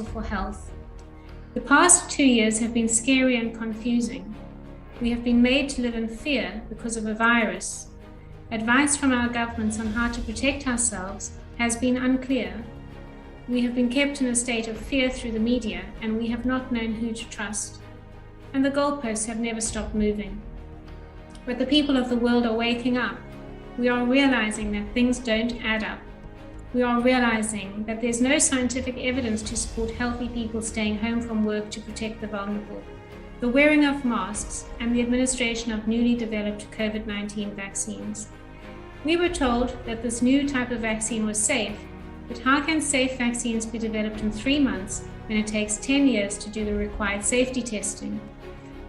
for health. The past 2 years have been scary and confusing. We have been made to live in fear because of a virus. Advice from our governments on how to protect ourselves has been unclear. We have been kept in a state of fear through the media, and we have not known who to trust. And the goalposts have never stopped moving. But the people of the world are waking up. We are realizing that things don't add up. We are realizing that there's no scientific evidence to support healthy people staying home from work to protect the vulnerable, the wearing of masks, and the administration of newly developed COVID-19 vaccines. We were told that this new type of vaccine was safe, but how can safe vaccines be developed in 3 months when it takes 10 years to do the required safety testing?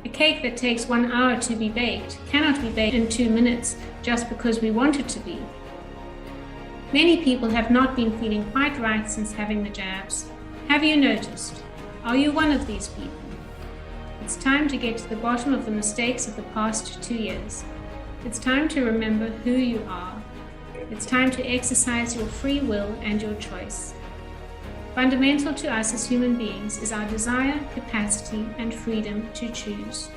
A cake that takes 1 hour to be baked cannot be baked in 2 minutes just because we want it to be. Many people have not been feeling quite right since having the jabs. Have you noticed? Are you one of these people? It's time to get to the bottom of the mistakes of the past 2 years. It's time to remember who you are. It's time to exercise your free will and your choice. Fundamental to us as human beings is our desire, capacity, and freedom to choose.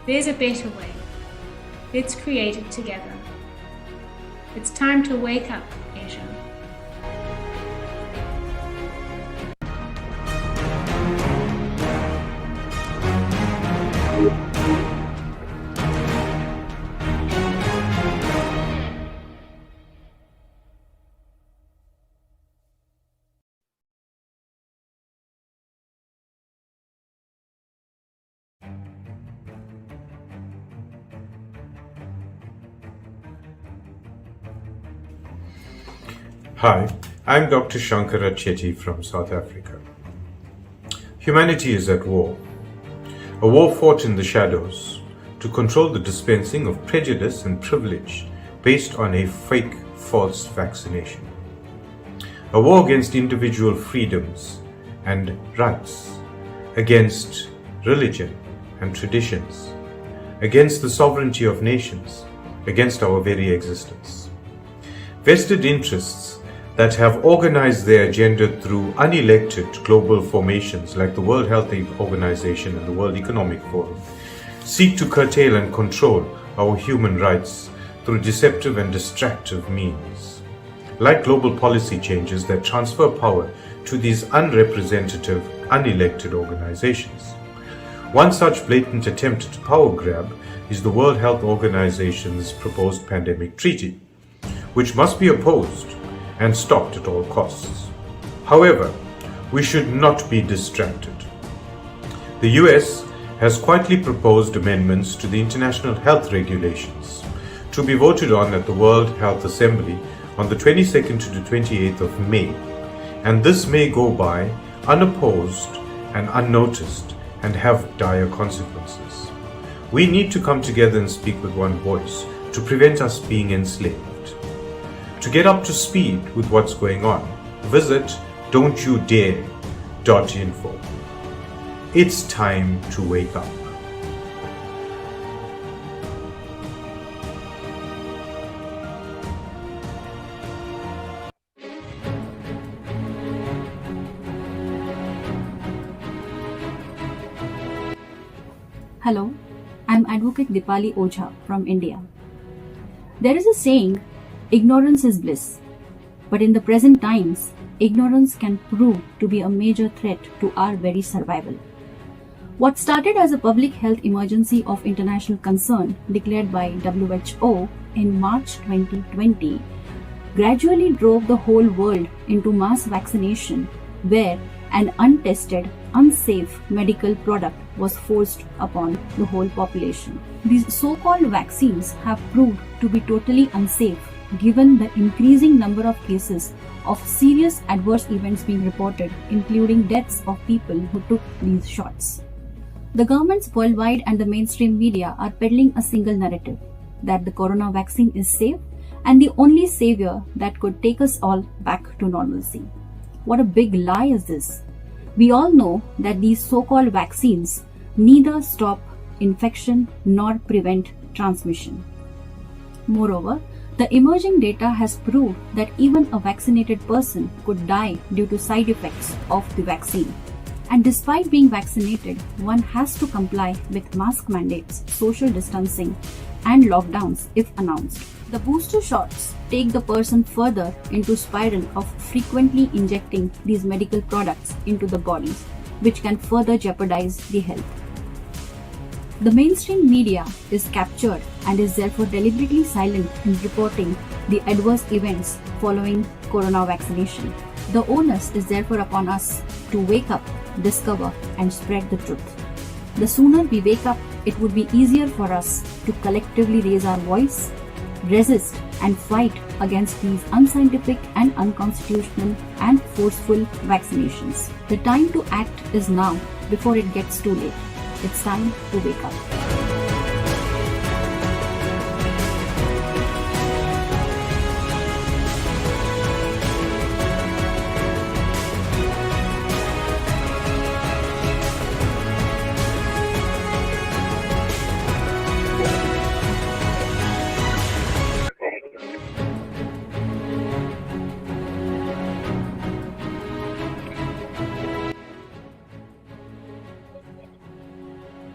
There's a better way. Let's create it together. It's time to wake up, Asia. Hi, I'm Dr. Shankara Chetty from South Africa. Humanity is at war. A war fought in the shadows to control the dispensing of prejudice and privilege based on a fake, false vaccination. A war against individual freedoms and rights, against religion and traditions, against the sovereignty of nations, against our very existence. Vested interests that have organized their agenda through unelected global formations like the World Health Organization and the World Economic Forum seek to curtail and control our human rights through deceptive and distractive means. Like global policy changes that transfer power to these unrepresentative, unelected organizations. One such blatant attempt at power grab is the World Health Organization's proposed pandemic treaty, which must be opposed and stopped at all costs. However, we should not be distracted. The US has quietly proposed amendments to the international health regulations to be voted on at the World Health Assembly on the 22nd to the 28th of May, and this may go by unopposed and unnoticed and have dire consequences. We need to come together and speak with one voice to prevent us being enslaved. To get up to speed with what's going on, visit don'tyoudare.info. It's time to wake up. Hello, I'm Advocate Dipali Ojha from India. There is a saying, ignorance is bliss. But in the present times, ignorance can prove to be a major threat to our very survival. What started as a public health emergency of international concern declared by WHO in March 2020 gradually drove the whole world into mass vaccination, where an untested, unsafe medical product was forced upon the whole population. These so-called vaccines have proved to be totally unsafe given the increasing number of cases of serious adverse events being reported, including deaths of people who took these shots. The governments worldwide and the mainstream media are peddling a single narrative, that the corona vaccine is safe and the only savior that could take us all back to normalcy. What a big lie is this! We all know that these so-called vaccines neither stop infection nor prevent transmission. Moreover, The emerging data has proved that even a vaccinated person could die due to side effects of the vaccine. And despite being vaccinated, one has to comply with mask mandates, social distancing, and lockdowns if announced. The booster shots take the person further into spiral of frequently injecting these medical products into the bodies, which can further jeopardize the health. The mainstream media is captured and is therefore deliberately silent in reporting the adverse events following corona vaccination. The onus is therefore upon us to wake up, discover, and spread the truth. The sooner we wake up, it would be easier for us to collectively raise our voice, resist, and fight against these unscientific and unconstitutional and forceful vaccinations. The time to act is now before it gets too late. It's time to wake up.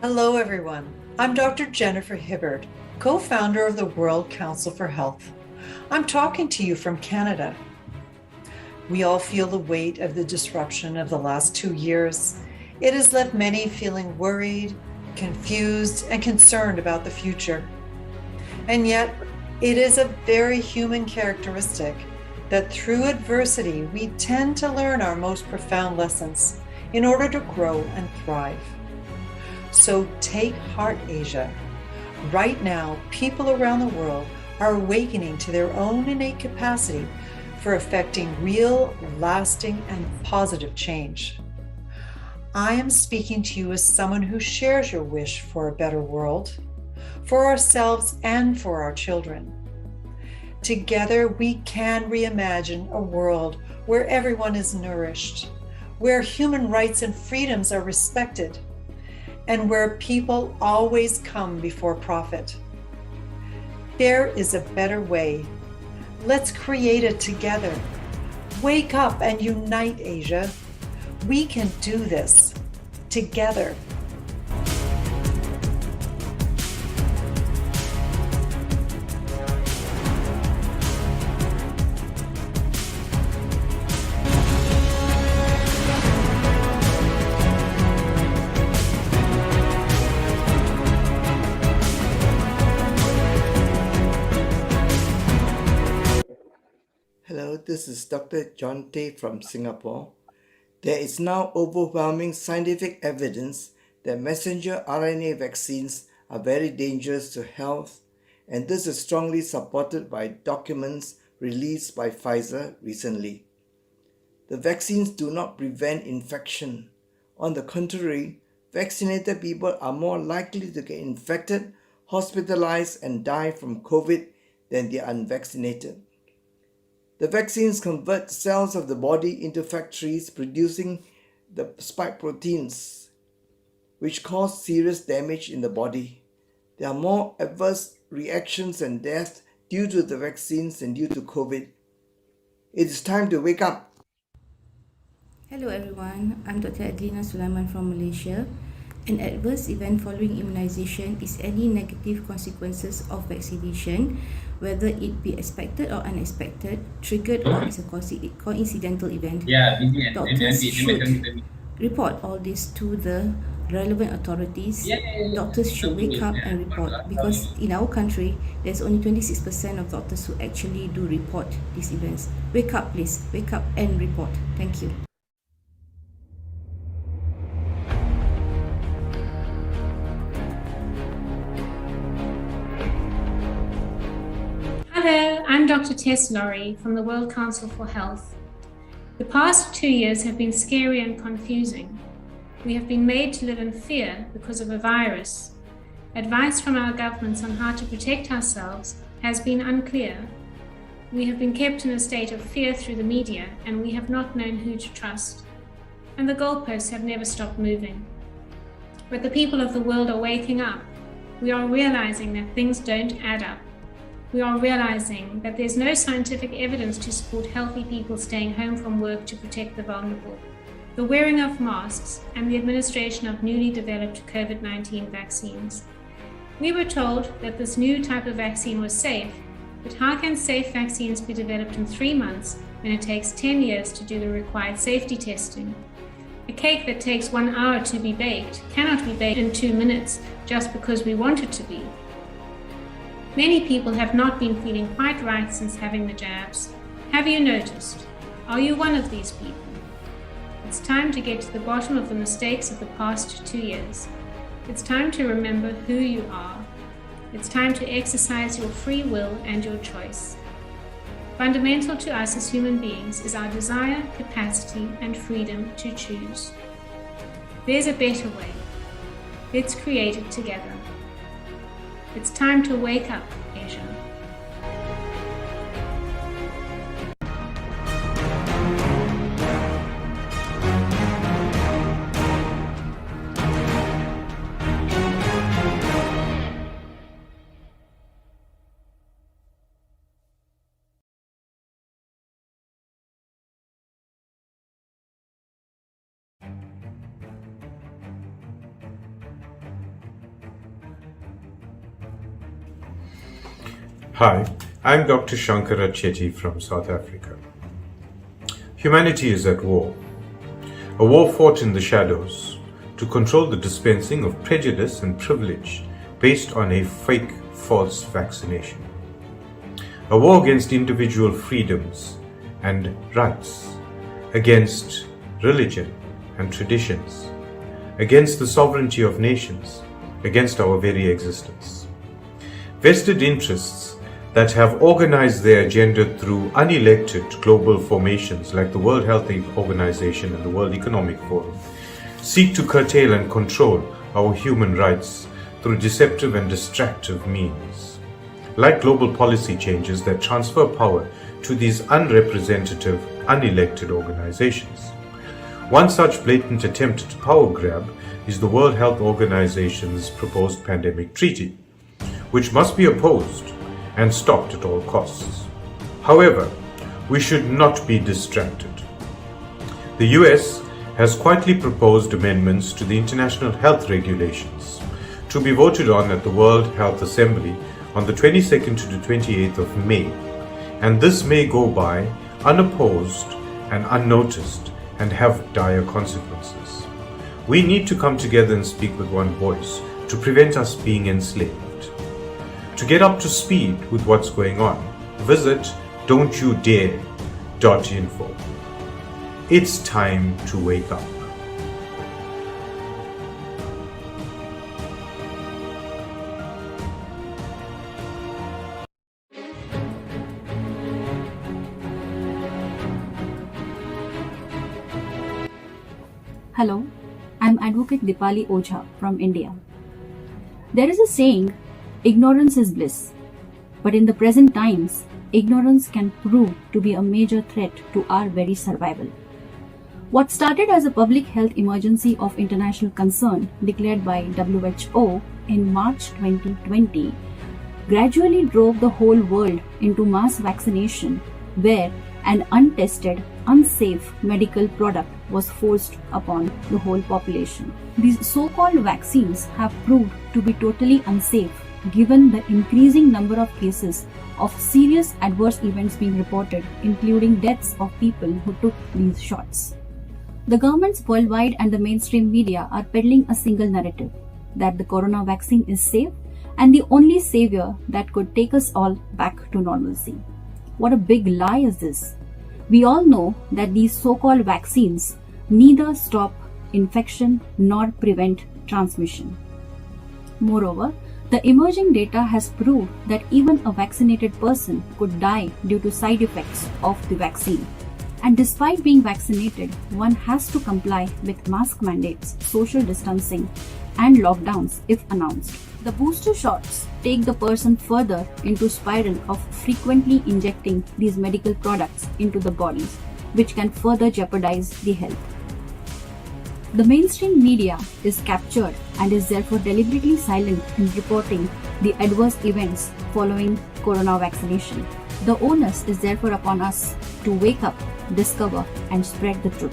Hello, everyone. I'm Dr. Jennifer Hibbard, co-founder of the World Council for Health. I'm talking to you from Canada. We all feel the weight of the disruption of the last 2 years. It has left many feeling worried, confused, and concerned about the future. And yet, it is a very human characteristic that through adversity, we tend to learn our most profound lessons in order to grow and thrive. So take heart, Asia. Right now, people around the world are awakening to their own innate capacity for effecting real, lasting, and positive change. I am speaking to you as someone who shares your wish for a better world, for ourselves and for our children. Together, we can reimagine a world where everyone is nourished, where human rights and freedoms are respected, and where people always come before profit. There is a better way. Let's create it together. Wake up and unite, Asia. We can do this together. Hello, this is Dr. John Tay from Singapore. There is now overwhelming scientific evidence that messenger RNA vaccines are very dangerous to health, and this is strongly supported by documents released by Pfizer recently. The vaccines do not prevent infection. On the contrary, vaccinated people are more likely to get infected, hospitalized, and die from COVID than the unvaccinated. The vaccines convert cells of the body into factories producing the spike proteins, which cause serious damage in the body. There are more adverse reactions and deaths due to the vaccines than due to COVID. It is time to wake up. Hello everyone, I'm Dr. Adlina Sulaiman from Malaysia. An adverse event following immunization is any negative consequences of vaccination, whether it be expected or unexpected, triggered or is a coincidental event. Doctors should report all this to the relevant authorities. Doctors should wake up and report, because in our country, there's only 26% of doctors who actually do report these events. Wake up, please. Wake up and report. Thank you. Hello, I'm Dr. Tess Laurie from the World Council for Health. The past 2 years have been scary and confusing. We have been made to live in fear because of a virus. Advice from our governments on how to protect ourselves has been unclear. We have been kept in a state of fear through the media, and we have not known who to trust. And the goalposts have never stopped moving. But the people of the world are waking up. We are realizing that things don't add up. we are realizing that there's no scientific evidence to support healthy people staying home from work to protect the vulnerable, the wearing of masks, and the administration of newly developed COVID-19 vaccines. We were told that this new type of vaccine was safe, but how can safe vaccines be developed in 3 months when it takes 10 years to do the required safety testing? A cake that takes 1 hour to be baked cannot be baked in 2 minutes just because we want it to be. Many people have not been feeling quite right since having the jabs. Have you noticed? Are you one of these people? It's time to get to the bottom of the mistakes of the past 2 years. It's time to remember who you are. It's time to exercise your free will and your choice. Fundamental to us as human beings is our desire, capacity, and freedom to choose. There's a better way. Let's create it together. It's time to wake up, Asia. Hi, I'm Dr. Shankara Chetty from South Africa. Humanity is at war. A war fought in the shadows to control the dispensing of prejudice and privilege based on a fake, false vaccination. A war against individual freedoms and rights, against religion and traditions, against the sovereignty of nations, against our very existence. Vested interests that have organized their agenda through unelected global formations like the World Health Organization and the World Economic Forum seek to curtail and control our human rights through deceptive and distractive means. Like global policy changes that transfer power to these unrepresentative, unelected organizations. One such blatant attempt at power grab is the World Health Organization's proposed pandemic treaty, which must be opposed and stopped at all costs. However, we should not be distracted. The US has quietly proposed amendments to the international health regulations to be voted on at the World Health Assembly on the 22nd to the 28th of May, and this may go by unopposed and unnoticed and have dire consequences. We need to come together and speak with one voice to prevent us being enslaved. To get up to speed with what's going on, visit don'tyoudare.info. It's time to wake up. Hello, I'm Advocate Dipali Ojha from India. There is a saying, ignorance is bliss. But in the present times, ignorance can prove to be a major threat to our very survival. What started as a public health emergency of international concern declared by WHO in March 2020 gradually drove the whole world into mass vaccination, where an untested, unsafe medical product was forced upon the whole population. These so-called vaccines have proved to be totally unsafe given the increasing number of cases of serious adverse events being reported, including deaths of people who took these shots. The governments worldwide and the mainstream media are peddling a single narrative, that the corona vaccine is safe and the only savior that could take us all back to normalcy. What a big lie is this! We all know that these so-called vaccines neither stop infection nor prevent transmission. Moreover, the emerging data has proved that even a vaccinated person could die due to side effects of the vaccine. And despite being vaccinated, one has to comply with mask mandates, social distancing, and lockdowns if announced. The booster shots take the person further into spiral of frequently injecting these medical products into the bodies, which can further jeopardize the health. The mainstream media is captured and is therefore deliberately silent in reporting the adverse events following corona vaccination. The onus is therefore upon us to wake up, discover, and spread the truth.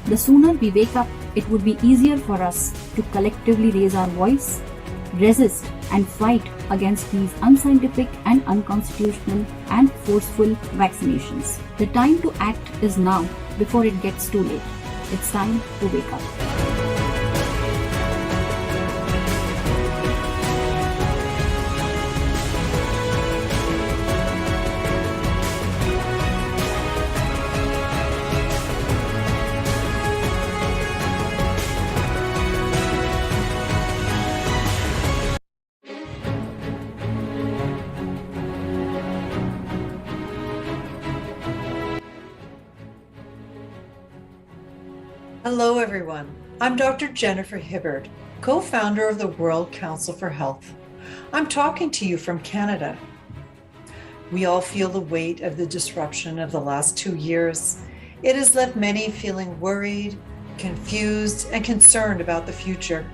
The sooner we wake up, it would be easier for us to collectively raise our voice, resist, and fight against these unscientific and unconstitutional and forceful vaccinations. The time to act is now before it gets too late. It's time to wake up. Hello, everyone. I'm Dr. Jennifer Hibbard, co-founder of the World Council for Health. I'm talking to you from Canada. We all feel the weight of the disruption of the last 2 years. It has left many feeling worried, confused, and concerned about the future.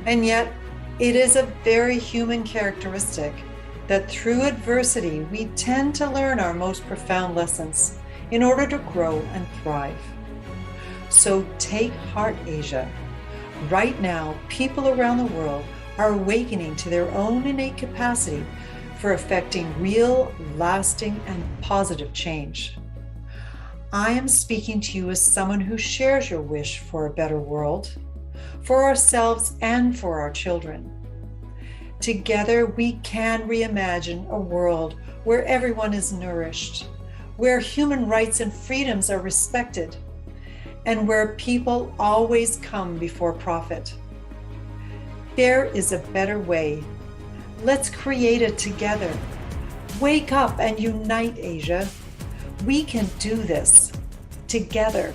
And yet, it is a very human characteristic that through adversity, we tend to learn our most profound lessons in order to grow and thrive. So take heart, Asia. Right now, people around the world are awakening to their own innate capacity for effecting real, lasting, and positive change. I am speaking to you as someone who shares your wish for a better world, for ourselves and for our children. Together, we can reimagine a world where everyone is nourished, where human rights and freedoms are respected, and where people always come before profit. There is a better way. Let's create it together. Wake up and unite, Asia. We can do this together.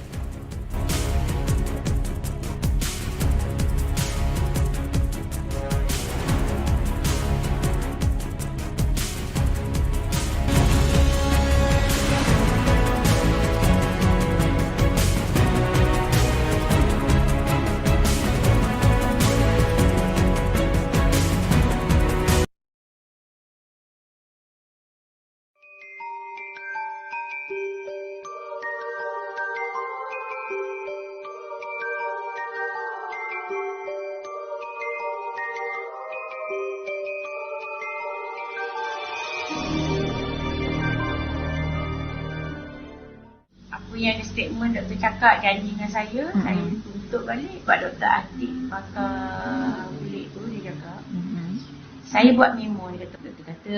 Apa yang statement doktor cakap janji dengan saya tuntut balik. Sebab doktor Atik pakar kulit tu dia cakap saya buat memo. Dia kata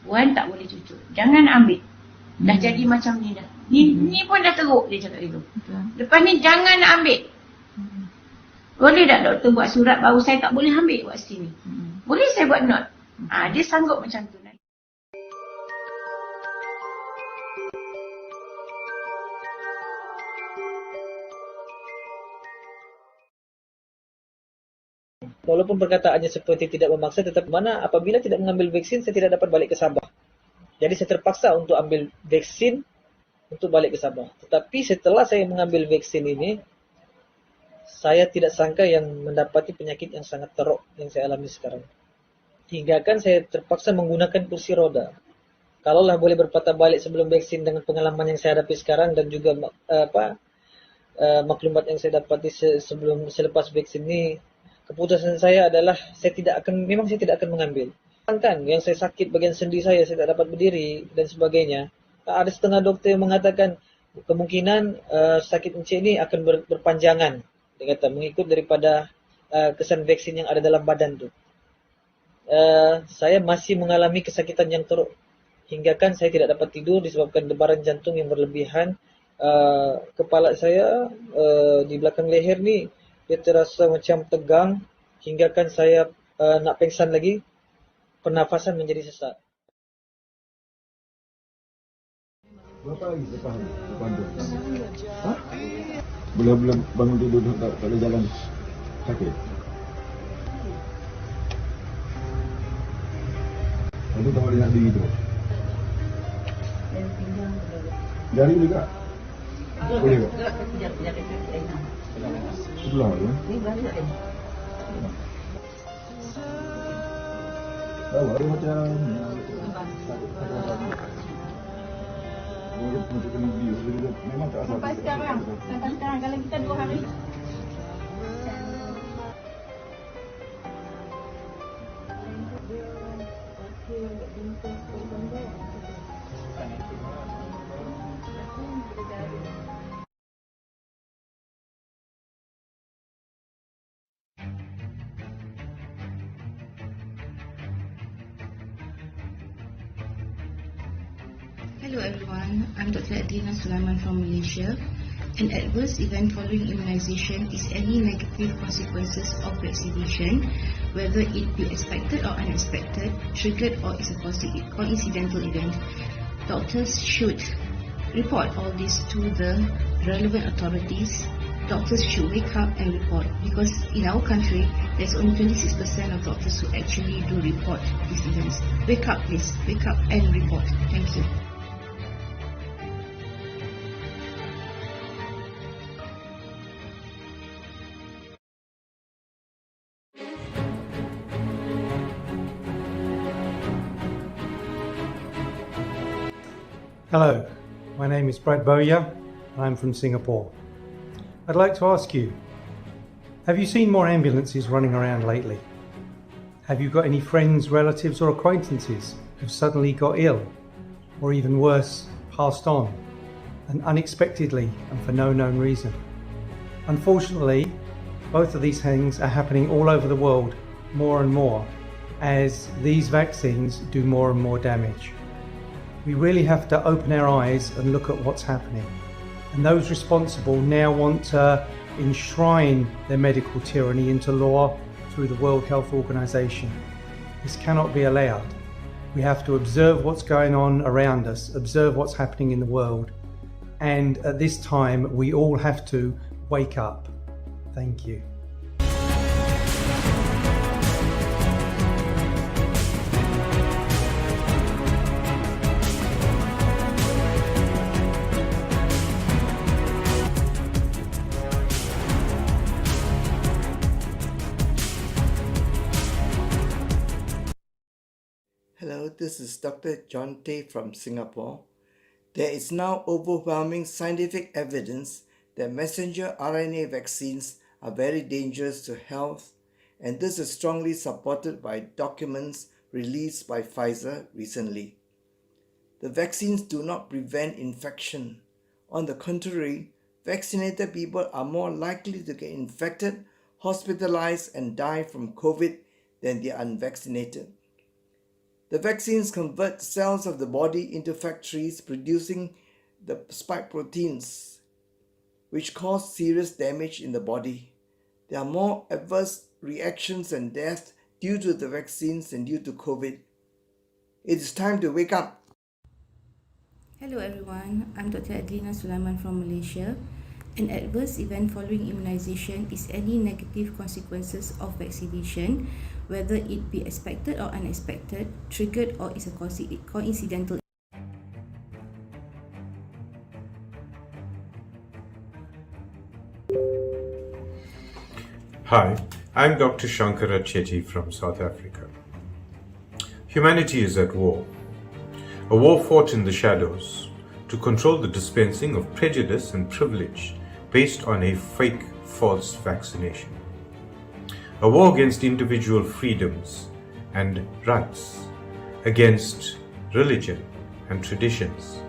Puan tak boleh cucuk, jangan ambil, dah jadi macam ni dah, ni pun dah teruk, dia cakap itu. Lepas ni jangan ambil. Boleh tak doktor buat surat baru saya tak boleh ambil vaksin ni? Boleh saya buat note? Dia sanggup macam tu. Walaupun perkataannya seperti tidak memaksa, tetapi mana apabila tidak mengambil vaksin, saya tidak dapat balik ke Sabah. Jadi saya terpaksa untuk ambil vaksin untuk balik ke Sabah. Tetapi setelah saya mengambil vaksin ini, saya tidak sangka yang mendapati penyakit yang sangat teruk yang saya alami sekarang. Hingga kan saya terpaksa menggunakan kursi roda. Kalaulah boleh berpatah balik sebelum vaksin dengan pengalaman yang saya hadapi sekarang dan juga maklumat yang saya dapati selepas vaksin ini, keputusan saya adalah saya tidak akan mengambil. Kan yang saya sakit bagian sendi saya tidak dapat berdiri dan sebagainya. Ada setengah doktor yang mengatakan kemungkinan sakit encik ini akan berpanjangan. Dia kata mengikut daripada kesan vaksin yang ada dalam badan tu. Saya masih mengalami kesakitan yang teruk. Hingga kan saya tidak dapat tidur disebabkan debaran jantung yang berlebihan. Kepala saya di belakang leher ni dia terasa macam tegang hingga kan saya nak pingsan lagi, pernafasan menjadi sesak. Berapa lagi lepas bantu? Belum bangun tidur tak boleh jalan sakit. Itu tak boleh nak diri tu. Jari juga. Boleh tak? Sebelah tu. Tahu ada macam ni. Macam kena view. Memang tak asal. Sampai sekarang kalau kita 2 hari. Hello everyone, I'm Dr. Advocacy from Malaysia. An adverse event following immunization is any negative consequences of vaccination, whether it be expected or unexpected, triggered or is a coincidental event. Doctors should report all this to the relevant authorities. Doctors should wake up and report, because in our country, there's only 26% of doctors who actually do report these events. Wake up please, wake up and report. Thank you. Hello, my name is Brad Bowyer and I'm from Singapore. I'd like to ask you, have you seen more ambulances running around lately? Have you got any friends, relatives or acquaintances who've suddenly got ill, or even worse, passed on, and unexpectedly and for no known reason? Unfortunately, both of these things are happening all over the world more and more as these vaccines do more and more damage. We really have to open our eyes and look at what's happening. And those responsible now want to enshrine their medical tyranny into law through the World Health Organization. This cannot be allowed. We have to observe what's going on around us, observe what's happening in the world. And at this time, we all have to wake up. Thank you. Hello, this is Dr. John Tay from Singapore. There is now overwhelming scientific evidence that messenger RNA vaccines are very dangerous to health, and this is strongly supported by documents released by Pfizer recently. The vaccines do not prevent infection. On the contrary, vaccinated people are more likely to get infected, hospitalized, and die from COVID than the unvaccinated. The vaccines convert cells of the body into factories producing the spike proteins, which cause serious damage in the body. There are more adverse reactions and deaths due to the vaccines than due to COVID. It is time to wake up. Hello everyone, I'm Dr. Advocacy from Malaysia. An adverse event following immunization is any negative consequences of vaccination, whether it be expected or unexpected, triggered or is a coincidental. Hi, I'm Dr. Shankara Chetty from South Africa. Humanity is at war. A war fought in the shadows to control the dispensing of prejudice and privilege based on a fake, false vaccination. A war against individual freedoms and rights, against religion and traditions,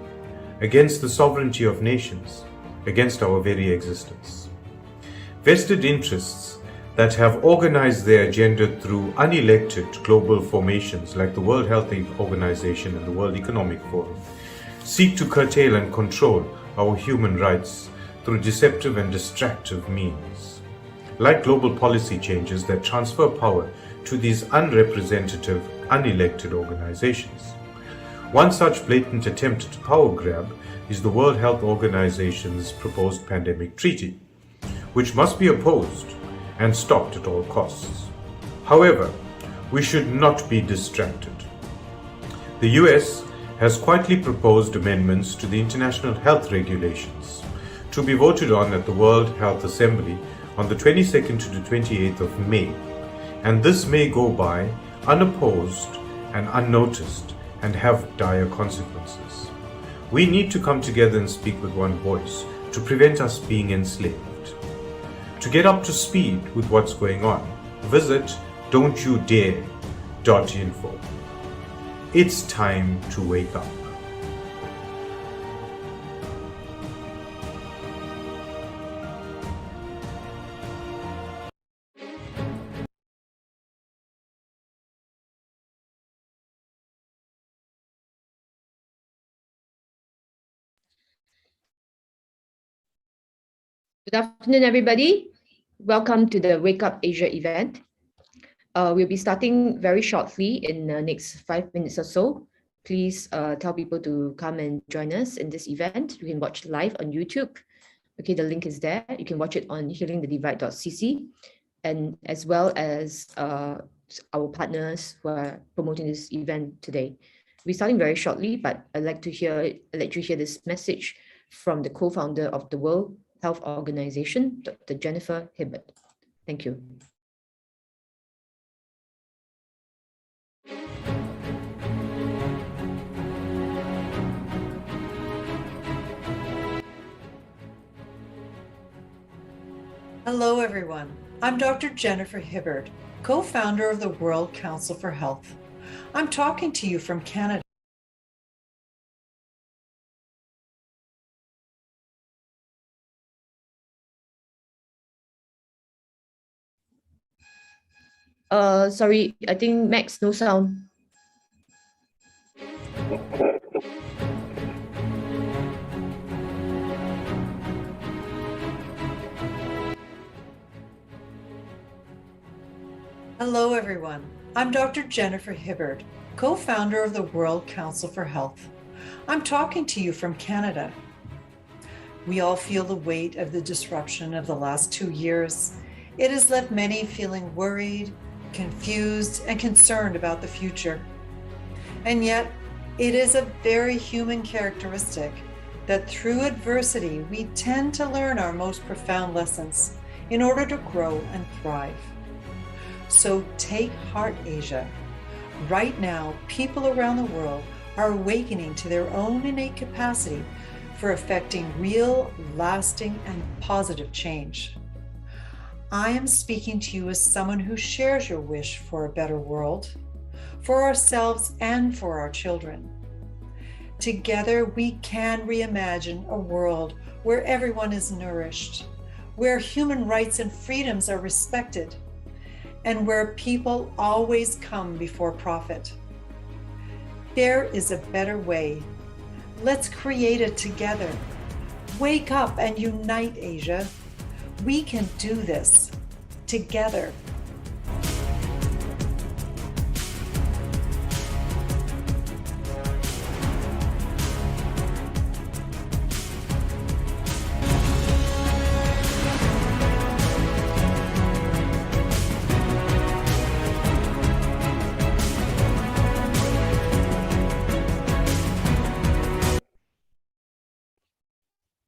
against the sovereignty of nations, against our very existence. Vested interests that have organized their agenda through unelected global formations like the World Health Organization and the World Economic Forum seek to curtail and control our human rights through deceptive and distractive means, like global policy changes that transfer power to these unrepresentative, unelected organizations. One such blatant attempt to power grab is the World Health Organization's proposed pandemic treaty, which must be opposed and stopped at all costs. However, we should not be distracted. The US has quietly proposed amendments to the international health regulations to be voted on at the World Health Assembly on the 22nd to the 28th of May, and this may go by unopposed and unnoticed and have dire consequences. We need to come together and speak with one voice to prevent us being enslaved. To get up to speed with what's going on, visit don'tyoudare.info. It's time to wake up. Good afternoon, everybody. Welcome to the Wake Up Asia event. We'll be starting very shortly in the next 5 minutes or so. Please tell people to come and join us in this event. You can watch live on YouTube. Okay, the link is there. You can watch it on healingthedivide.cc, and as well as our partners who are promoting this event today. We're starting very shortly, but I'd like to hear this message from the co-founder of the World Health Organization, Dr. Jennifer Hibbert. Thank you. Hello, everyone. I'm Dr. Jennifer Hibbert, co-founder of the World Council for Health. I'm talking to you from Canada. Sorry, I think Max, no sound. Hello, everyone. I'm Dr. Jennifer Hibbert, co-founder of the World Council for Health. I'm talking to you from Canada. We all feel the weight of the disruption of the last 2 years. It has left many feeling worried, confused, and concerned about the future. And yet, it is a very human characteristic that through adversity, we tend to learn our most profound lessons in order to grow and thrive. So take heart, Asia. Right now, people around the world are awakening to their own innate capacity for effecting real, lasting, and positive change. I am speaking to you as someone who shares your wish for a better world, for ourselves and for our children. Together, we can reimagine a world where everyone is nourished, where human rights and freedoms are respected, and where people always come before profit. There is a better way. Let's create it together. Wake up and unite, Asia. We can do this together.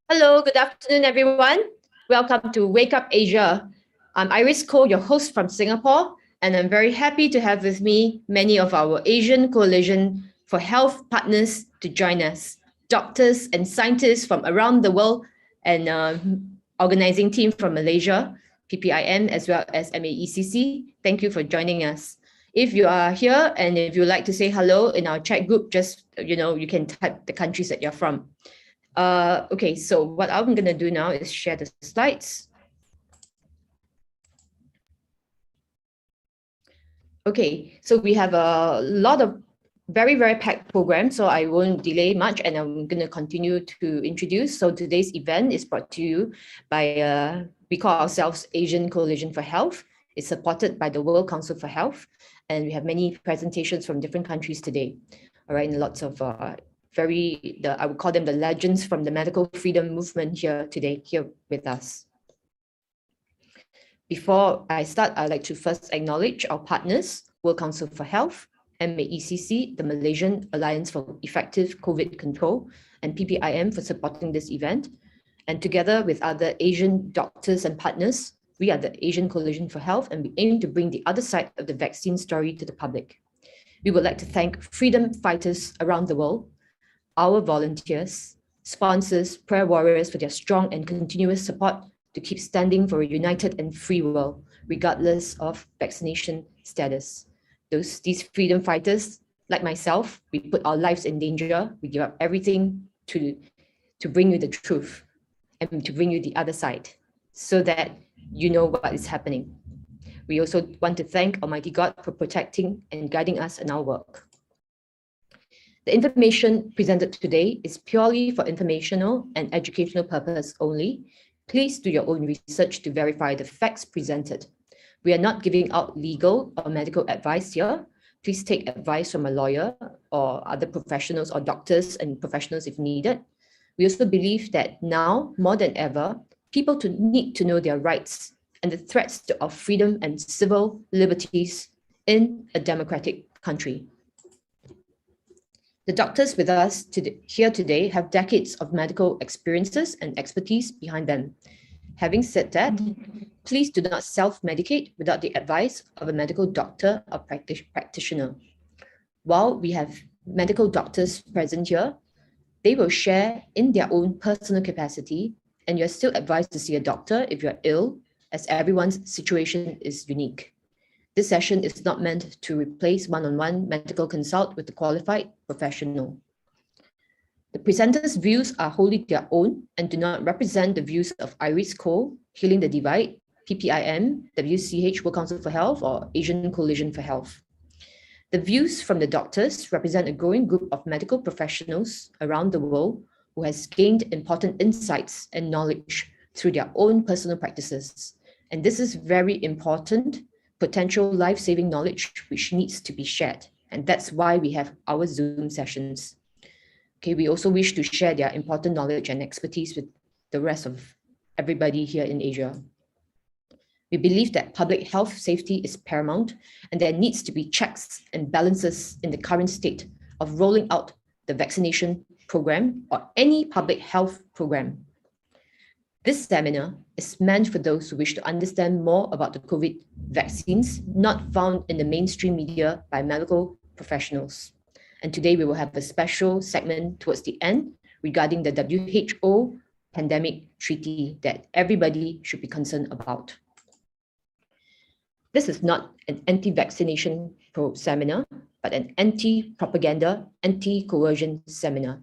Hello, good afternoon, everyone. Welcome to Wake Up Asia. I'm Iris Koh, your host from Singapore, and I'm very happy to have with me many of our Asian Coalition for Health partners to join us, doctors and scientists from around the world, and organizing team from Malaysia, PPIM, as well as MAECC. Thank you for joining us. If you are here and if you'd like to say hello in our chat group, just, you can type the countries that you're from. Okay, so what I'm going to do now is share the slides. Okay, so we have a lot of very, very packed program, so I won't delay much and I'm going to continue to introduce. So today's event is brought to you by, we call ourselves Asian Coalition for Health. It's supported by the World Council for Health, and we have many presentations from different countries today. All right, and lots of I would call them the legends from the medical freedom movement here with us. Before I start, I'd like to first acknowledge our partners, World Council for Health, MAECC, the Malaysian Alliance for Effective COVID Control, and PPIM for supporting this event. And together with other Asian doctors and partners, We are the Asian Coalition for Health, and we aim to bring the other side of the vaccine story to the public. We would like to thank freedom fighters around the world, our volunteers, sponsors, prayer warriors for their strong and continuous support to keep standing for a united and free world, regardless of vaccination status. These freedom fighters, like myself, we put our lives in danger. We give up everything to bring you the truth and to bring you the other side so that you know what is happening. We also want to thank Almighty God for protecting and guiding us in our work. The information presented today is purely for informational and educational purpose only. Please do your own research to verify the facts presented. We are not giving out legal or medical advice here. Please take advice from a lawyer or other professionals or doctors and professionals if needed. We also believe that now, more than ever, people need to know their rights and the threats of freedom and civil liberties in a democratic country. The doctors with us here today have decades of medical experiences and expertise behind them. Having said that, please do not self-medicate without the advice of a medical doctor or practitioner. While we have medical doctors present here, they will share in their own personal capacity, and you're still advised to see a doctor if you're ill, as everyone's situation is unique. This session is not meant to replace one-on-one medical consult with a qualified professional. The presenters' views are wholly their own and do not represent the views of Iris Co, Healing the Divide, PPIM, WCH, World Council for Health, or Asian Coalition for Health. The views from the doctors represent a growing group of medical professionals around the world who has gained important insights and knowledge through their own personal practices. And this is very important, potential life-saving knowledge which needs to be shared. And that's why we have our Zoom sessions. Okay, we also wish to share their important knowledge and expertise with the rest of everybody here in Asia. We believe that public health safety is paramount, and there needs to be checks and balances in the current state of rolling out the vaccination program or any public health program. This seminar is meant for those who wish to understand more about the COVID vaccines not found in the mainstream media by medical professionals. And today we will have a special segment towards the end regarding the WHO pandemic treaty that everybody should be concerned about. This is not an anti-vaccination seminar, but an anti-propaganda, anti-coercion seminar.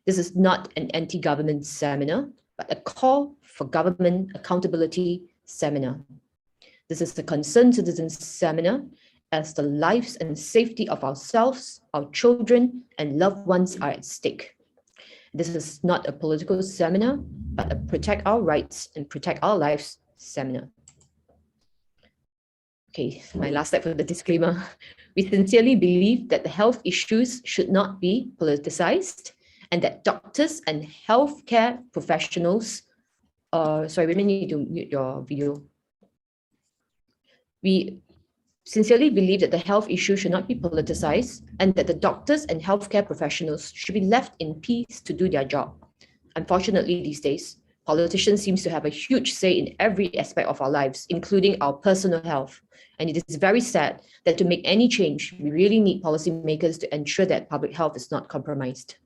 This is not an anti-government seminar, but a call for government accountability seminar. This is the concerned citizens seminar, as the lives and safety of ourselves, our children, and loved ones are at stake. This is not a political seminar, but a protect our rights and protect our lives seminar. Okay, my last slide for the disclaimer. We sincerely believe that the health issues should not be politicized, and that doctors and healthcare professionals, sorry, we may need to mute your video. We sincerely believe that the health issue should not be politicized, and that the doctors and healthcare professionals should be left in peace to do their job. Unfortunately, these days, politicians seem to have a huge say in every aspect of our lives, including our personal health. And it is very sad that to make any change, we really need policymakers to ensure that public health is not compromised.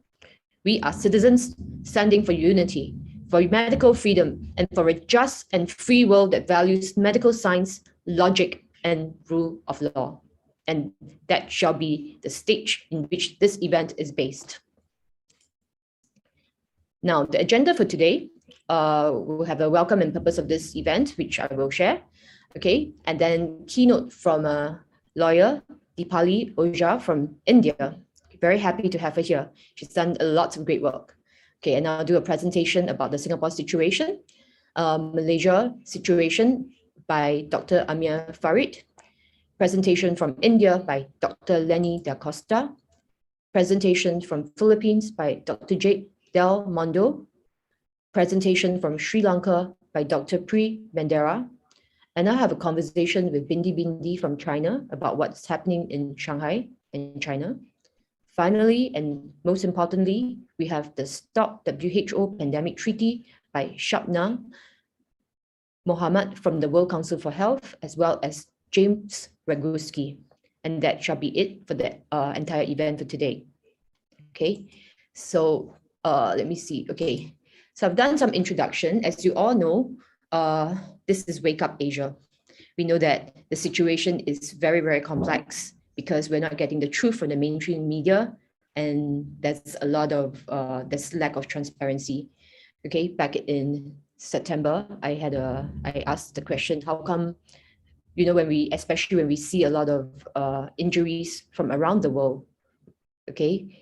We are citizens standing for unity, for medical freedom, and for a just and free world that values medical science, logic, and rule of law. And that shall be the stage in which this event is based. Now, the agenda for today, we'll have the welcome and purpose of this event, which I will share. Okay, and then keynote from a lawyer, Dipali Ojha from India. Very happy to have her here. She's done lots of great work. Okay, and I'll do a presentation about the Singapore situation, Malaysia situation by Dr. Amir Farid, presentation from India by Dr. Lenny Da Costa, presentation from Philippines by Dr. Jade Del Mondo, presentation from Sri Lanka by Dr. Pri Bandera, and I have a conversation with Bindi from China about what's happening in Shanghai and China. Finally, and most importantly, we have the Stop WHO Pandemic Treaty by Shabna Mohammed from the World Council for Health, as well as James Raguski. And that shall be it for the entire event for today. Okay, so let me see. Okay, so I've done some introduction. As you all know, this is Wake Up Asia. We know that the situation is very, very complex because we're not getting the truth from the mainstream media, and there's a lot of there's lack of transparency. Okay, back in September, I asked the question, how come, especially when we see a lot of injuries from around the world, okay,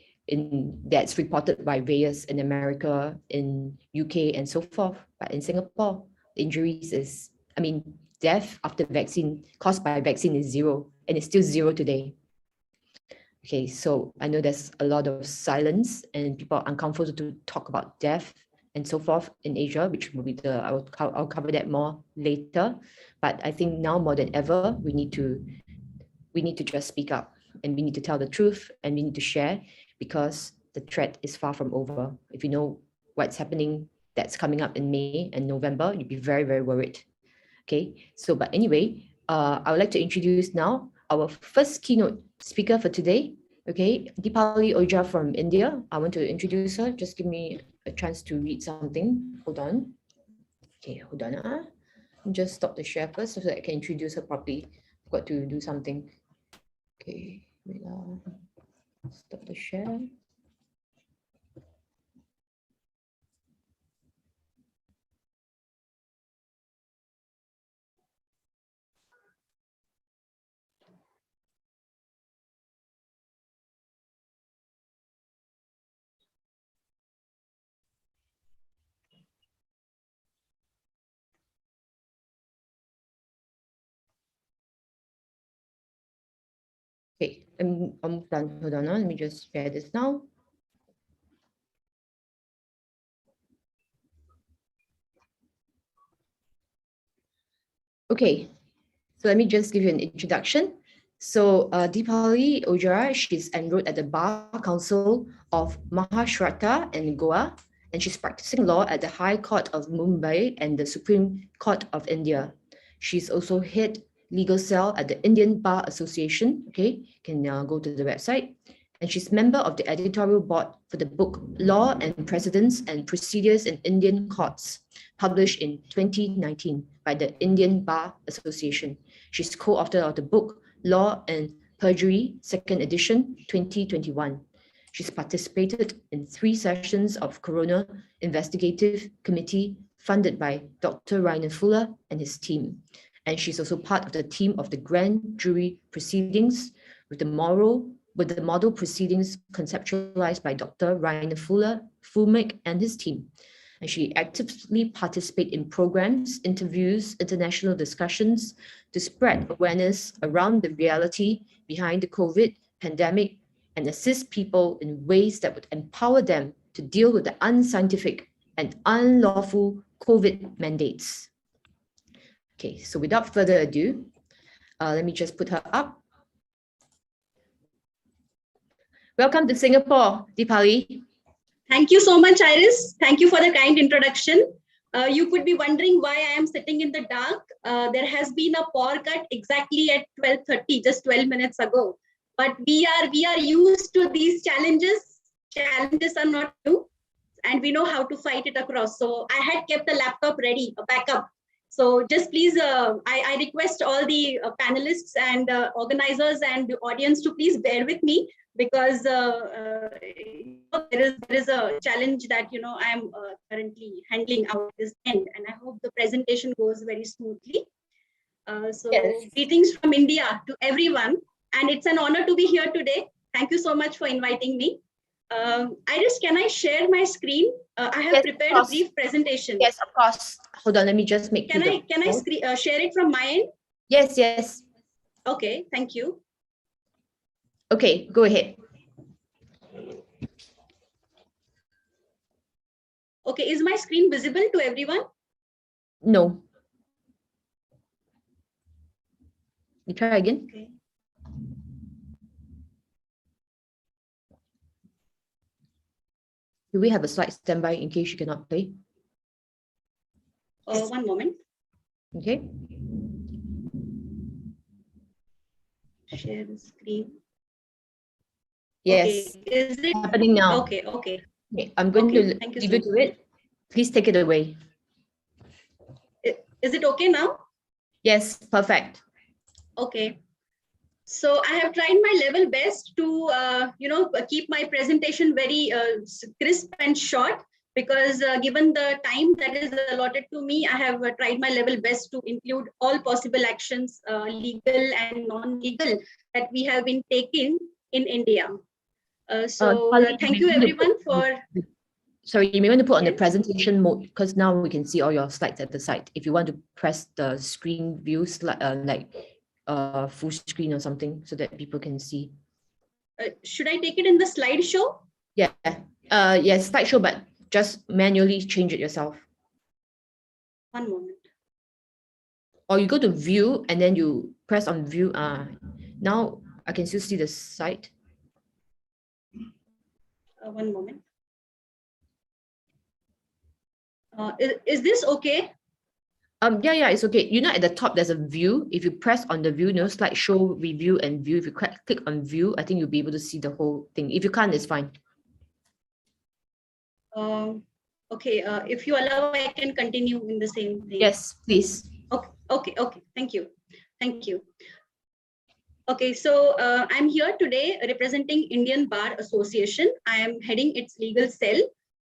that's reported by various in America, in UK, and so forth. But in Singapore, injuries death after vaccine caused by vaccine is 0, and it's still 0 today. Okay, so I know there's a lot of silence and people are uncomfortable to talk about death and so forth in Asia, which will be I'll cover that more later. But I think now more than ever, we need to just speak up, and we need to tell the truth, and we need to share, because the threat is far from over. If you know what's happening, that's coming up in May and November, you'd be very, very worried. Okay, so but anyway, I would like to introduce now our first keynote speaker for today. Okay, Deepali Ojha from India. I want to introduce her. Just give me a chance to read something. Hold on. Okay, hold on. Just stop the share first so that I can introduce her properly. I've got to do something. Okay, wait, stop the share. Okay, I'm done. Hold on. Let me just share this now. Okay, so let me just give you an introduction. So Deepali Ojha, she's enrolled at the Bar Council of Maharashtra and Goa, and she's practicing law at the High Court of Mumbai and the Supreme Court of India. She's also head legal cell at the Indian Bar Association. Okay, you can go to the website. And she's member of the editorial board for the book Law and Precedents and Procedures in Indian Courts, published in 2019 by the Indian Bar Association. She's co-author of the book Law and Perjury, 2nd edition, 2021. She's participated in 3 sessions of Corona Investigative Committee funded by Dr. Rainer Fuller and his team. And she's also part of the team of the grand jury proceedings with the model proceedings conceptualized by Dr. Rainer Fuller, Fulmick, and his team. And she actively participates in programs, interviews, international discussions to spread awareness around the reality behind the COVID pandemic and assist people in ways that would empower them to deal with the unscientific and unlawful COVID mandates. Okay, so without further ado, let me just put her up. Welcome to Singapore, Deepali. Thank you so much, Iris. Thank you for the kind introduction. You could be wondering why I am sitting in the dark. There has been a power cut exactly at 12:30, just 12 minutes ago. But we are used to these challenges. Challenges are not new, and we know how to fight it across. So I had kept a laptop ready, a backup. So just please, I request all the panelists and organizers and the audience to please bear with me, because there is a challenge that I am currently handling out this end, and I hope the presentation goes very smoothly. Yes. Greetings from India to everyone, and it's an honor to be here today. Thank you so much for inviting me. Iris, can I share my screen? I have prepared a brief presentation. Yes, of course. Hold on, let me just make. Can I share it from my end? Yes, yes. Okay, thank you. Okay, go ahead. Okay, is my screen visible to everyone? No. You try again. Okay. Do we have a slide standby in case you cannot play? One moment. Okay. Share the screen. Yes. Okay. Is it happening now? Okay. Okay. Okay. I'm going Okay. to Thank you leave so you to it. Please take it away. Is it okay now? Yes. Perfect. Okay. So I have tried my level best to, keep my presentation very crisp and short, because given the time that is allotted to me, I have tried my level best to include all possible actions, legal and non-legal, that we have been taking in India. Thank you everyone for... Sorry, you may want to put on the Yes. presentation mode, because now we can see all your slides at the side. If you want to press the screen view slide, full screen or something, so that people can see. Should I take it in the slideshow? Yeah. Yes, slideshow, but just manually change it yourself. One moment. Or you go to view and then you press on view. Now I can still see the site. One moment. Is this okay? Yeah, it's okay. You know, at the top there's a view. If you press on the view, slideshow, review, and view. If you click on view, I think you'll be able to see the whole thing. If you can't, it's fine. Okay. If you allow, I can continue in the same thing. Yes, please. Okay. Thank you. Okay, so I'm here today representing Indian Bar Association. I am heading its legal cell.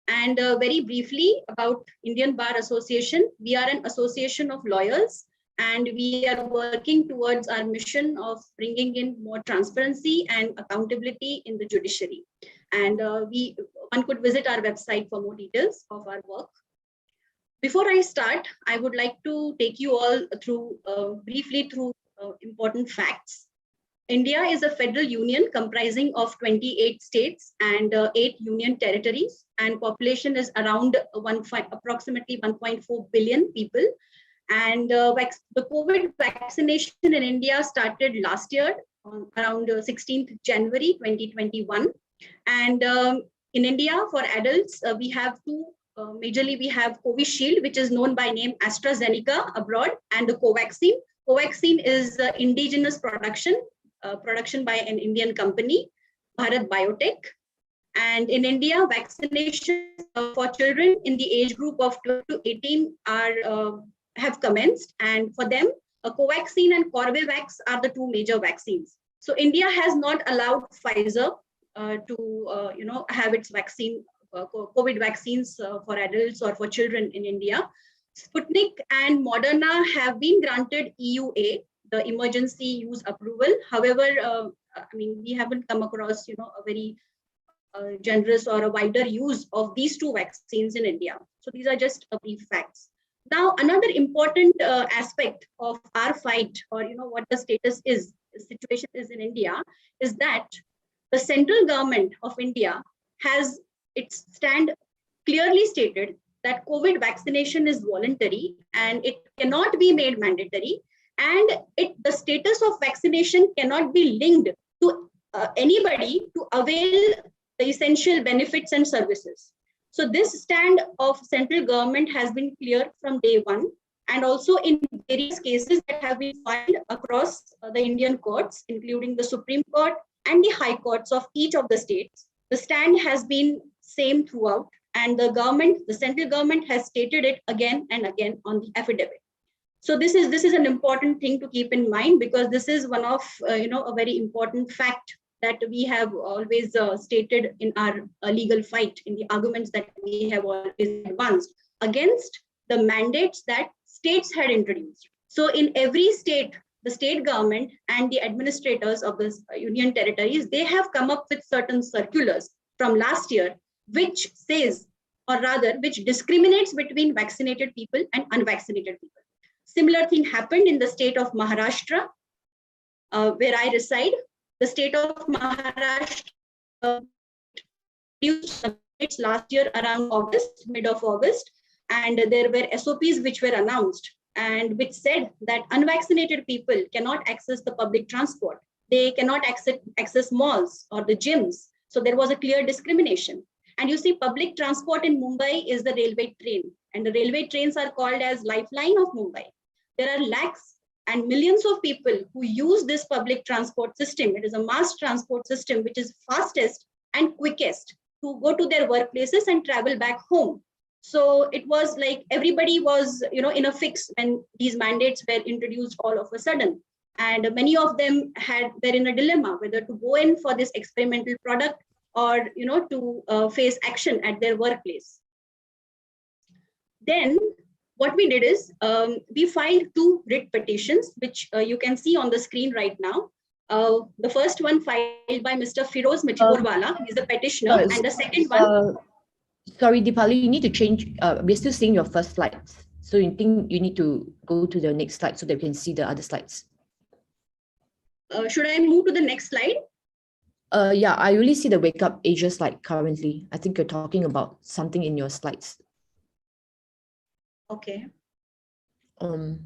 And very briefly about Indian Bar Association, we are an association of lawyers, and we are working towards our mission of bringing in more transparency and accountability in the judiciary. And one could visit our website for more details of our work. Before I start, I would like to take you all through briefly through important facts. India is a federal union comprising of 28 states and 8 union territories, and population is around approximately 1.4 billion people. And the COVID vaccination in India started last year on around 16th January 2021. And in India, for adults, we have two. Majorly, we have Covishield, which is known by name AstraZeneca abroad, and the Covaxin. Covaxin is indigenous production by an Indian company, Bharat Biotech. And in India, vaccinations for children in the age group of 12 to 18 have commenced. And for them, Covaxin and Corbevax are the two major vaccines. So India has not allowed Pfizer to have its vaccine, COVID vaccines for adults or for children in India. Sputnik and Moderna have been granted EUA, the emergency use approval. However, we haven't come across, a very generous or a wider use of these two vaccines in India. So these are just a brief facts. Now, another important aspect of our fight, or what the situation is in India, is that the central government of India has its stand clearly stated that COVID vaccination is voluntary and it cannot be made mandatory, and the status of vaccination cannot be linked to anybody to avail the essential benefits and services. So this stand of central government has been clear from day one, and also in various cases that have been filed across the Indian courts, including the Supreme Court and the high courts of each of the states. The stand has been same throughout, and the central government has stated it again and again on the affidavit. So this is an important thing to keep in mind, because this is one of a very important fact that we have always stated in our legal fight, in the arguments that we have always advanced against the mandates that states had introduced. So in every state, the state government and the administrators of the union territories, they have come up with certain circulars from last year, which says, or rather, which discriminates between vaccinated people and unvaccinated people. Similar thing happened in the state of Maharashtra, where I reside. The state of Maharashtra produced last year around August, mid of August, and there were SOPs which were announced and which said that unvaccinated people cannot access the public transport. They cannot access malls or the gyms. So there was a clear discrimination. And you see, public transport in Mumbai is the railway train, and the railway trains are called as lifeline of Mumbai. there are lakhs and millions of people who use this public transport system. It is a mass transport system which is fastest and quickest to go to their workplaces and travel back home. So it was like everybody was, in a fix when these mandates were introduced all of a sudden. And many of them were in a dilemma whether to go in for this experimental product or, to face action at their workplace. Then what we did is we filed 2 writ petitions, which you can see on the screen right now. The first one filed by Mr. Firoz Michiborwala, he's the petitioner, and the second one. Sorry, Dipali, you need to change. We're still seeing your first slides. So you think you need to go to the next slide so that we can see the other slides. Should I move to the next slide? Yeah, I really see the Wake Up Asia slide currently. I think you're talking about something in your slides. Okay. Are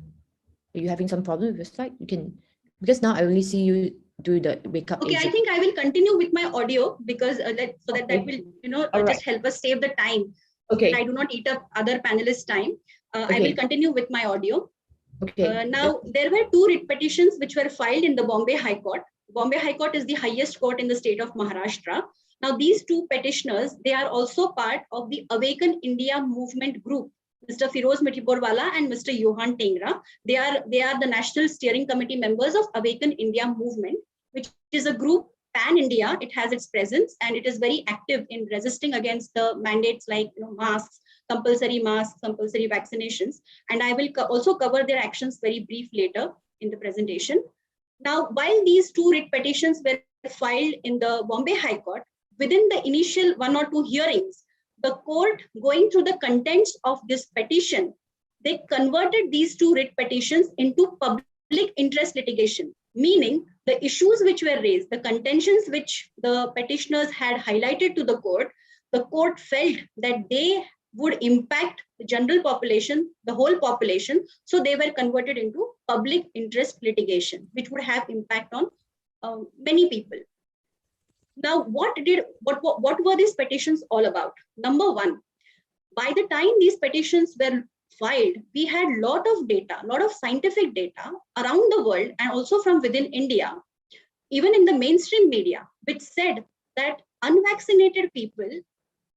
you having some problem with your slide? You can, because now I only see you do the Wake Up Okay, Asia. I think I will continue with my audio because that will just help us save the time. Okay. I do not eat up other panelists' time. I will continue with my audio. Okay. Now, there were 2 writ petitions which were filed in the Bombay High Court. Bombay High Court is the highest court in the state of Maharashtra. Now, these 2 petitioners, they are also part of the Awaken India movement group. Mr. Firoz Michiborwala and Mr. Johan Tengra. They are the National Steering Committee members of Awaken India movement, which is a group pan-India. It has its presence and it is very active in resisting against the mandates like masks, compulsory vaccinations. And I will also cover their actions very brief later in the presentation. Now, while these 2 writ petitions were filed in the Bombay High Court, within the initial 1 or 2 hearings, the court, going through the contents of this petition, they converted these 2 writ petitions into public interest litigation, meaning the issues which were raised, the contentions which the petitioners had highlighted to the court felt that they would impact the general population, the whole population, so they were converted into public interest litigation, which would have impact on many people. Now, what were these petitions all about? Number 1, by the time these petitions were filed, we had a lot of data, a lot of scientific data around the world and also from within India, even in the mainstream media, which said that unvaccinated people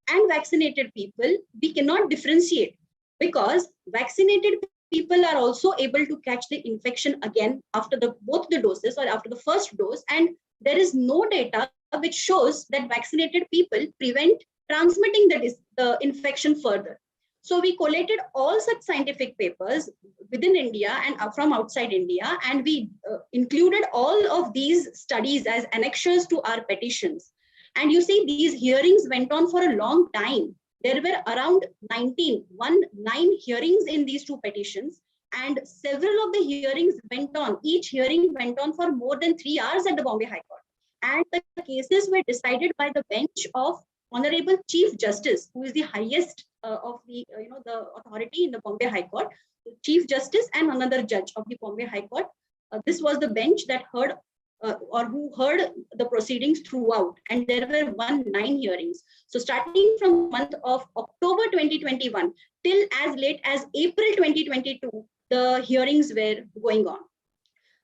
and vaccinated people, we cannot differentiate because vaccinated people are also able to catch the infection again after both the doses or after the first dose. And there is no data which shows that vaccinated people prevent transmitting the infection further. So we collated all such scientific papers within India and from outside India, and we included all of these studies as annexures to our petitions. And you see, these hearings went on for a long time. There were around 9 hearings in these 2 petitions, and several of the hearings went on. Each hearing went on for more than 3 hours at the Bombay High Court. And the cases were decided by the bench of Honorable Chief Justice, who is the highest of the authority in the Bombay High Court, Chief Justice and another judge of the Bombay High Court. This was the bench that heard who heard the proceedings throughout, and there were 9 hearings. So starting from month of October 2021 till as late as April 2022, the hearings were going on.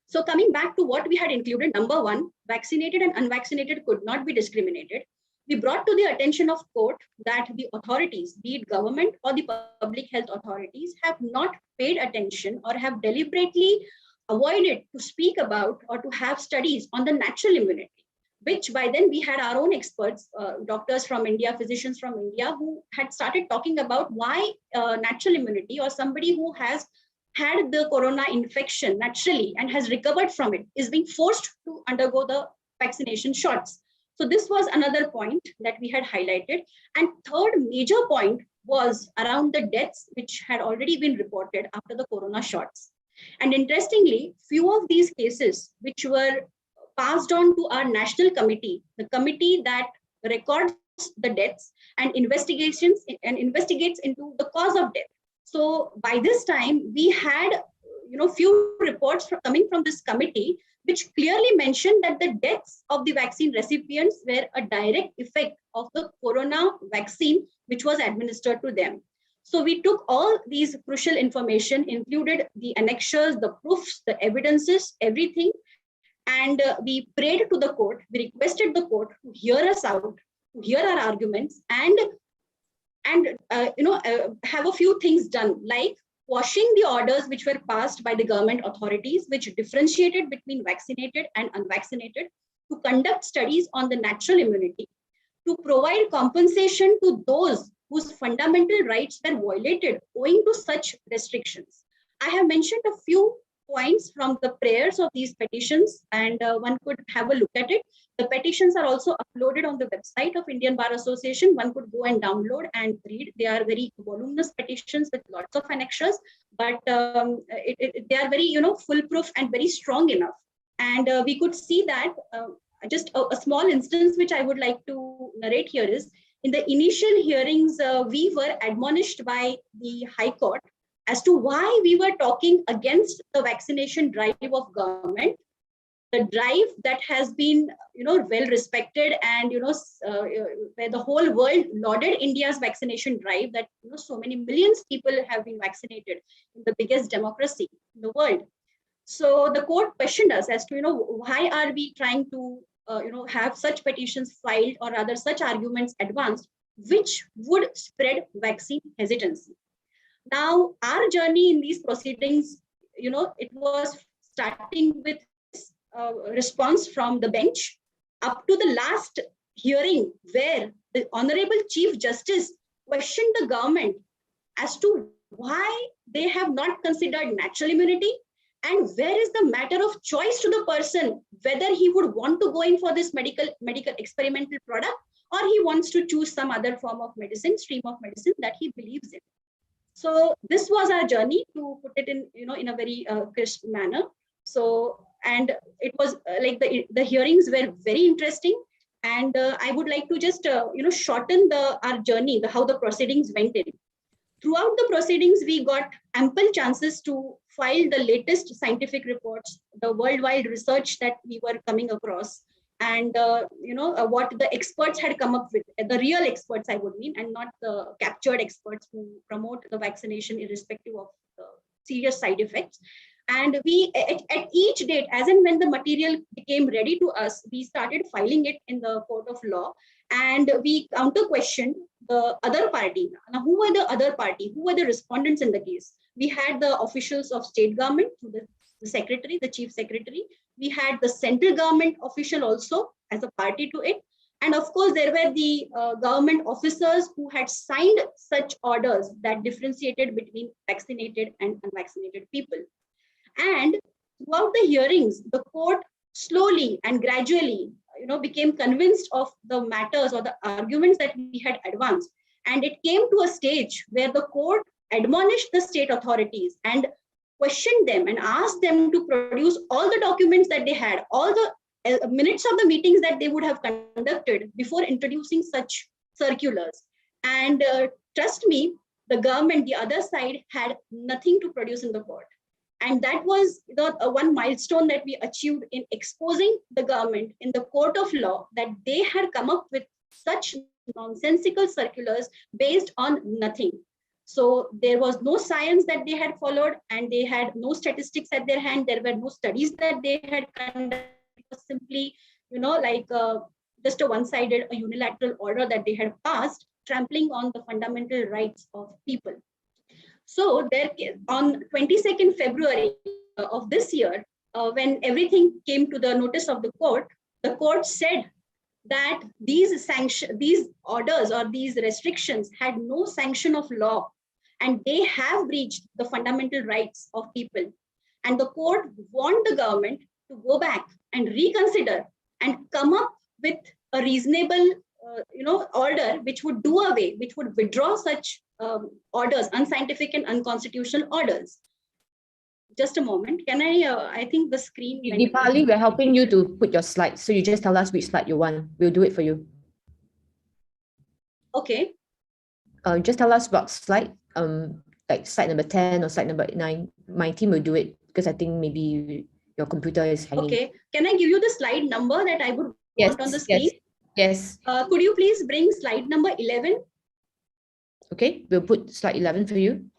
So coming back to what we had included, number 1, vaccinated and unvaccinated could not be discriminated. We brought to the attention of court that the authorities, be it government or the public health authorities, have not paid attention or have deliberately avoided to speak about or to have studies on the natural immunity, which by then we had our own experts, doctors from India, physicians from India, who had started talking about why natural immunity or somebody who has had the corona infection naturally and has recovered from it is being forced to undergo the vaccination shots. So this was another point that we had highlighted. And third major point was around the deaths which had already been reported after the corona shots. And interestingly, few of these cases which were passed on to our national committee, the committee that records the deaths and investigates into the cause of death. So by this time, we had few reports coming from this committee which clearly mentioned that the deaths of the vaccine recipients were a direct effect of the corona vaccine which was administered to them. So we took all these crucial information, included the annexures, the proofs, the evidences, everything, and we prayed to the court. We requested the court to hear us out, to hear our arguments, and have a few things done, like quashing the orders which were passed by the government authorities, which differentiated between vaccinated and unvaccinated, to conduct studies on the natural immunity, to provide compensation to those whose fundamental rights were violated owing to such restrictions. I have mentioned a few points from the prayers of these petitions, and one could have a look at it. The petitions are also uploaded on the website of Indian Bar Association. One could go and download and read. They are very voluminous petitions with lots of annexures, but they are very, foolproof and very strong enough. And we could see that just a small instance which I would like to narrate here is, in the initial hearings, we were admonished by the High Court as to why we were talking against the vaccination drive of government, the drive that has been, well respected, and where the whole world lauded India's vaccination drive, that so many millions people have been vaccinated in the biggest democracy in the world. So the court questioned us as to why are we trying to have such petitions filed, or rather such arguments advanced, which would spread vaccine hesitancy. Now, our journey in these proceedings, it was starting with response from the bench up to the last hearing, where the Honorable Chief Justice questioned the government as to why they have not considered natural immunity, and where is the matter of choice to the person, whether he would want to go in for this medical experimental product, or he wants to choose some other form of medicine, stream of medicine that he believes in. So this was our journey, to put it in a very crisp manner. So, and it was like the hearings were very interesting, and I would like to just shorten our journey, how the proceedings went in. Throughout the proceedings, we got ample chances to file the latest scientific reports, the worldwide research that we were coming across, and what the experts had come up with, the real experts I would mean, and not the captured experts who promote the vaccination irrespective of the serious side effects. And we, at each date, as and when the material became ready to us, we started filing it in the court of law, and we counter questioned the other party. Now, who were the other party? Who were the respondents in the case? We had the officials of state government, the secretary, the chief secretary. We had the central government official also as a party to it. And of course, there were the government officers who had signed such orders that differentiated between vaccinated and unvaccinated people. And throughout the hearings, the court slowly and gradually, became convinced of the matters or the arguments that we had advanced. And it came to a stage where the court admonished the state authorities and questioned them and asked them to produce all the documents that they had, all the minutes of the meetings that they would have conducted before introducing such circulars. And trust me, the government, the other side, had nothing to produce in the court. And that was the one milestone that we achieved in exposing the government in the court of law, that they had come up with such nonsensical circulars based on nothing. So there was no science that they had followed, and they had no statistics at their hand. There were no studies that they had conducted. It was simply, just a one-sided, a unilateral order that they had passed, trampling on the fundamental rights of people. So there, on 22nd February of this year, when everything came to the notice of the court said that these orders or these restrictions had no sanction of law, and they have breached the fundamental rights of people. And the court warned the government to go back and reconsider and come up with a reasonable order which would do away, which would withdraw such orders, unscientific and unconstitutional orders. Just a moment. Can I think the screen. Deepali, we're helping you to put your slides. So you just tell us which slide you want. We'll do it for you. Okay. Just tell us what slide, like slide number 10 or slide number 9. My team will do it, because I think maybe your computer is hanging. Okay. Can I give you the slide number that I would want on the screen? Yes. Could you please bring slide number 11? Okay, we'll put slide 11 for you.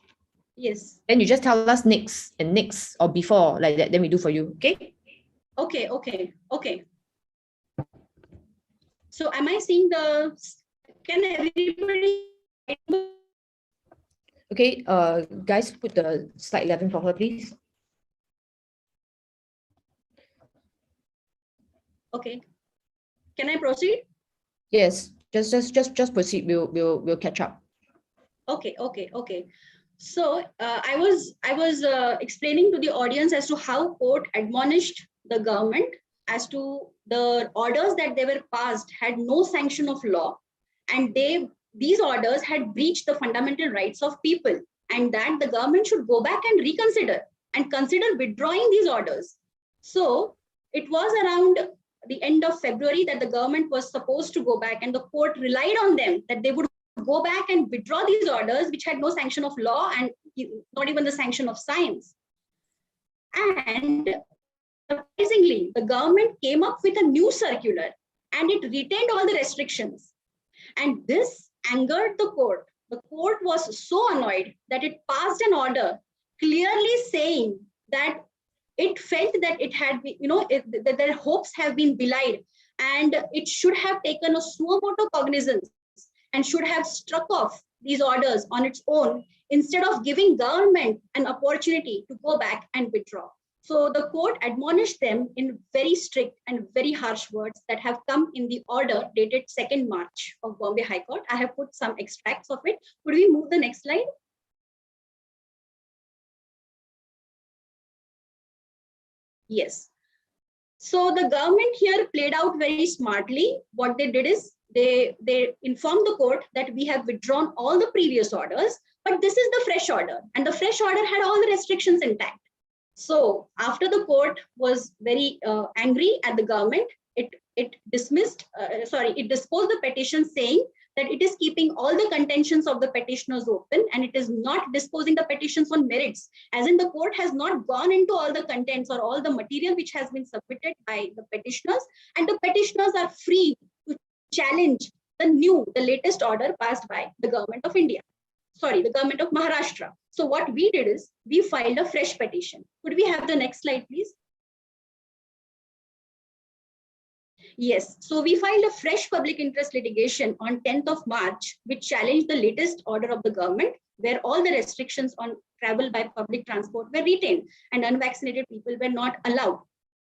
Yes. Then you just tell us next and next or before, like that, then we do for you, okay? Okay. So am I seeing can everybody? Okay, guys, put the slide 11 for her, please. Okay. Can I proceed? Yes, just proceed. We'll catch up. Okay. So I was explaining to the audience as to how court admonished the government as to the orders that they were passed had no sanction of law, and these orders had breached the fundamental rights of people, and that the government should go back and reconsider and consider withdrawing these orders. So it was around the end of February that the government was supposed to go back, and the court relied on them that they would go back and withdraw these orders, which had no sanction of law and not even the sanction of science. And surprisingly, the government came up with a new circular and it retained all the restrictions. And this angered the court. The court was so annoyed that it passed an order clearly saying that it felt that it had been, that their hopes have been belied, and it should have taken a suo motu cognizance and should have struck off these orders on its own instead of giving government an opportunity to go back and withdraw. So the court admonished them in very strict and very harsh words that have come in the order dated 2nd March of Bombay High Court. I have put some extracts of it. Could we move the next slide? Yes. So the government here played out very smartly. What they did is they informed the court that we have withdrawn all the previous orders, but this is the fresh order, and the fresh order had all the restrictions intact. So after the court was very angry at the government, it disposed the petition saying that it is keeping all the contentions of the petitioners open and it is not disposing the petitions on merits, as in the court has not gone into all the contents or all the material which has been submitted by the petitioners, and the petitioners are free to challenge the latest order passed by the government of India. The government of Maharashtra. So what we did is we filed a fresh petition. Could we have the next slide, please? Yes, so we filed a fresh public interest litigation on 10th of March, which challenged the latest order of the government, where all the restrictions on travel by public transport were retained and unvaccinated people were not allowed.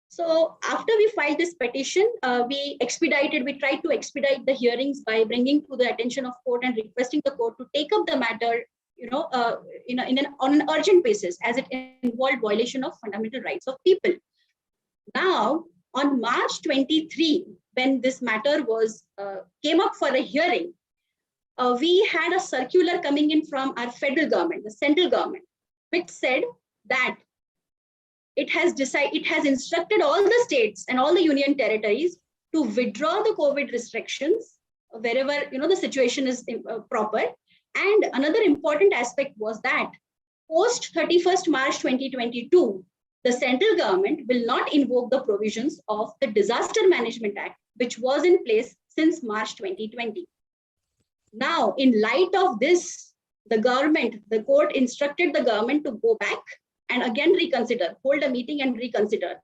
So after we filed this petition, we tried to expedite the hearings by bringing to the attention of court and requesting the court to take up the matter, on an urgent basis, as it involved violation of fundamental rights of people. Now, on March 23, when this matter came up for a hearing, we had a circular coming in from our federal government, the central government, which said that it has instructed all the states and all the union territories to withdraw the COVID restrictions wherever the situation is proper. And another important aspect was that post 31st March 2022, the central government will not invoke the provisions of the Disaster Management Act, which was in place since March 2020. Now, in light of this, the court instructed the government to go back and again reconsider, hold a meeting and reconsider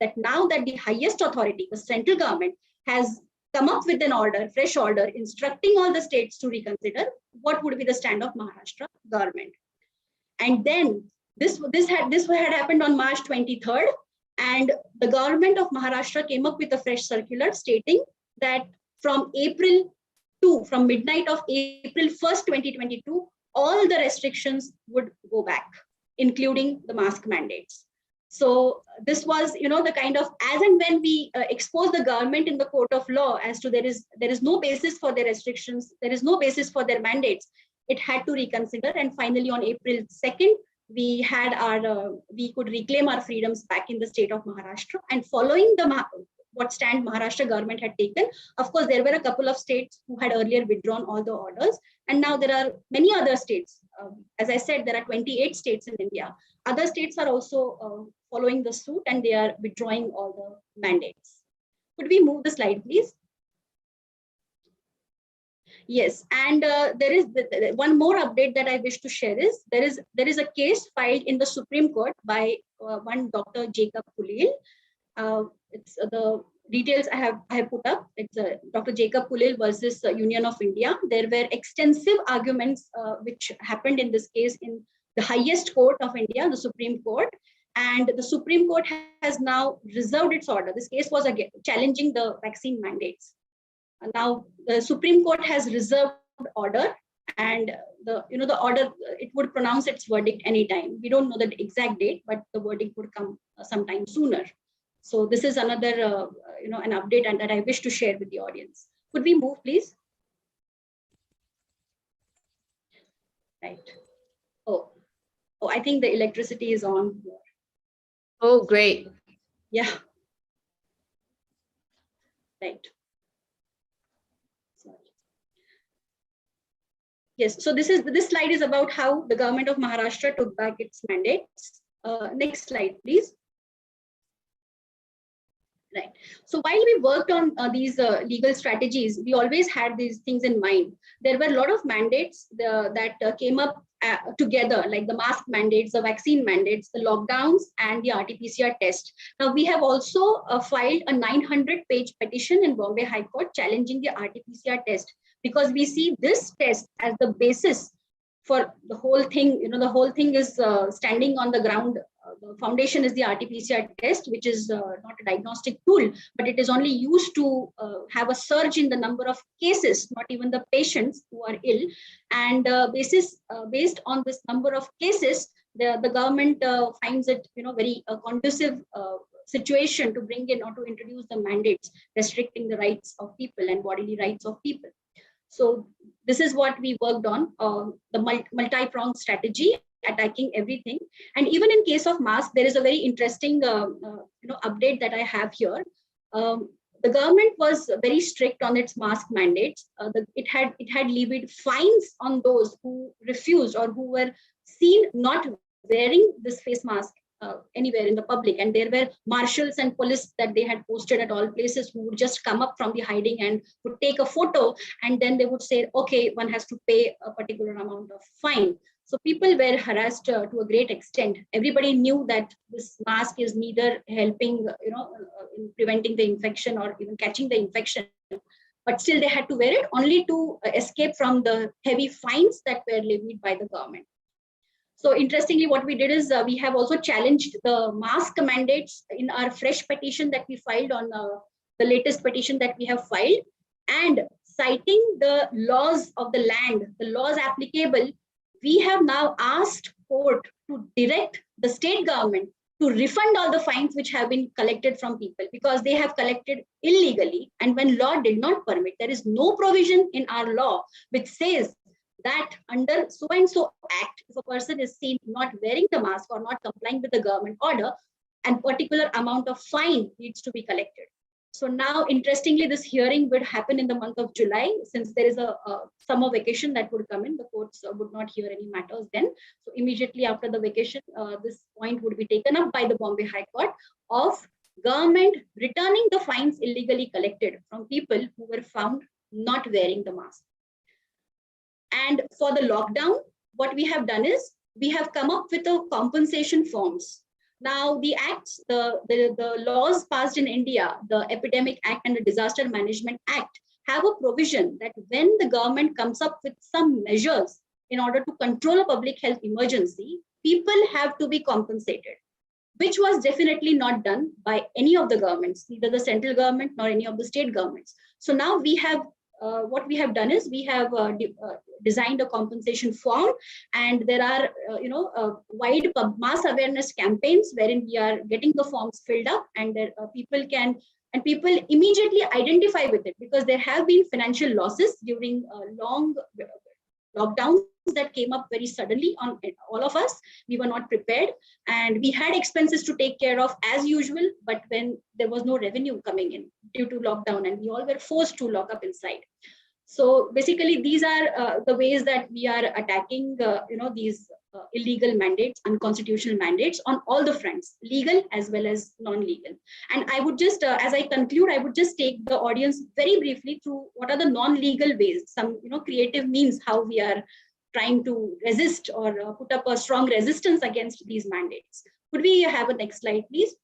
that now that the highest authority, the central government, has come up with an order, fresh order, instructing all the states to reconsider, what would be the stand of Maharashtra government. And then this had happened on March 23rd, and the government of Maharashtra came up with a fresh circular stating that from midnight of April 1st, 2022, all the restrictions would go back, including the mask mandates. So this was, the kind of, as and when we expose the government in the court of law as to there is no basis for their restrictions, there is no basis for their mandates, it had to reconsider. And finally, on April 2nd, we could reclaim our freedoms back in the state of Maharashtra. And following what stand Maharashtra government had taken, of course, there were a couple of states who had earlier withdrawn all the orders. And now there are many other states. As I said, there are 28 states in India. Other states are also following the suit and they are withdrawing all the mandates. Could we move the slide, please? Yes, and there is one more update that I wish to share is there is a case filed in the Supreme Court by one Dr. Jacob Kulil. It's the details I have put up. It's Dr. Jacob Kulil versus Union of India. There were extensive arguments which happened in this case in the highest court of India, the Supreme Court. And the Supreme Court has now reserved its order. This case was again challenging the vaccine mandates. Now the Supreme Court has reserved order, and the order, it would pronounce its verdict anytime. We don't know the exact date, but the verdict would come sometime sooner. So this is another an update and that I wish to share with the audience. Could we move, please? Right. Oh, I think the electricity is on here. Oh, great. Yeah. Right. Sorry. Yes, so this slide is about how the government of Maharashtra took back its mandates. Next slide, please. Right. So while we worked on these legal strategies, we always had these things in mind. There were a lot of mandates that came up together, like the mask mandates, the vaccine mandates, the lockdowns, and the RT-PCR test. Now, we have also filed a 900-page petition in Bombay High Court challenging the RT-PCR test, because we see this test as the basis for the whole thing. The whole thing is standing on the ground. The foundation is the RT-PCR test, which is not a diagnostic tool, but it is only used to have a surge in the number of cases, not even the patients who are ill. And based on this number of cases, the government finds it very conducive situation to bring in or to introduce the mandates restricting the rights of people and bodily rights of people. So this is what we worked on, the multi-pronged strategy, attacking everything. And even in case of mask, there is a very interesting update that I have here. The government was very strict on its mask mandates. It had levied fines on those who refused or who were seen not wearing this face mask anywhere in the public. And there were marshals and police that they had posted at all places who would just come up from the hiding and would take a photo, and then they would say, okay, one has to pay a particular amount of fine. So people were harassed to a great extent. Everybody knew that this mask is neither helping, in preventing the infection or even catching the infection, but still they had to wear it only to escape from the heavy fines that were levied by the government. So interestingly, what we did is we have also challenged the mask mandates in our fresh petition that we filed on the latest petition that we have filed, and citing the laws of the land, the laws applicable. We have now asked court to direct the state government to refund all the fines which have been collected from people, because they have collected illegally. And when law did not permit, there is no provision in our law which says that under so and so act, if a person is seen not wearing the mask or not complying with the government order, a particular amount of fine needs to be collected. So now, interestingly, this hearing would happen in the month of July. Since there is a summer vacation that would come in, the courts would not hear any matters then. So immediately after the vacation, this point would be taken up by the Bombay High Court of government returning the fines illegally collected from people who were found not wearing the mask. And for the lockdown, what we have done is we have come up with a compensation forms. Now, the acts, the laws passed in India, the Epidemic Act and the Disaster Management Act, have a provision that when the government comes up with some measures in order to control a public health emergency, people have to be compensated, which was definitely not done by any of the governments, neither the central government nor any of the state governments. So now we have what we have done is we have designed a compensation form, and there are wide mass awareness campaigns wherein we are getting the forms filled up, and people immediately identify with it, because there have been financial losses during long lockdowns that came up very suddenly on all of us. We were not prepared, and we had expenses to take care of as usual, but when there was no revenue coming in due to lockdown, and we all were forced to lock up inside. So basically, these are the ways that we are attacking these illegal mandates, unconstitutional mandates on all the fronts, legal as well as non-legal. And I would just, as I conclude, I would just take the audience very briefly through what are the non-legal ways, some creative means how we are trying to resist or put up a strong resistance against these mandates. Could we have a next slide, please?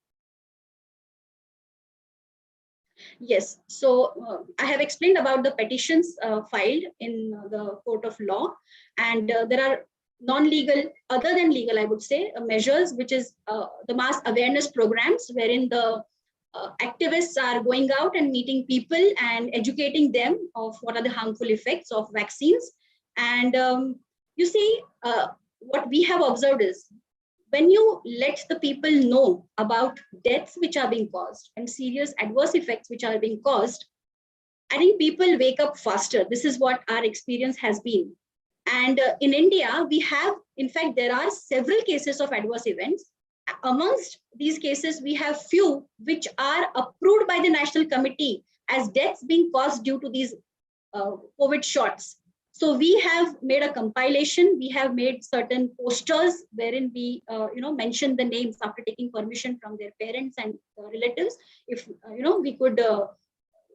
Yes, so I have explained about the petitions filed in the court of law, and there are non-legal, other than legal, I would say, measures, which is the mass awareness programs, wherein the activists are going out and meeting people and educating them of what are the harmful effects of vaccines. And you see, what we have observed is, when you let the people know about deaths which are being caused and serious adverse effects which are being caused, I think people wake up faster. This is what our experience has been. And in India, we have, in fact, there are several cases of adverse events. Amongst these cases, we have few which are approved by the National Committee as deaths being caused due to these COVID shots. So we have made a compilation. We have made certain posters wherein we, mention the names after taking permission from their parents and relatives. If we could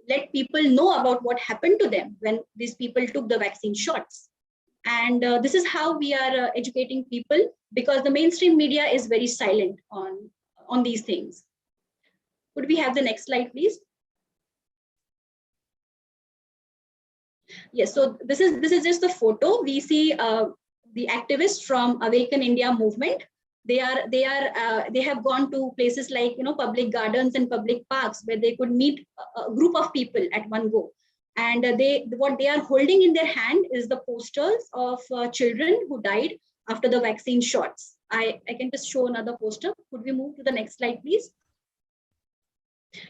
let people know about what happened to them when these people took the vaccine shots. And this is how we are educating people, because the mainstream media is very silent on these things. Could we have the next slide, please? Yes, so this is just the photo. We see the activists from Awaken India movement. They have gone to places like public gardens and public parks where they could meet a group of people at one go. And what they are holding in their hand is the posters of children who died after the vaccine shots. I can just show another poster. Could we move to the next slide, please?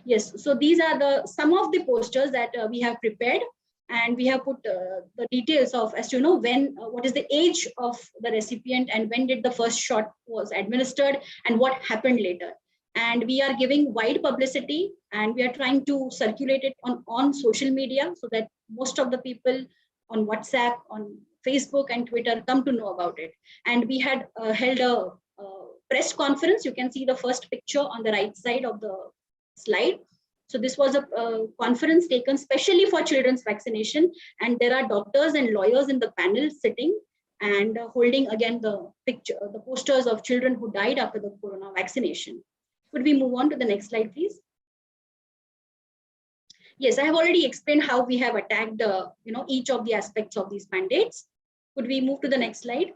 Yes, so these are some of the posters that we have prepared, and we have put the details of as to when, what is the age of the recipient, and when did the first shot was administered, and what happened later. And we are giving wide publicity, and we are trying to circulate it on social media so that most of the people on WhatsApp, on Facebook and Twitter come to know about it. And we had held a press conference. You can see the first picture on the right side of the slide. So this was a conference taken specially for children's vaccination, and there are doctors and lawyers in the panel sitting and holding again the posters of children who died after the corona vaccination. Could we move on to the next slide, please? Yes, I have already explained how we have attacked each of the aspects of these mandates. Could we move to the next slide?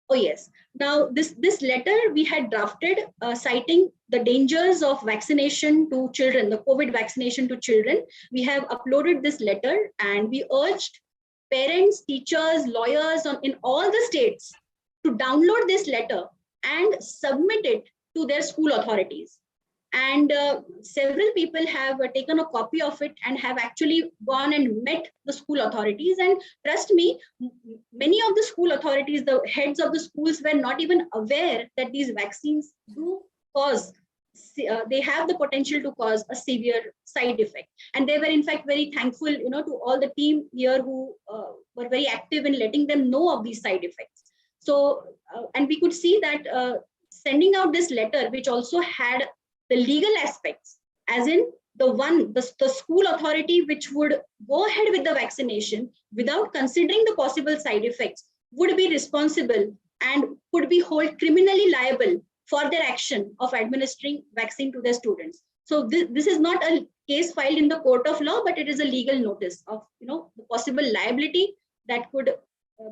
Oh yes. Now this letter we had drafted citing the dangers of vaccination to children, the COVID vaccination to children. We have uploaded this letter, and we urged parents, teachers, lawyers in all the states to download this letter and submit it to their school authorities. And several people have taken a copy of it and have actually gone and met the school authorities. And trust me, many of the school authorities, the heads of the schools, were not even aware that these vaccines do cause, they have the potential to cause a severe side effect. And they were in fact very thankful, to all the team here who were very active in letting them know of these side effects. So, and we could see that sending out this letter, which also had the legal aspects, as in the school authority which would go ahead with the vaccination without considering the possible side effects would be responsible and could be held criminally liable for their action of administering vaccine to their students. So this is not a case filed in the court of law, but it is a legal notice of the possible liability that could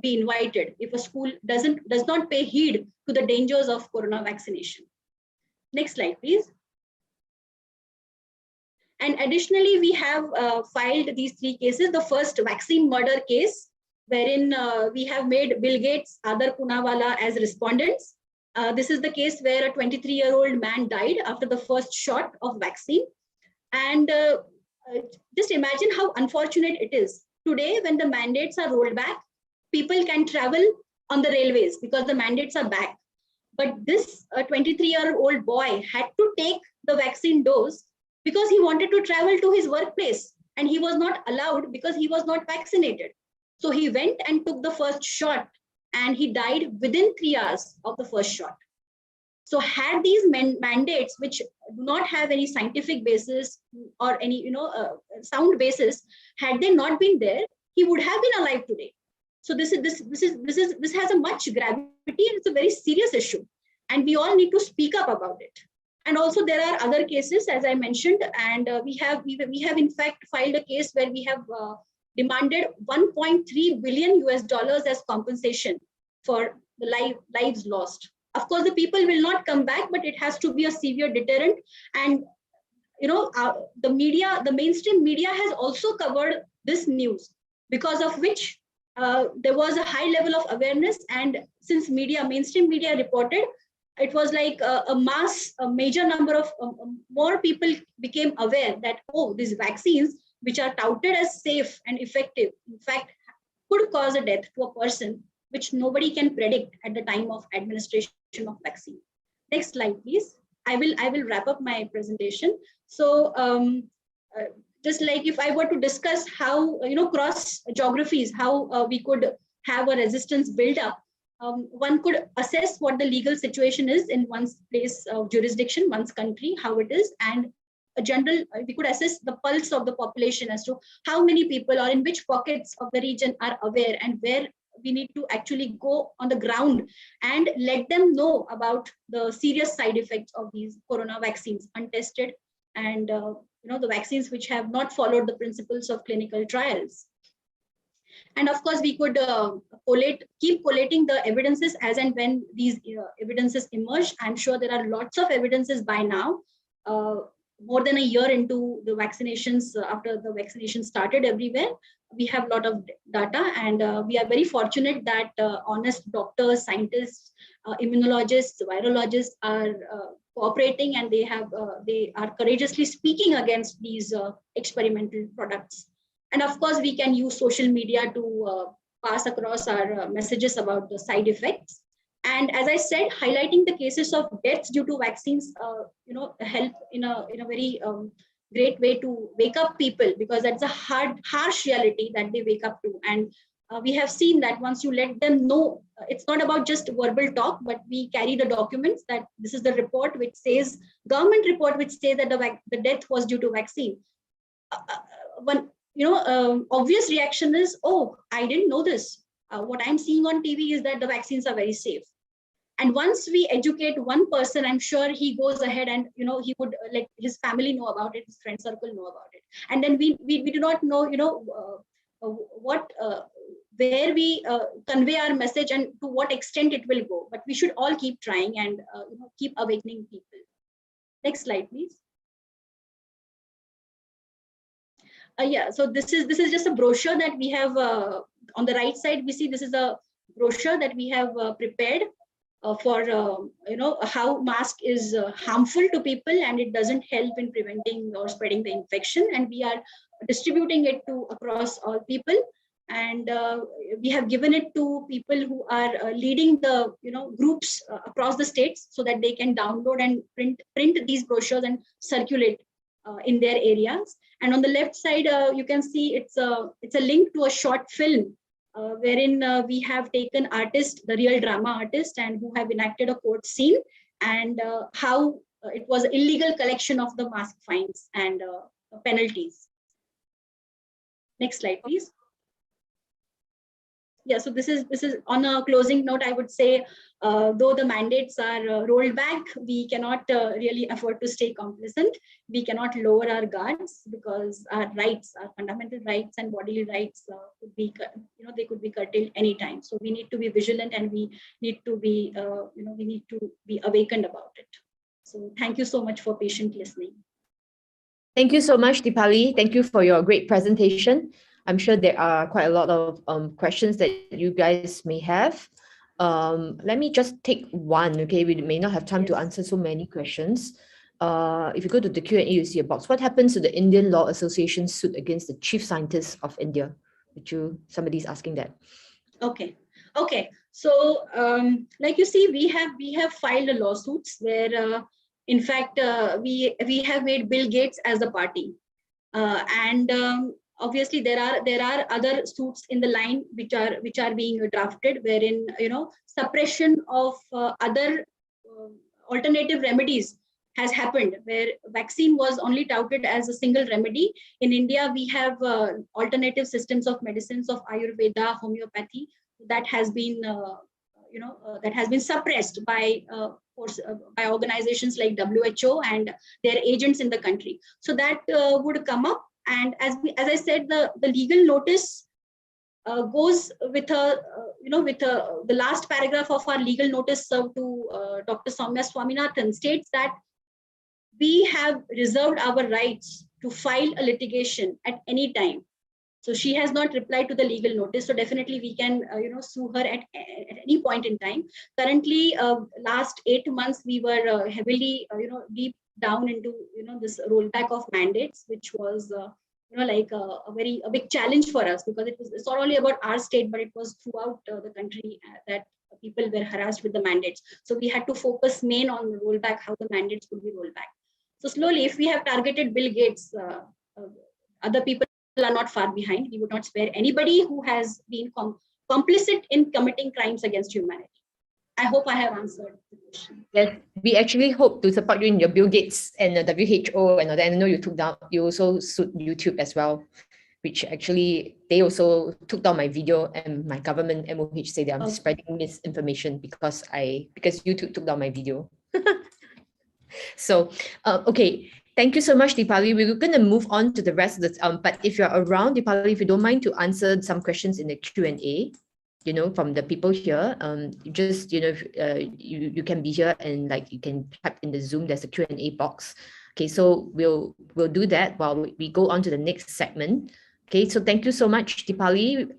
be invited if a school does not pay heed to the dangers of corona vaccination. Next slide, please. And additionally, we have filed these 3 cases. The first, vaccine murder case, wherein we have made Bill Gates, Adar Poonawalla as respondents. This is the case where a 23-year-old man died after the first shot of vaccine. And just imagine how unfortunate it is. Today, when the mandates are rolled back, people can travel on the railways because the mandates are back. But this 23-year-old boy had to take the vaccine dose because he wanted to travel to his workplace, and he was not allowed because he was not vaccinated. So he went and took the first shot, and he died within 3 hours of the first shot. So had these mandates, which do not have any scientific basis or any sound basis, had they not been there, he would have been alive today. So this has a much gravity, and it's a very serious issue, and we all need to speak up about it. And also there are other cases, as I mentioned, and we have in fact filed a case where we have demanded 1.3 billion US dollars as compensation for the lives lost. Of course, the people will not come back, but it has to be a severe deterrent. And the media, the mainstream media, has also covered this news, because of which there was a high level of awareness. And since mainstream media reported, it was like a major number of more people became aware that, oh, these vaccines, which are touted as safe and effective, in fact, could cause a death to a person, which nobody can predict at the time of administration of vaccine. Next slide, please. I will wrap up my presentation. So just like if I were to discuss how, cross geographies, how we could have a resistance build up, one could assess what the legal situation is in one's place of jurisdiction, one's country, how it is, and a general, we could assess the pulse of the population as to how many people or in which pockets of the region are aware, and where we need to actually go on the ground and let them know about the serious side effects of these corona vaccines, untested, and the vaccines which have not followed the principles of clinical trials. And of course, we could keep collating the evidences as and when these evidences emerge. I'm sure there are lots of evidences by now, more than a year into the vaccinations, after the vaccination started everywhere. We have a lot of data, and we are very fortunate that honest doctors, scientists, immunologists, virologists are cooperating, and they are courageously speaking against these experimental products. And of course, we can use social media to pass across our messages about the side effects. And as I said, highlighting the cases of deaths due to vaccines, help in a very great way to wake up people, because that's a harsh reality that they wake up to. And we have seen that once you let them know, it's not about just verbal talk, but we carry the documents that this is the report which says, government report which says that the death was due to vaccine. One obvious reaction is, oh, I didn't know this. What I'm seeing on TV is that the vaccines are very safe. And once we educate one person, I'm sure he goes ahead and he would let his family know about it, his friend circle know about it. And then we do not know where we convey our message and to what extent it will go. But we should all keep trying and keep awakening people. Next slide, please. Yeah, so this is just a brochure that we have on the right side. We see this is a brochure that we have prepared for how mask is harmful to people, and it doesn't help in preventing or spreading the infection. And we are distributing it to across all people, and we have given it to people who are leading the groups across the states, so that they can download and print these brochures and circulate in their areas. And on the left side, you can see it's a link to a short film wherein we have taken artists, the real drama artists, and who have enacted a court scene, and how it was illegal collection of the mask fines and penalties. Next slide, please. Yeah, so this is on a closing note. I would say, though the mandates are rolled back, we cannot really afford to stay complacent. We cannot lower our guards, because our rights, our fundamental rights and bodily rights could be, they could be curtailed anytime. So we need to be vigilant, and we need to be, we need to be awakened about it. So thank you so much for patient listening. Thank you so much, Dipali. Thank you for your great presentation. I'm sure there are quite a lot of questions that you guys may have. Let me just take one, okay? We may not have time to answer so many questions. If you go to the Q&A, you see a box. What happens to the Indian Law Association suit against the chief scientist of India? Somebody's asking that. Okay. So like you see, we have filed a lawsuits where, in fact, we have made Bill Gates as a party. And obviously there are other suits in the line which are being drafted, wherein suppression of other alternative remedies has happened, where vaccine was only touted as a single remedy. In India, we have alternative systems of medicines of Ayurveda, homeopathy, that has been suppressed by organizations like WHO and their agents in the country. So that would come up, and as I said, the legal notice goes with the last paragraph of our legal notice served to Dr. Soumya Swaminathan states that we have reserved our rights to file a litigation at any time. So she has not replied to the legal notice. So definitely we can, sue her at any point in time. Currently, last 8 months, we were heavily, deep down into, this rollback of mandates, which was, like a big challenge for us, because it's not only about our state, but it was throughout the country that people were harassed with the mandates. So we had to focus main on the rollback, how the mandates could be rolled back. So slowly, if we have targeted Bill Gates, other people are not far behind. We would not spare anybody who has been complicit in committing crimes against humanity. I hope I have answered the question. Yes, we actually hope to support you in your Bill Gates and the WHO and all that. I know you also sued YouTube as well, which actually they also took down my video, and my government MOH say that I'm spreading misinformation because YouTube took down my video. So, okay. Thank you so much, Deepali. We're going to move on to the rest of the, but if you're around, Deepali, if you don't mind to answer some questions in the Q&A, from the people here, just, you can be here and like, you can type in the Zoom, there's a Q&A box. Okay, so we'll do that while we go on to the next segment. Okay, so thank you so much, Deepali.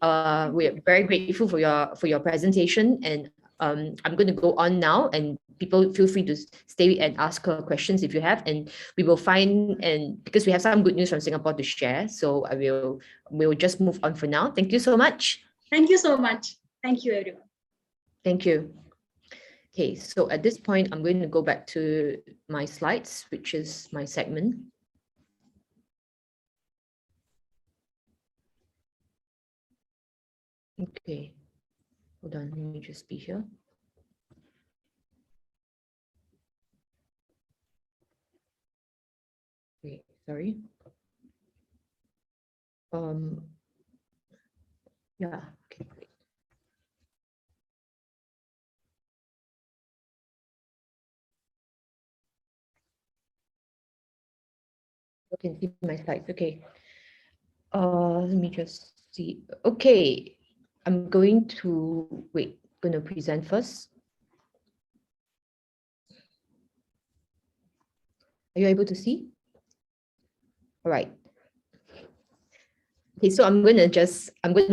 We're very grateful for your presentation, and I'm going to go on now, and people feel free to stay and ask her questions if you have, and we will find, and because we have some good news from Singapore to share, so we'll just move on for now. Thank you so much. Thank you so much. Thank you, everyone. Thank you. Okay, so at this point, I'm going to go back to my slides, which is my segment. Okay, hold on, let me just be here. Okay, sorry. Yeah, okay, great. You can see my slides, okay. Let me just see. Okay, I'm going to present first. Are you able to see? All right. Okay, so I'm going to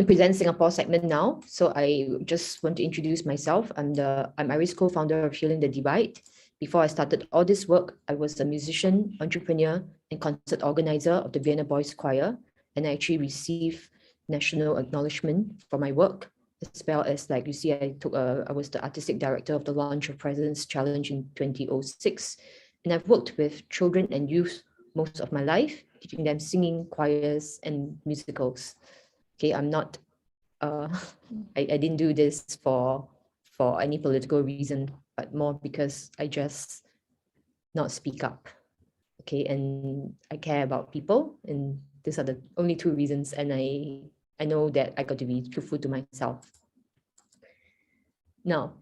present Singapore segment now. So I just want to introduce myself. I'm Iris, co-founder of Healing the Divide. Before I started all this work, I was a musician, entrepreneur, and concert organizer of the Vienna Boys Choir, and I actually received national acknowledgement for my work, as well as, like you see, I was the artistic director of the launch of President's Challenge in 2006, and I've worked with children and youth most of my life, teaching them singing, choirs, and musicals. Okay, I'm not, I didn't do this for any political reason, but more because I just not speak up. Okay, and I care about people, and these are the only two reasons, and I know that I got to be truthful to myself. Now,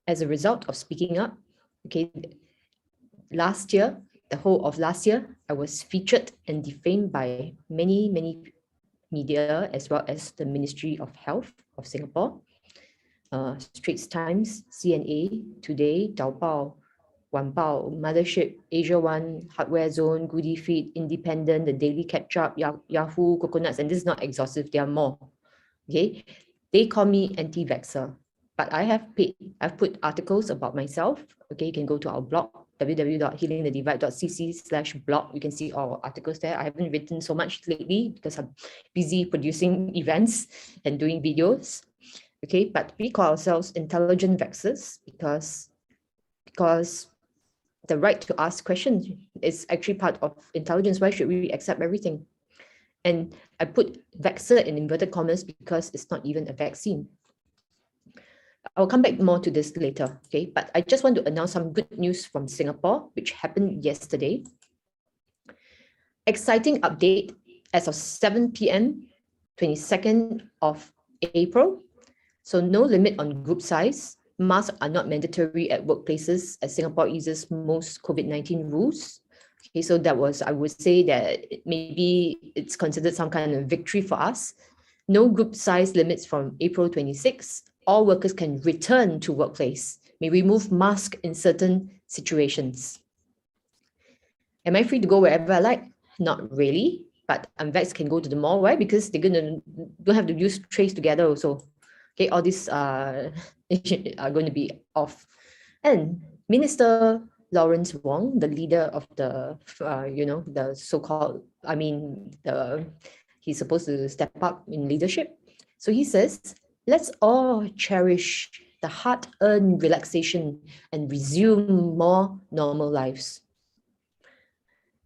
as a result of speaking up, okay, last year, the whole of last year, I was featured and defamed by many media, as well as the Ministry of Health of Singapore, Straits Times, CNA, Today, Taobao, Wanbao, Mothership, Asia One, Hardware Zone, Goody Feed, Independent, The Daily Catch-Up, Yahoo, Coconuts, and this is not exhaustive, there are more. Okay, they call me anti-vaxxer, but I've put articles about myself. Okay, you can go to our blog, www.healingthedivide.cc/blog. You can see all articles there. I haven't written so much lately because I'm busy producing events and doing videos. Okay, but we call ourselves intelligent vaxxers because the right to ask questions is actually part of intelligence. Why should we accept everything? And I put vaxxer in inverted commas because it's not even a vaccine. I'll come back more to this later, okay? But I just want to announce some good news from Singapore, which happened yesterday. Exciting update as of 7 p.m., 22nd of April. So no limit on group size. Masks are not mandatory at workplaces as Singapore eases most COVID-19 rules. Okay, so that was, I would say that maybe it's considered some kind of victory for us. No group size limits from April 26. All workers can return to workplace, may remove mask in certain situations. Am I free to go wherever I like? Not really, but unvaxxed can go to the mall. Why? Because they're don't have to use trays together also. Okay, all these are going to be off. And Minister Lawrence Wong, the leader of the, the so-called, he's supposed to step up in leadership. So he says, let's all cherish the hard-earned relaxation and resume more normal lives.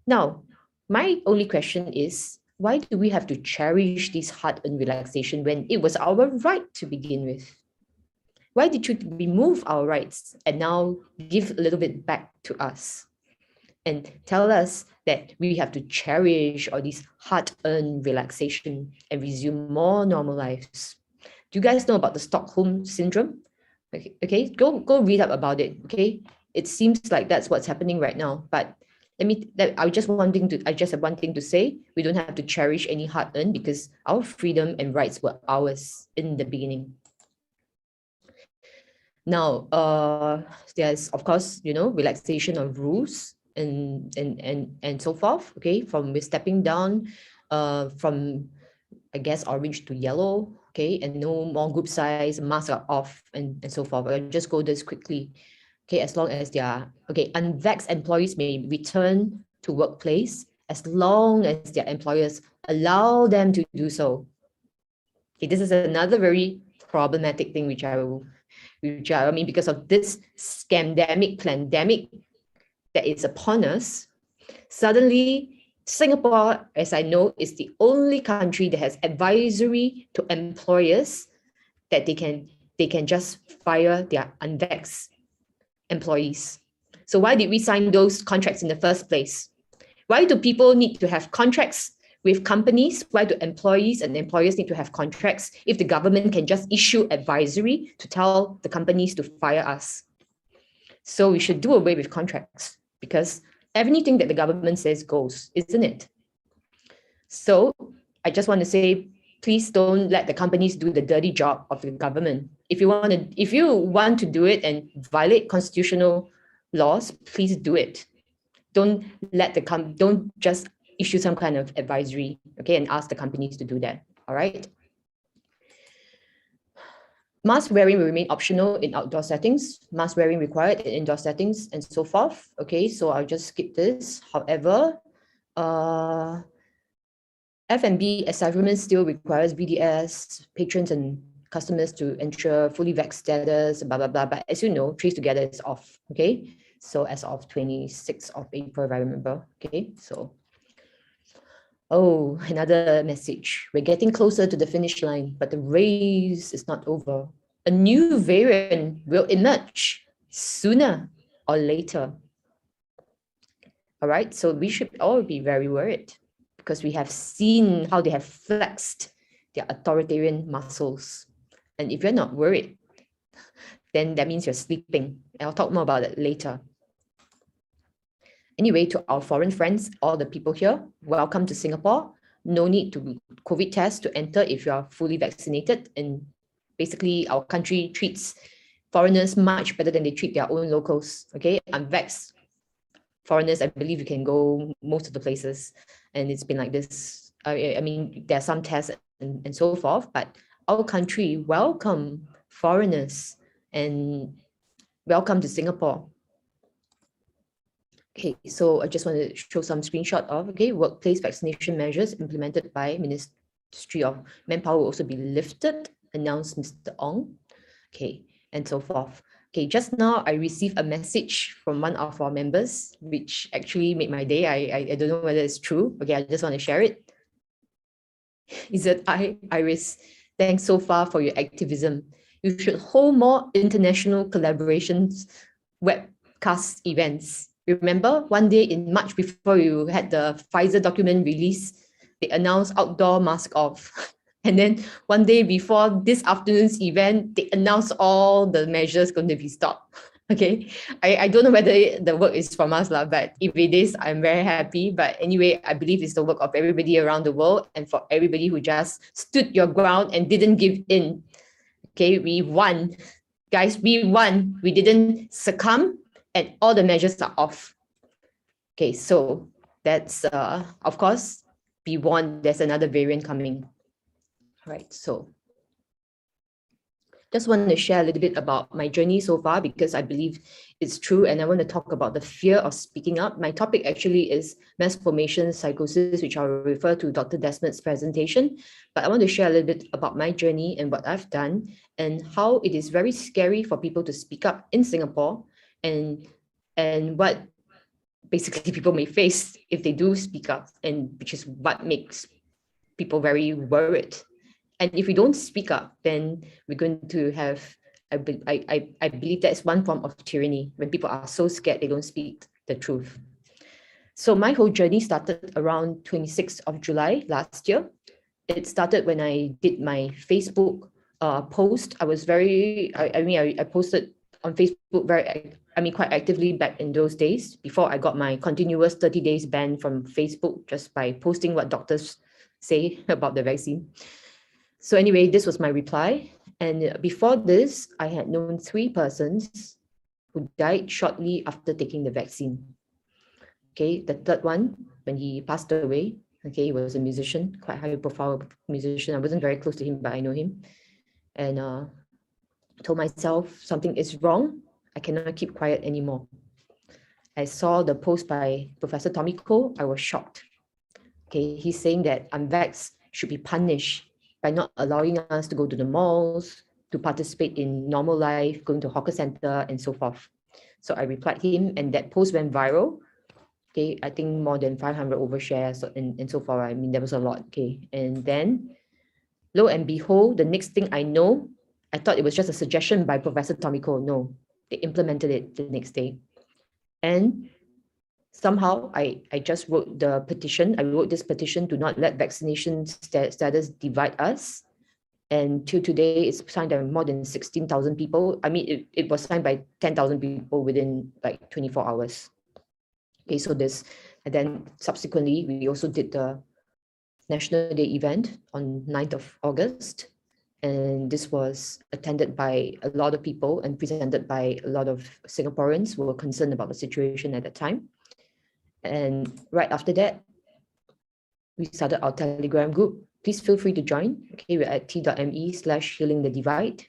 Now, my only question is, why do we have to cherish this hard-earned relaxation when it was our right to begin with? Why did you remove our rights and now give a little bit back to us and tell us that we have to cherish all this hard-earned relaxation and resume more normal lives? Do you guys know about the Stockholm syndrome? Okay, go read up about it. Okay, it seems like that's what's happening right now. But I just have one thing to say: we don't have to cherish any hard-earned because our freedom and rights were ours in the beginning. Now, there's of course, relaxation of rules and so forth. Okay, from stepping down, from I guess orange to yellow. Okay, and no more group size, masks are off, and so forth. I'll just go this quickly. Okay, as long as they are unvaxxed employees may return to workplace as long as their employers allow them to do so. Okay, this is another very problematic thing because of this scamdemic pandemic that is upon us. Suddenly, Singapore, as I know, is the only country that has advisory to employers that they can just fire their unvaxxed employees. So why did we sign those contracts in the first place? Why do people need to have contracts with companies? Why do employees and employers need to have contracts if the government can just issue advisory to tell the companies to fire us? So we should do away with contracts because everything that the government says goes, isn't it? So I just want to say, please don't let the companies do the dirty job of the government. If you want to do it and violate constitutional laws, please do it. Don't just issue some kind of advisory, okay, and ask the companies to do that. All right. Mask wearing will remain optional in outdoor settings, mask wearing required in indoor settings, and so forth. Okay, so I'll just skip this. However, F&B establishments still requires BDS, patrons and customers to ensure fully vaxxed status, blah, blah, blah. But as you know, Trace Together is off, okay? So as of 26th of April, if I remember, okay? So, oh, another message. We're getting closer to the finish line, but the race is not over. A new variant will emerge sooner or later. All right, so we should all be very worried because we have seen how they have flexed their authoritarian muscles. And if you're not worried, then that means you're sleeping. I'll talk more about it later. Anyway, to our foreign friends, all the people here, welcome to Singapore. No need to COVID test to enter if you are fully vaccinated. And basically, our country treats foreigners much better than they treat their own locals. Okay, unvaxxed foreigners, I believe you can go most of the places. And it's been like this. I mean, there are some tests and so forth, but our country welcome foreigners and welcome to Singapore. Okay, so I just want to show some screenshot of, workplace vaccination measures implemented by Ministry of Manpower will also be lifted, announced Mr. Ong, okay, and so forth. Okay, just now I received a message from one of our members, which actually made my day. I don't know whether it's true. Okay, I just want to share it. Is that Iris, thanks so far for your activism. You should hold more international collaborations, webcast events. Remember, one day in March before you had the Pfizer document release, they announced outdoor mask off. And then one day before this afternoon's event, they announced all the measures going to be stopped. Okay, I don't know whether the work is from us, but if it is, I'm very happy. But anyway, I believe it's the work of everybody around the world and for everybody who just stood your ground and didn't give in. Okay, we won. Guys, we won. We didn't succumb and all the measures are off. Okay, so that's, of course, be warned, there's another variant coming. Right, so just want to share a little bit about my journey so far because I believe it's true and I want to talk about the fear of speaking up. My topic actually is mass formation psychosis, which I'll refer to Dr. Desmond's presentation, but I want to share a little bit about my journey and what I've done and how it is very scary for people to speak up in Singapore and what basically people may face if they do speak up, and which is what makes people very worried. And if we don't speak up, then we're going to have, I believe that's one form of tyranny, when people are so scared they don't speak the truth. So my whole journey started around 26th of July last year. It started when I did my Facebook post. I was very, I posted on Facebook quite actively back in those days before I got my continuous 30 days ban from Facebook just by posting what doctors say about the vaccine. So anyway, this was my reply. And before this, I had known 3 persons who died shortly after taking the vaccine. Okay, the third one, when he passed away, okay, he was a musician, quite high profile musician. I wasn't very close to him, but I know him. And I told myself something is wrong. I cannot keep quiet anymore. I saw the post by Professor Tommy Koh. I was shocked. Okay, he's saying that unvaxxed should be punished by not allowing us to go to the malls, to participate in normal life, going to hawker center and so forth. So I replied him and that post went viral. Okay, I think more than 500 overshares and so forth. I mean, there was a lot. Okay, and then lo and behold, the next thing I know, I thought it was just a suggestion by Professor Tommy Koh. No, they implemented it the next day. And somehow I just wrote the petition. I wrote this petition to not let vaccination status divide us. And till today, it's signed by more than 16,000 people. I mean, it was signed by 10,000 people within like 24 hours. Okay, so this, and then subsequently, we also did the National Day event on 9th of August. And this was attended by a lot of people and presented by a lot of Singaporeans who were concerned about the situation at that time. And right after that, we started our Telegram group. Please feel free to join. Okay, we're at t.me/healingthedivide.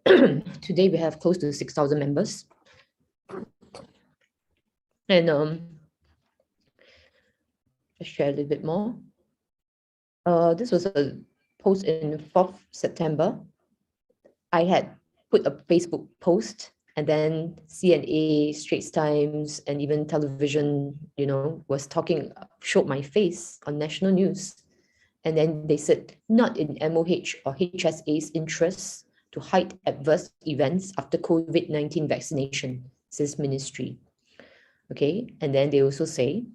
Today we have close to 6,000 members. And just share a little bit more. This was a post in 4th September. I had put a Facebook post, and then CNA, Straits Times, and even television, showed my face on national news. And then they said, not in MOH or HSA's interests to hide adverse events after COVID-19 vaccination, says ministry. Okay, and then they also say,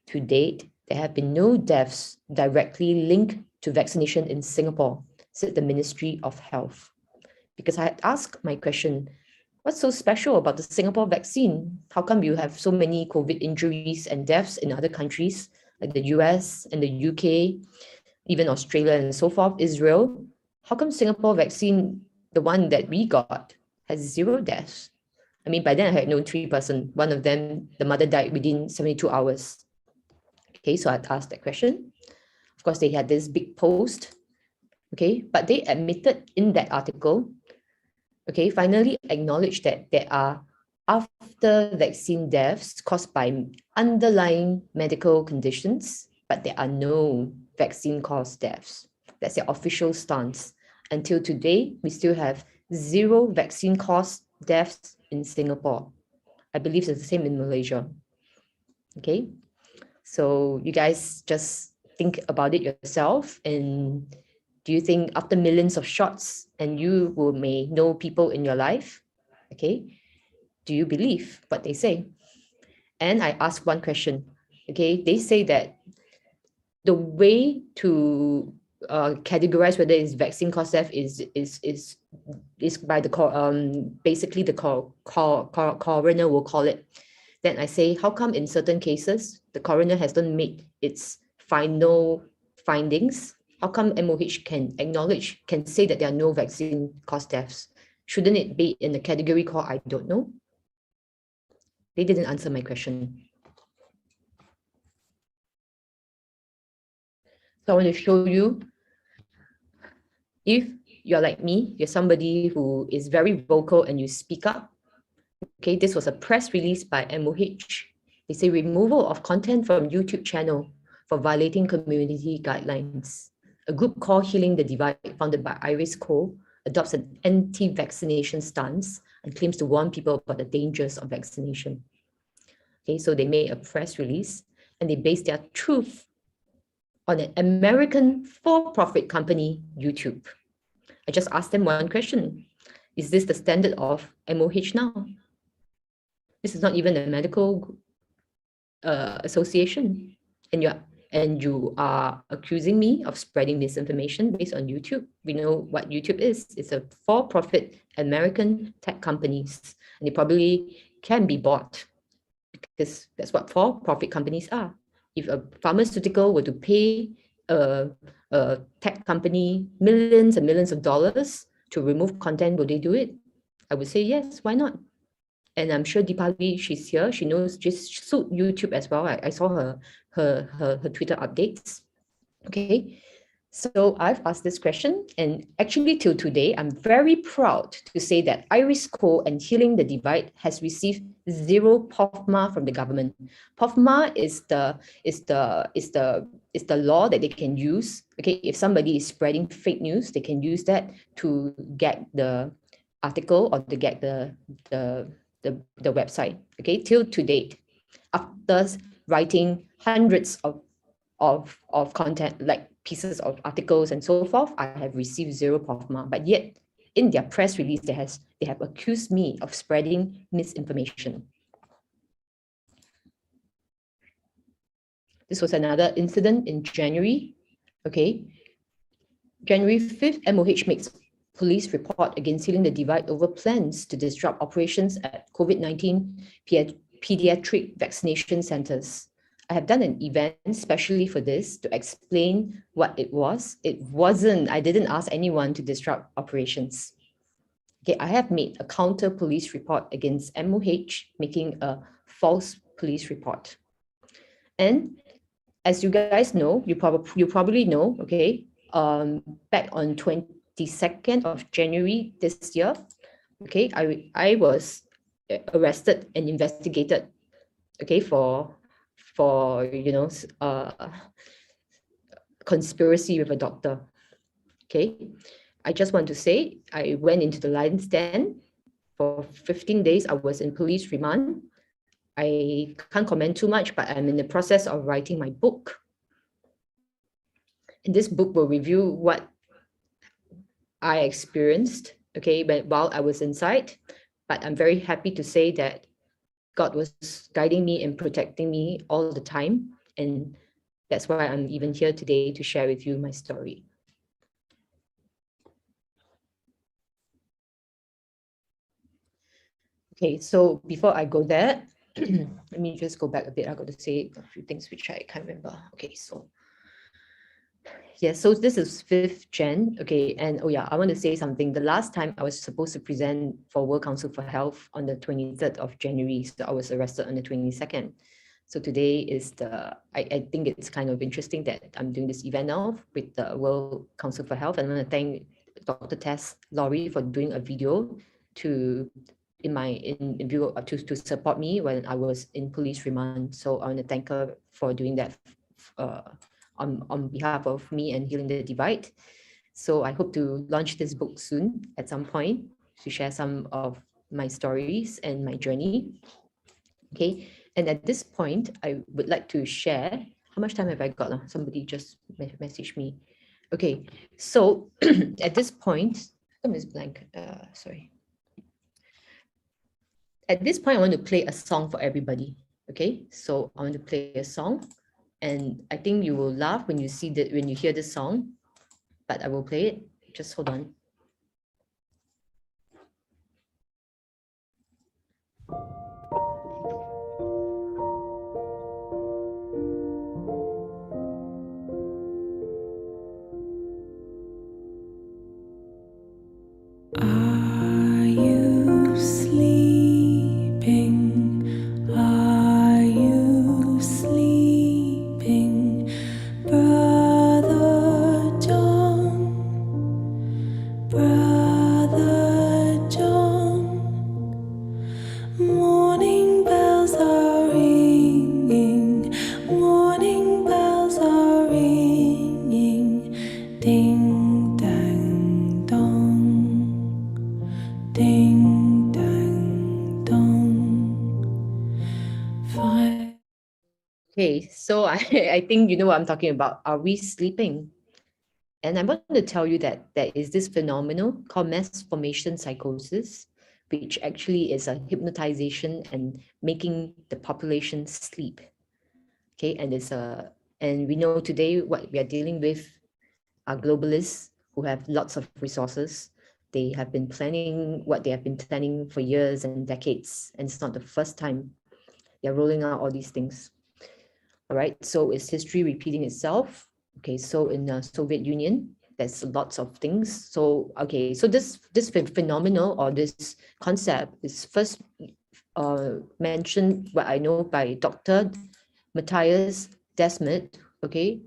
to date, there have been no deaths directly linked to vaccination in Singapore, said the Ministry of Health. Because I had asked my question, what's so special about the Singapore vaccine? How come you have so many COVID injuries and deaths in other countries like the US and the UK, even Australia and so forth, Israel? How come Singapore vaccine, the one that we got, has 0 deaths? I mean, by then I had known 3 persons. One of them, the mother died within 72 hours. Okay, so I asked that question. Of course, they had this big post. Okay, but they admitted in that article, okay, finally acknowledged that there are after vaccine deaths caused by underlying medical conditions, but there are no vaccine-caused deaths. That's their official stance. Until today, we still have 0 vaccine-caused deaths in Singapore. I believe it's the same in Malaysia. Okay, so you guys just think about it yourself? And do you think after millions of shots, and you may know people in your life, okay, do you believe what they say? And I ask one question, okay, they say that the way to categorize whether it's vaccine cause death is by the basically the coroner will call it. Then I say, how come in certain cases the coroner hasn't made its final findings? How come MOH can say that there are no vaccine cause deaths? Shouldn't it be in the category called I don't know? They didn't answer my question. So I want to show you, if you're like me, you're somebody who is very vocal and you speak up. Okay, this was a press release by MOH. They say removal of content from YouTube channel for violating community guidelines. A group called Healing the Divide, founded by Iris Cole, adopts an anti-vaccination stance and claims to warn people about the dangers of vaccination. Okay, so they made a press release and they based their truth on an American for-profit company, YouTube. I just asked them one question. Is this the standard of MOH now? This is not even a medical association. And you are accusing me of spreading misinformation based on YouTube. We know what YouTube is. It's a for-profit American tech companies, and they probably can be bought because that's what for-profit companies are. If a pharmaceutical were to pay a tech company millions and millions of dollars to remove content, would they do it? I would say yes, why not? And I'm sure Deepali, she's here, she knows, just suit YouTube as well. I saw her Twitter updates. Okay, so I've asked this question, and actually till today, I'm very proud to say that Iris Cole and Healing the Divide has received 0 POFMA from the government. POFMA is the law that they can use. Okay, if somebody is spreading fake news, they can use that to get the article or to get the website. Okay, till to date, after writing hundreds of content, like pieces of articles and so forth, I have received 0 POFMA. But yet, in their press release, they have accused me of spreading misinformation. This was another incident in January. Okay, January 5th, MOH makes police report against Healing the Divide over plans to disrupt operations at COVID-19 pediatric vaccination centers. I have done an event specially for this to explain what it was. I didn't ask anyone to disrupt operations. Okay, I have made a counter police report against MOH, making a false police report. And as you guys know, you probably know, okay, back on 22nd of January this year, okay, I was arrested and investigated, okay, for conspiracy with a doctor. Okay, I just want to say I went into the lion's den for 15 days. I was in police remand. I can't comment too much, but I'm in the process of writing my book. And this book will review what I experienced, okay, while I was inside. But I'm very happy to say that God was guiding me and protecting me all the time. And that's why I'm even here today to share with you my story. Okay, so before I go there, let me just go back a bit. I got to say a few things which I can't remember. Okay, so yeah, so this is 5th Jan. Okay, and oh yeah, I want to say something. The last time I was supposed to present for World Council for Health on the 23rd of January, so I was arrested on the 22nd. So today is I think it's kind of interesting that I'm doing this event now with the World Council for Health. And I want to thank Dr. Tess Laurie for doing a video to support me when I was in police remand. So I want to thank her for doing that on behalf of me and Healing the Divide. So I hope to launch this book soon at some point to share some of my stories and my journey. Okay, and at this point, I would like to share how how much time have I got? Somebody just messaged me. Okay, so at this point, is blank. Sorry. At this point, I want to play a song for everybody. Okay, so I want to play a song, and I think you will laugh when you hear this song, but I will play it. Just hold on. Are you sleeping? Are you sleeping, Brother John? Brother John, morning bells are ringing, morning bells are ringing, ding dang dong, ding dang dong. Fine. Okay, so I think you know what I'm talking about. Are we sleeping? And I want to tell you that there is this phenomenon called mass formation psychosis, which actually is a hypnotization and making the population sleep. Okay, and we know today what we are dealing with are globalists who have lots of resources. They have been planning what they have been planning for years and decades, and it's not the first time they're rolling out all these things. All right, so is history repeating itself? Okay, so in the Soviet Union, there's lots of things. So, okay, so this phenomenon or this concept is first mentioned, what I know, by Dr. Matthias Desmet, okay,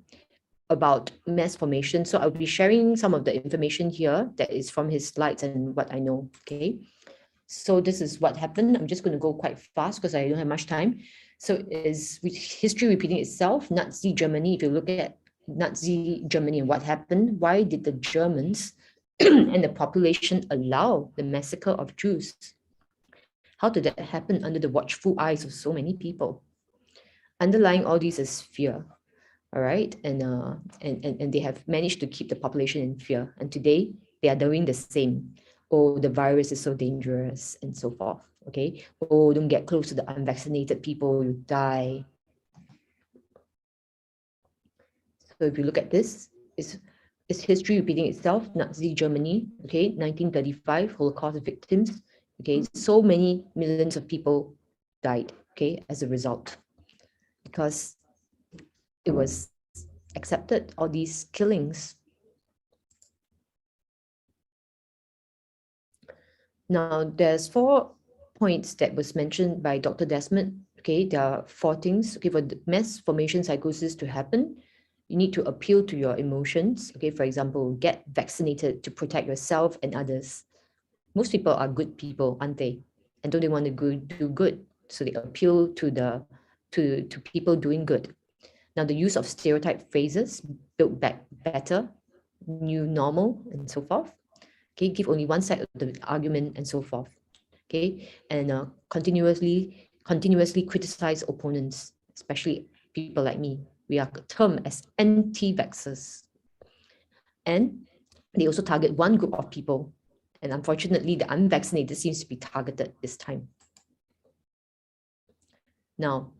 about mass formation. So I'll be sharing some of the information here that is from his slides and what I know, okay? So this is what happened. I'm just going to go quite fast because I don't have much time. So is history repeating itself? Nazi Germany, if you look at Nazi Germany and what happened, why did the Germans and the population allow the massacre of Jews? How did that happen under the watchful eyes of so many people? Underlying all these is fear, all right? And they have managed to keep the population in fear. And today they are doing the same. Oh, the virus is so dangerous and so forth, okay? Oh, don't get close to the unvaccinated people, you die. So if you look at this, is history repeating itself? Nazi Germany, okay, 1935, Holocaust victims, okay, so many millions of people died, okay, as a result, because it was accepted, all these killings. Now, there's 4 points that was mentioned by Dr. Desmond. Okay, there are 4 things. Okay, for the mass formation psychosis to happen, you need to appeal to your emotions. Okay, for example, get vaccinated to protect yourself and others. Most people are good people, aren't they? And don't they want to do good? So they appeal to people doing good. Now, the use of stereotype phrases, build back better, new normal, and so forth. Okay, give only one side of the argument and so forth. Okay, and continuously criticize opponents, especially people like me. We are termed as anti-vaxxers. And they also target one group of people. And unfortunately, the unvaccinated seems to be targeted this time. Now,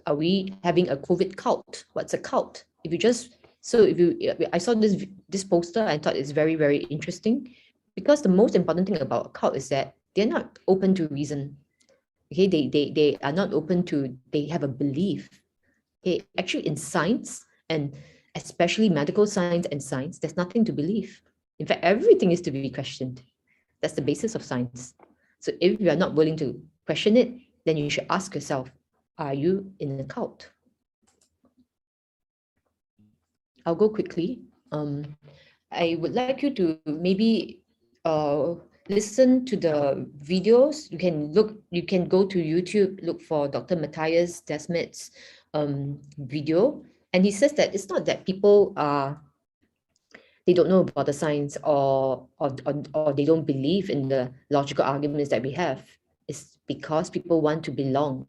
are we having a COVID cult? What's a cult? I saw this poster, I thought it's very, very interesting, because the most important thing about a cult is that they're not open to reason. Okay, they are not open to, they have a belief. Okay, actually in science, and especially medical science and science, there's nothing to believe. In fact, everything is to be questioned. That's the basis of science. So if you are not willing to question it, then you should ask yourself, are you in a cult? I'll go quickly. I would like you to maybe listen to the videos. You can go to YouTube, look for Dr. Matthias Desmet's video. And he says that it's not that people they don't know about the science or they don't believe in the logical arguments that we have. It's because people want to belong.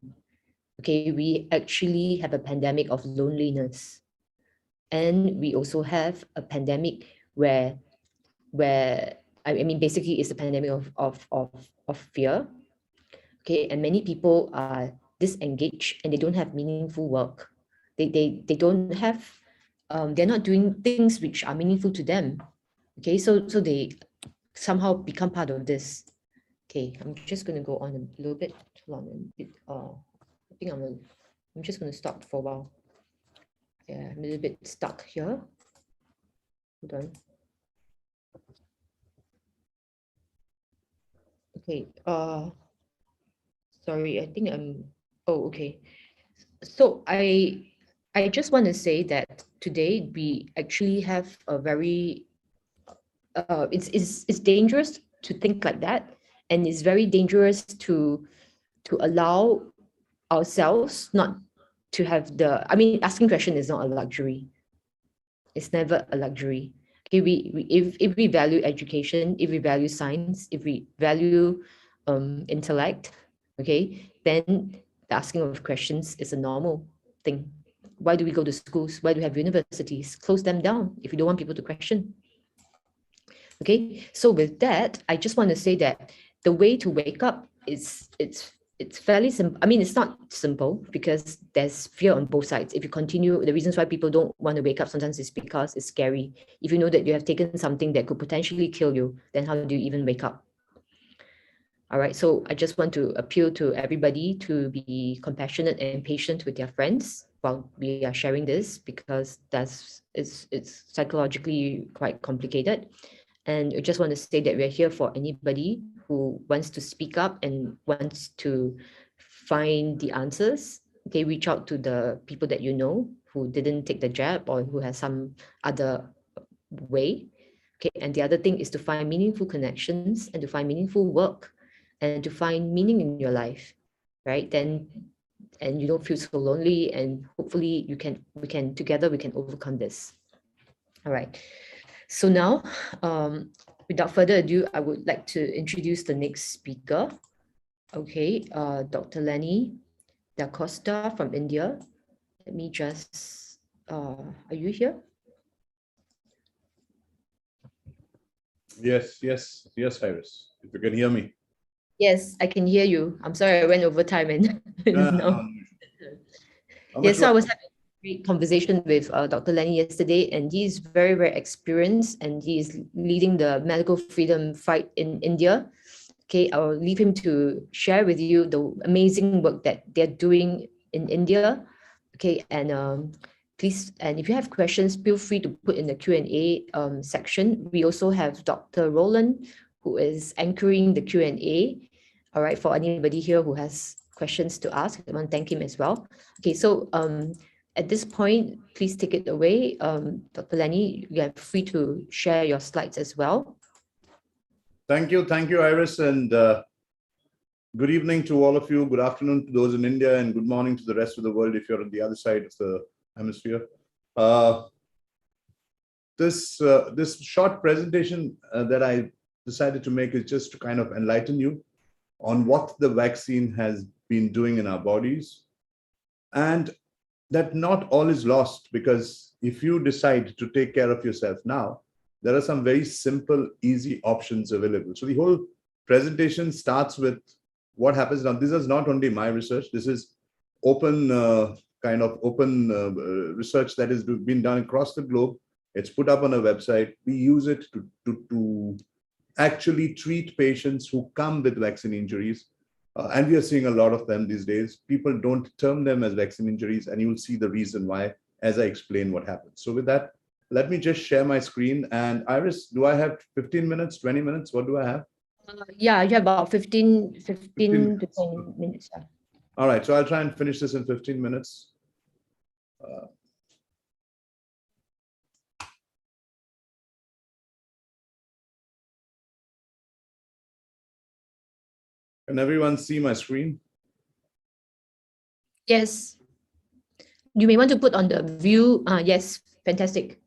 okay, we actually have a pandemic of loneliness. And we also have a pandemic where I mean, basically it's a pandemic of fear. Okay, and many people are disengaged and they don't have meaningful work. They don't have, they're not doing things which are meaningful to them. Okay, so they somehow become part of this. Okay, I'm just going to go on a little bit. Hold on a bit. I think I'm just going to stop for a while. Yeah, I'm a little bit stuck here. Hold on. Okay. Sorry. I think I'm. Oh, okay. So I just want to say that today we actually have a very. It's dangerous to think like that, and it's very dangerous to allow ourselves not to have the. I mean, asking question is not a luxury. It's never a luxury. Okay, if we value education, if we value science, if we value intellect, okay, then the asking of questions is a normal thing. Why do we go to schools? Why do we have universities? Close them down if you don't want people to question. Okay, so with that, I just want to say that the way to wake up is it's fairly simple. I mean, it's not simple because there's fear on both sides. If you continue, the reasons why people don't want to wake up sometimes is because it's scary. If you know that you have taken something that could potentially kill you, then how do you even wake up? All right, so I just want to appeal to everybody to be compassionate and patient with their friends while we are sharing this, because it's psychologically quite complicated. And I just want to say that we're here for anybody who wants to speak up and wants to find the answers. Okay, reach out to the people that you know who didn't take the jab or who has some other way. Okay, and the other thing is to find meaningful connections and to find meaningful work and to find meaning in your life, right? Then, and you don't feel so lonely, and hopefully we can together we can overcome this. All right. So now, without further ado, I would like to introduce the next speaker. Okay, Dr. Lenny Da Costa from India. Let me just, are you here? Yes, Iris. If you can hear me. Yes, I can hear you. I'm sorry, I went over time and no. Yes, so I was having a great conversation with Dr. Lenny yesterday, and he's very, very experienced, and he's leading the medical freedom fight in India. Okay, I'll leave him to share with you the amazing work that they're doing in India. Okay, and please, and if you have questions, feel free to put in the Q&A section. We also have Dr. Roland, who is anchoring the Q&A. All right, for anybody here who has questions to ask, I want to thank him as well. Okay, so at this point, please take it away. Dr. Lenny, you are free to share your slides as well. Thank you, Iris, and good evening to all of you. Good afternoon to those in India, and good morning to the rest of the world if you're on the other side of the hemisphere. This short presentation that I decided to make is just to kind of enlighten you on what the vaccine has been doing in our bodies, and that not all is lost, because if you decide to take care of yourself now, there are some very simple, easy options available. So the whole presentation starts with what happens now. This is not only my research. This is open research that has been done across the globe. It's put up on a website. We use it to actually treat patients who come with vaccine injuries. And we are seeing a lot of them these days. People don't term them as vaccine injuries, and you will see the reason why as I explain what happens. So with that, let me just share my screen. And Iris, do I have 15 minutes, 20 minutes? What do I have? Yeah, you have about 15 to 20 minutes. Yeah. All right, so I'll try and finish this in 15 minutes. Can everyone see my screen? Yes. You may want to put on the view. Yes, fantastic.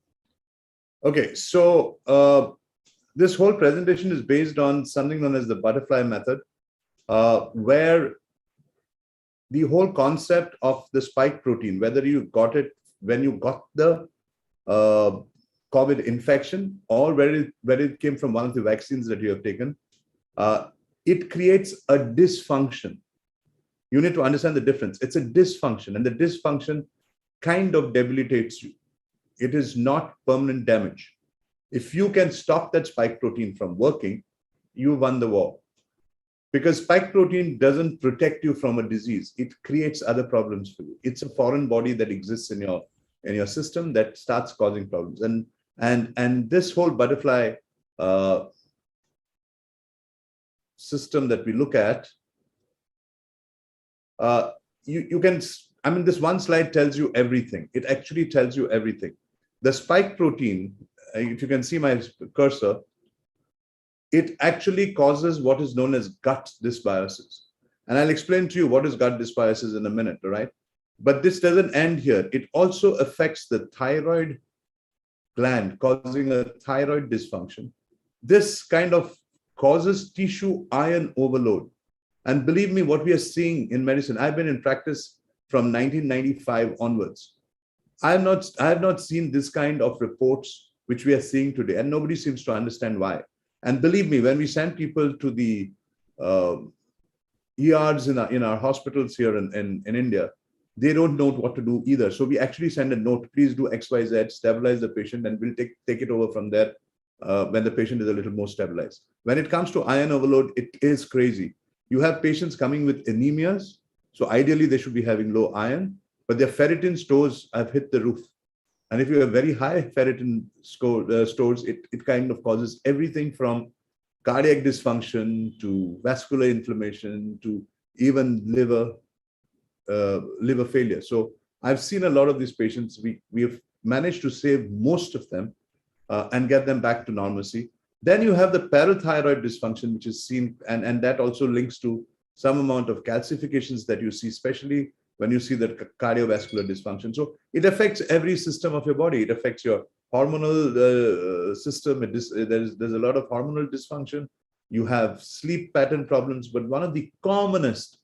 Okay, so this whole presentation is based on something known as the butterfly method, where the whole concept of the spike protein, whether you got it when you got the COVID infection or where it came from one of the vaccines that you have taken, it creates a dysfunction. You need to understand the difference. It's a dysfunction, and the dysfunction kind of debilitates you. It is not permanent damage. If you can stop that spike protein from working, you won the war. Because spike protein doesn't protect you from a disease. It creates other problems for you. It's a foreign body that exists in your system that starts causing problems. And this whole butterfly system that we look at, you can, I mean, this one slide tells you everything. It actually tells you everything. The spike protein, if you can see my cursor, it actually causes what is known as gut dysbiosis. And I'll explain to you what is gut dysbiosis in a minute, all right? But this doesn't end here. It also affects the thyroid gland, causing a thyroid dysfunction. This kind of causes tissue iron overload. And believe me, what we are seeing in medicine, I've been in practice from 1995 onwards. I have not seen this kind of reports which we are seeing today, and nobody seems to understand why. And believe me, when we send people to the ERs in our hospitals here in India, they don't know what to do either. So we actually send a note, please do X, Y, Z, stabilize the patient, and we'll take it over from there when the patient is a little more stabilized. When it comes to iron overload, it is crazy. You have patients coming with anemias. So ideally, they should be having low iron, but their ferritin stores have hit the roof. And if you have very high ferritin stores, it kind of causes everything from cardiac dysfunction to vascular inflammation to even liver failure. So I've seen a lot of these patients. We have managed to save most of them and get them back to normalcy. Then you have the parathyroid dysfunction, which is seen, and that also links to some amount of calcifications that you see, especially when you see the cardiovascular dysfunction. So it affects every system of your body. It affects your hormonal system. There's a lot of hormonal dysfunction. You have sleep pattern problems. But one of the commonest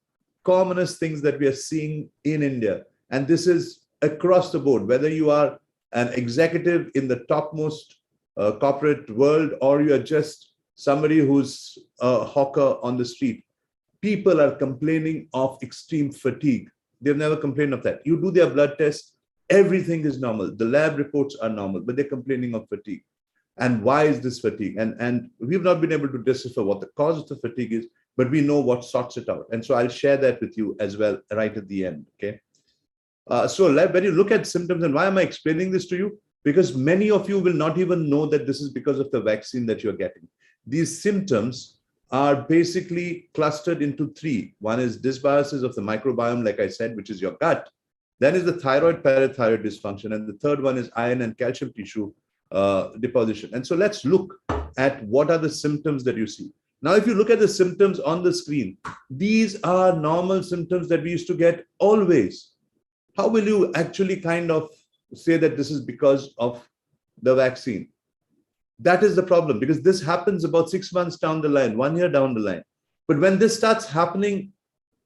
things that we are seeing in India, and this is across the board, whether you are an executive in the topmost corporate world or you are just somebody who's a hawker on the street, people are complaining of extreme fatigue. They've never complained of that. You do their blood test, everything is normal. The lab reports are normal, but they're complaining of fatigue. And why is this fatigue? And we've not been able to decipher what the cause of the fatigue is, but we know what sorts it out. And so I'll share that with you as well right at the end, okay? So when you look at symptoms, and why am I explaining this to you? Because many of you will not even know that this is because of the vaccine that you're getting. These symptoms are basically clustered into three. One is dysbiosis of the microbiome, like I said, which is your gut. Then is the thyroid parathyroid dysfunction. And the third one is iron and calcium tissue deposition. And so let's look at what are the symptoms that you see. Now, if you look at the symptoms on the screen, these are normal symptoms that we used to get always. How will you actually kind of say that this is because of the vaccine? That is the problem, because this happens about 6 months down the line, 1 year down the line. But when this starts happening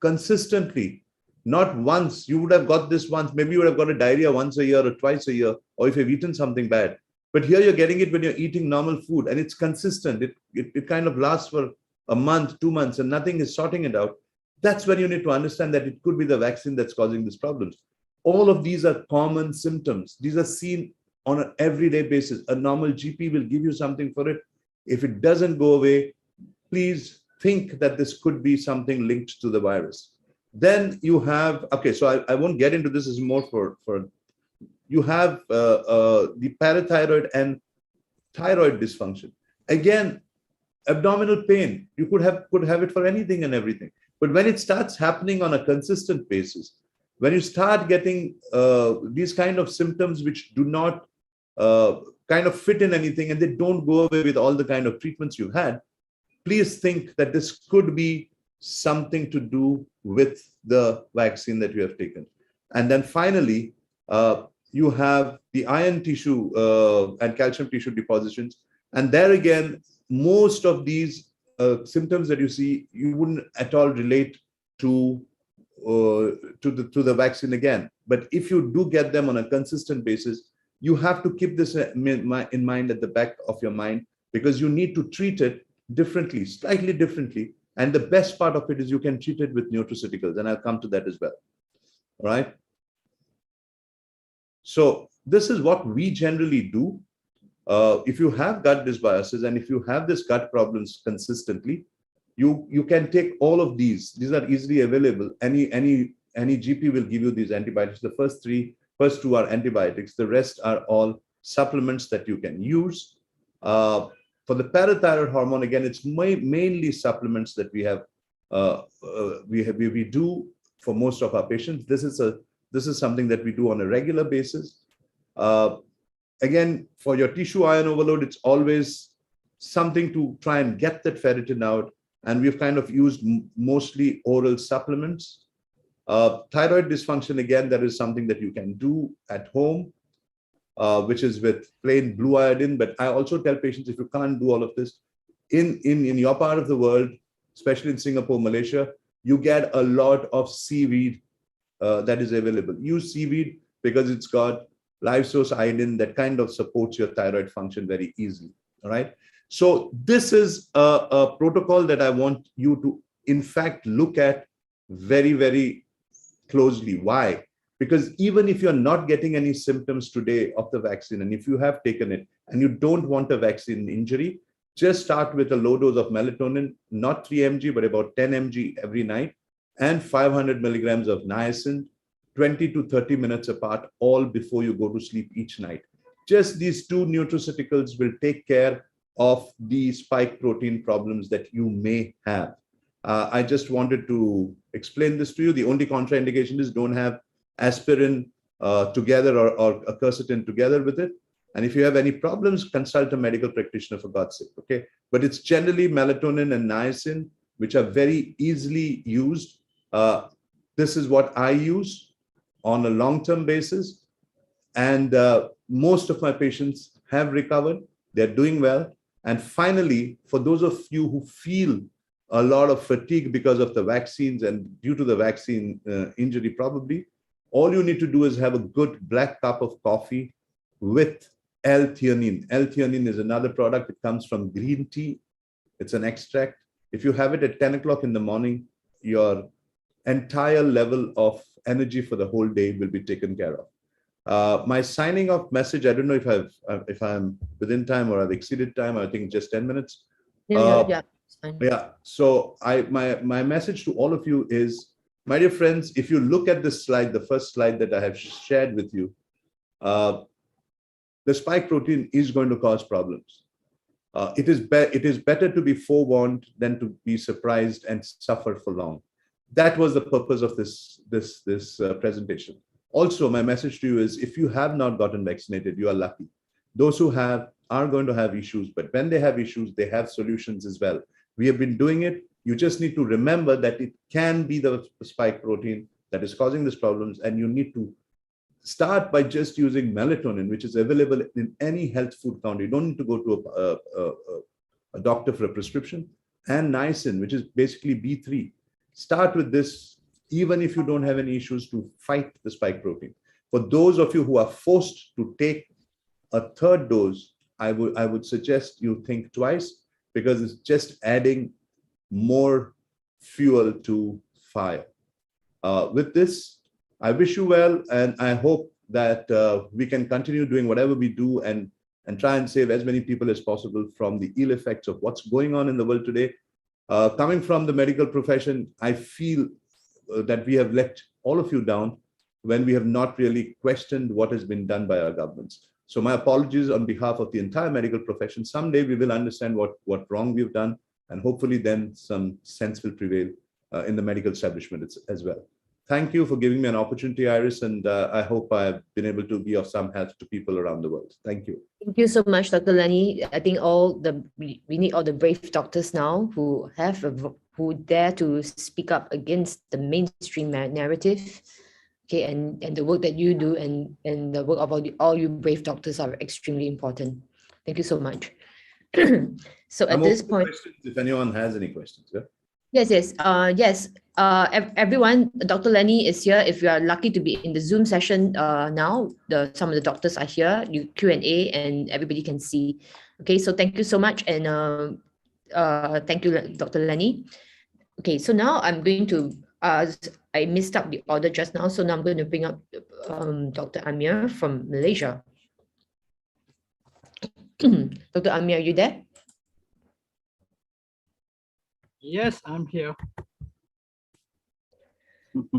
consistently, not once, you would have got this once, maybe you would have got a diarrhea once a year or twice a year, or if you've eaten something bad. But here you're getting it when you're eating normal food and it's consistent. It kind of lasts for a month, 2 months, and nothing is sorting it out. That's when you need to understand that it could be the vaccine that's causing these problems. All of these are common symptoms. These are seen on an everyday basis. A normal GP will give you something for it. If it doesn't go away, please think that this could be something linked to the virus. Then you have, okay, so I won't get into this, is more for you have the parathyroid and thyroid dysfunction. Again, abdominal pain, you could have it for anything and everything. But when it starts happening on a consistent basis, when you start getting these kind of symptoms which do not kind of fit in anything and they don't go away with all the kind of treatments you've had, please think that this could be something to do with the vaccine that you have taken. And then finally, you have the iron tissue and calcium tissue depositions. And there again, most of these symptoms that you see, you wouldn't at all relate to to the vaccine again. But if you do get them on a consistent basis, you have to keep this in mind at the back of your mind, because you need to treat it differently, slightly differently. And the best part of it is you can treat it with nutraceuticals, and I'll come to that as well. All right. So this is what we generally do. If you have gut dysbiosis and if you have this gut problems consistently, you can take all of these. These are easily available. Any GP will give you these antibiotics. The first two are antibiotics. The rest are all supplements that you can use. For the parathyroid hormone, again, it's mainly supplements that we do for most of our patients. This is something that we do on a regular basis. Again, for your tissue iron overload, it's always something to try and get that ferritin out. And we've kind of used mostly oral supplements. Thyroid dysfunction, again, that is something that you can do at home, which is with plain blue iodine. But I also tell patients, if you can't do all of this, in your part of the world, especially in Singapore, Malaysia, you get a lot of seaweed that is available. Use seaweed because it's got live source iodine that kind of supports your thyroid function very easily. All right. So this is a protocol that I want you to, in fact, look at very, very closely. Why? Because even if you're not getting any symptoms today of the vaccine, and if you have taken it and you don't want a vaccine injury, just start with a low dose of melatonin, not 3 mg, but about 10 mg every night, and 500 milligrams of niacin, 20 to 30 minutes apart, all before you go to sleep each night. Just these two nutraceuticals will take care of the spike protein problems that you may have. I just wanted to explain this to you. The only contraindication is don't have aspirin together or a quercetin together with it. And if you have any problems, consult a medical practitioner, for God's sake, okay? But it's generally melatonin and niacin, which are very easily used. This is what I use on a long-term basis. And most of my patients have recovered. They're doing well. And finally, for those of you who feel a lot of fatigue because of the vaccines and due to the vaccine injury probably, all you need to do is have a good black cup of coffee with L-theanine. L-theanine is another product. It comes from green tea. It's an extract. If you have it at 10 o'clock in the morning, your entire level of energy for the whole day will be taken care of. My signing off message, I don't know if I'm within time or I've exceeded time. I think just 10 minutes. Yeah. Yeah. So my message to all of you is, my dear friends, if you look at this slide, the first slide that I have shared with you, the spike protein is going to cause problems. It is better to be forewarned than to be surprised and suffer for long. That was the purpose of this presentation. Also, my message to you is, if you have not gotten vaccinated, you are lucky. Those who have are going to have issues, but when they have issues, they have solutions as well. We have been doing it. You just need to remember that it can be the spike protein that is causing these problems, and you need to start by just using melatonin, which is available in any health food counter. You don't need to go to a doctor for a prescription. And niacin, which is basically B3. Start with this, even if you don't have any issues, to fight the spike protein. For those of you who are forced to take a third dose, I would suggest you think twice, because it's just adding more fuel to fire. With this, I wish you well, and I hope that we can continue doing whatever we do and try and save as many people as possible from the ill effects of what's going on in the world today. Coming from the medical profession, I feel that we have let all of you down when we have not really questioned what has been done by our governments. So my apologies on behalf of the entire medical profession. Someday we will understand what wrong we've done, and hopefully then some sense will prevail in the medical establishment as well. Thank you for giving me an opportunity, Iris, and I hope I've been able to be of some help to people around the world. Thank you. Thank you so much, Dr. Lenny. I think we need all the brave doctors now who dare to speak up against the mainstream narrative. Okay, and the work that you do and the work of all you brave doctors are extremely important. Thank you so much. So at this point, if anyone has any questions, yeah. Yes, yes, yes. Everyone, Dr. Lenny is here. If you are lucky to be in the Zoom session now, some of the doctors are here. You Q&A and everybody can see. Okay, so thank you so much, and thank you, Dr. Lenny. Okay, so now I'm going to. I missed up the order just now, so now I'm going to bring up Dr. Amir from Malaysia. Dr. Amir, are you there? Yes, I'm here.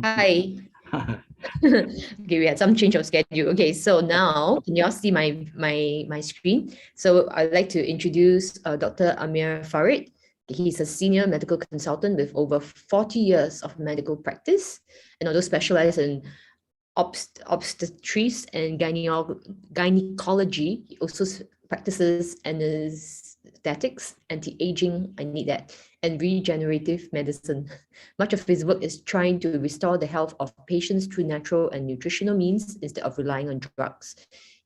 Hi. Okay, we had some change of schedule. Okay, so now can you all see my screen? So I'd like to introduce Dr. Amir Farid. He's a senior medical consultant with over 40 years of medical practice, and although specialized in obstetrics and gynecology, he also practices anesthetics, anti-aging, I need that, and regenerative medicine. Much of his work is trying to restore the health of patients through natural and nutritional means instead of relying on drugs.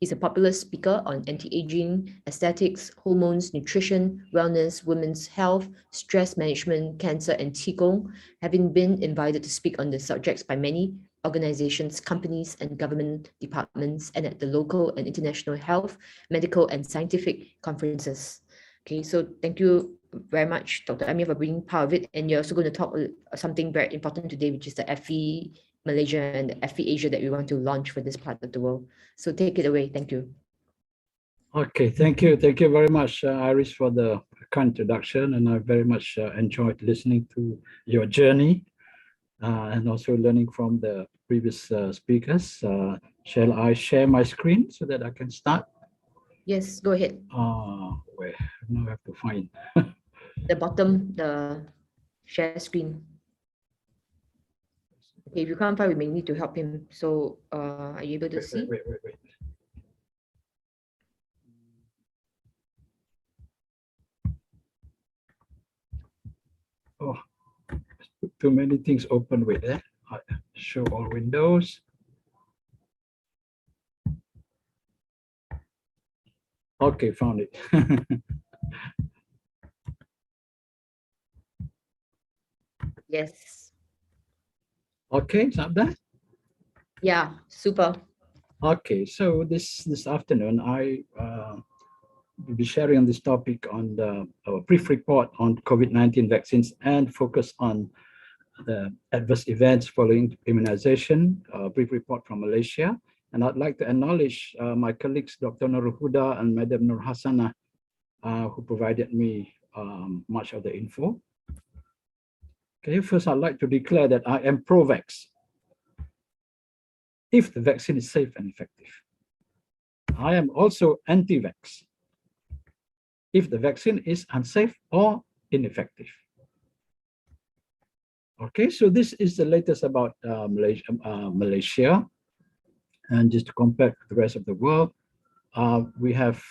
He's a popular speaker on anti-aging, aesthetics, hormones, nutrition, wellness, women's health, stress management, cancer, and Qigong, having been invited to speak on the subjects by many organizations, companies, and government departments, and at the local and international health, medical, and scientific conferences. Okay, so thank you very much, Dr. Amir, for being part of it. And you're also going to talk something very important today, which is the FE Malaysia and the FE Asia that we want to launch for this part of the world. So take it away. Thank you. Okay, thank you. Thank you very much, Iris, for the kind introduction. And I very much enjoyed listening to your journey and also learning from the previous speakers. Shall I share my screen so that I can start? Yes, go ahead. Where? Now I have to find. The bottom, the share screen. Okay, if you can't find, we may need to help him. So are you able to see? Wait. Oh, too many things open with that. Show all windows. Okay, found it. Yes. Okay, is that that? Yeah, super. Okay, so this afternoon I will be sharing on this topic on the brief report on COVID-19 vaccines and focus on the adverse events following immunization, brief report from Malaysia. And I'd like to acknowledge my colleagues, Dr. Nur Huda and Madam Nur Hassana, who provided me much of the info. Okay, first I'd like to declare that I am pro-vax if the vaccine is safe and effective. I am also anti-vax if the vaccine is unsafe or ineffective. Okay, so this is the latest about Malaysia. And just to compare to the rest of the world, we have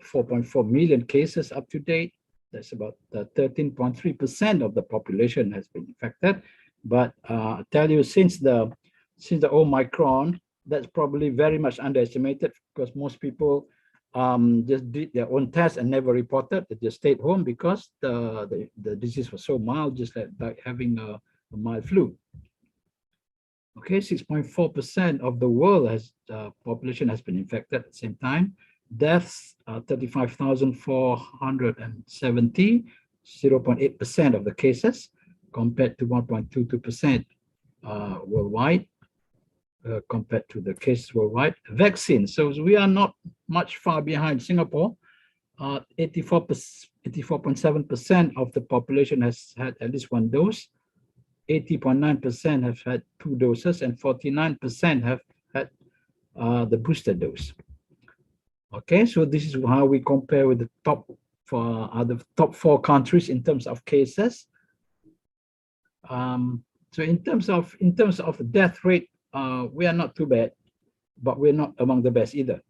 4.4 million cases up to date. That's about 13.3% of the population has been infected. But I tell you, since the Omicron, that's probably very much underestimated because most people just did their own test and never reported. They just stayed home because the disease was so mild, just like having a mild flu. Okay, 6.4% of the world population has been infected at the same time. Deaths, 35,470, 0.8% of the cases, compared to 1.22% worldwide, compared to the cases worldwide. Vaccines, so we are not much far behind Singapore. 84.7% of the population has had at least one dose. 80.9% have had 2 doses, and 49% have had the booster dose. Okay, so this is how we compare with the top 4 countries in terms of cases. So in terms of the death rate, we are not too bad, but we're not among the best either.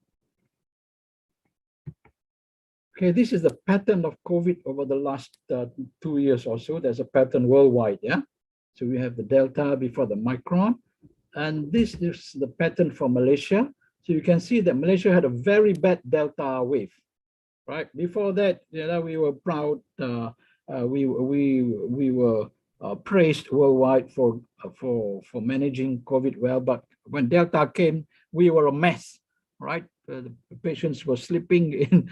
Okay, this is the pattern of COVID over the last 2 years or so. There's a pattern worldwide, yeah? So we have the Delta before the Omicron, and this is the pattern for Malaysia. So you can see that Malaysia had a very bad Delta wave, right? Before that, you know, we were proud. We were praised worldwide for managing COVID well, but when Delta came, we were a mess, right? The patients were sleeping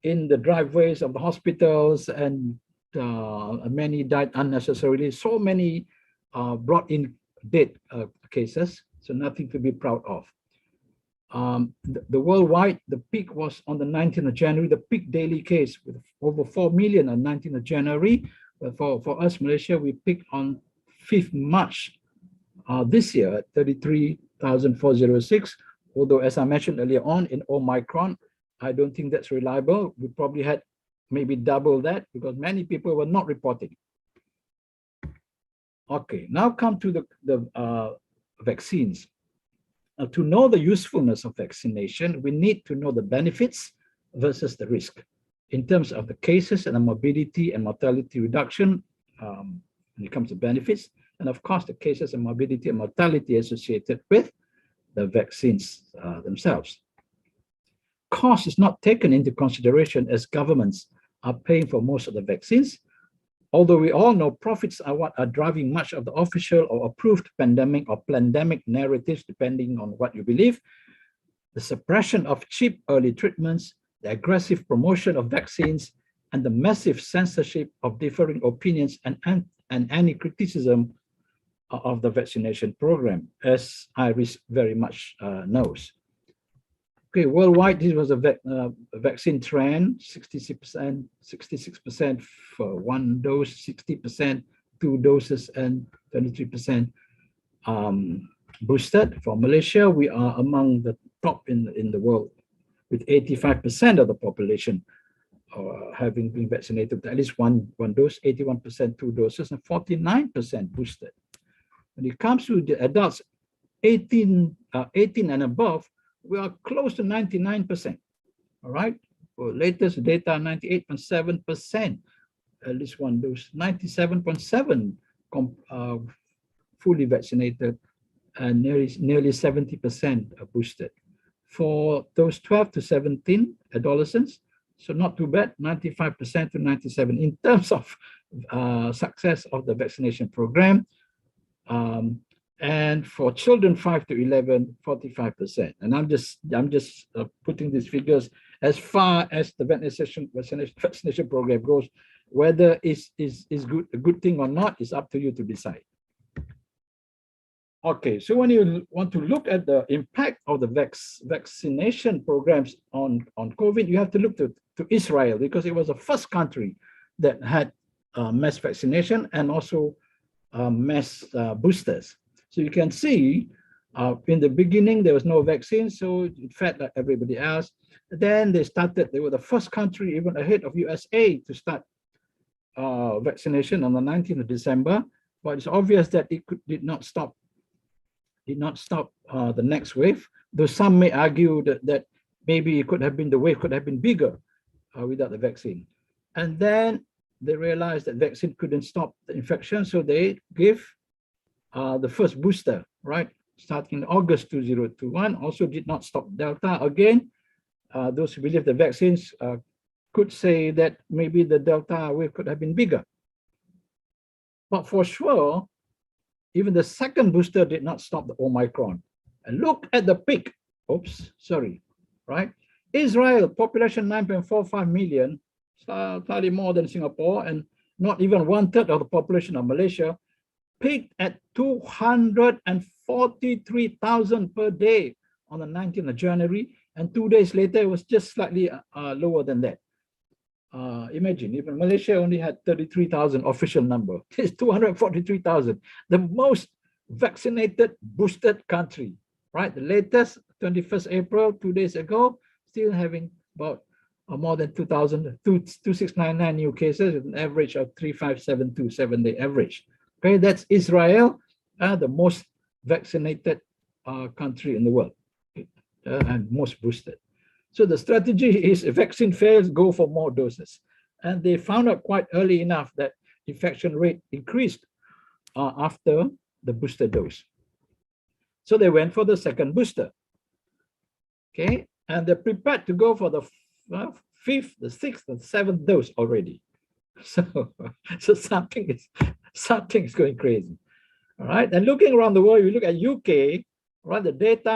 in the driveways of the hospitals, and many died unnecessarily. So many brought in dead cases, so nothing to be proud of. The worldwide, the peak was on the 19th of January, the peak daily case with over 4 million on 19th of January. But for us, Malaysia, we peaked on 5th March this year at 33,406. Although, as I mentioned earlier on, in Omicron, I don't think that's reliable. We probably had maybe double that because many people were not reporting. Okay, now come to the vaccines. To know the usefulness of vaccination, we need to know the benefits versus the risk in terms of the cases and the morbidity and mortality reduction when it comes to benefits, and of course the cases and morbidity and mortality associated with the vaccines themselves. Cost is not taken into consideration as governments are paying for most of the vaccines. Although we all know profits are what are driving much of the official or approved pandemic or plandemic narratives, depending on what you believe, the suppression of cheap early treatments, the aggressive promotion of vaccines, and the massive censorship of differing opinions and any criticism of the vaccination program, as Iris very much knows. Okay, worldwide, this was a vaccine trend, 66% for one dose, 60% 2 doses, and 23% boosted. For Malaysia, we are among the top in the world, with 85% of the population having been vaccinated with at least one dose, 81% 2 doses, and 49% boosted. When it comes to the adults 18 and above, we are close to 99%, all right? For latest data, 98.7%, at least one dose, 97.7% fully vaccinated, and nearly 70% are boosted. For those 12 to 17 adolescents, so not too bad, 95% to 97% in terms of success of the vaccination program. And for children 5 to 11, 45%. And I'm just putting these figures as far as the vaccination program goes. Whether is a good thing or not is up to you to decide. Okay, so when you want to look at the impact of the vaccination programs on COVID, you have to look to Israel, because it was the first country that had mass vaccination and also mass boosters. So you can see in the beginning, there was no vaccine, so it felt like everybody else. Then they were the first country, even ahead of USA, to start vaccination on the 19th of December. But it's obvious that it did not stop the next wave, though some may argue that maybe the wave could have been bigger without the vaccine. And then they realized that vaccine couldn't stop the infection, so they gave the first booster, right, starting in August 2021, also did not stop Delta. Again, those who believe the vaccines could say that maybe the Delta wave could have been bigger. But for sure, even the second booster did not stop the Omicron. And look at the peak. Oops, sorry, right? Israel, population 9.45 million, slightly more than Singapore, and not even 1/3 of the population of Malaysia, peaked at 243,000 per day on the 19th of January, and 2 days later, it was just slightly lower than that. Imagine, even Malaysia only had 33,000 official number. It's 243,000, the most vaccinated, boosted country, right? The latest, 21st April, 2 days ago, still having about more than 2,699 new cases with an average of 3,572 7-day average. Okay, that's Israel, the most vaccinated country in the world, and most boosted. So the strategy is, if vaccine fails, go for more doses. And they found out quite early enough that infection rate increased after the booster dose. So they went for the second booster. Okay, and they're prepared to go for the 5th, the 6th, and 7th dose already. So something is going crazy. All right. And looking around the world, you look at UK, right? The data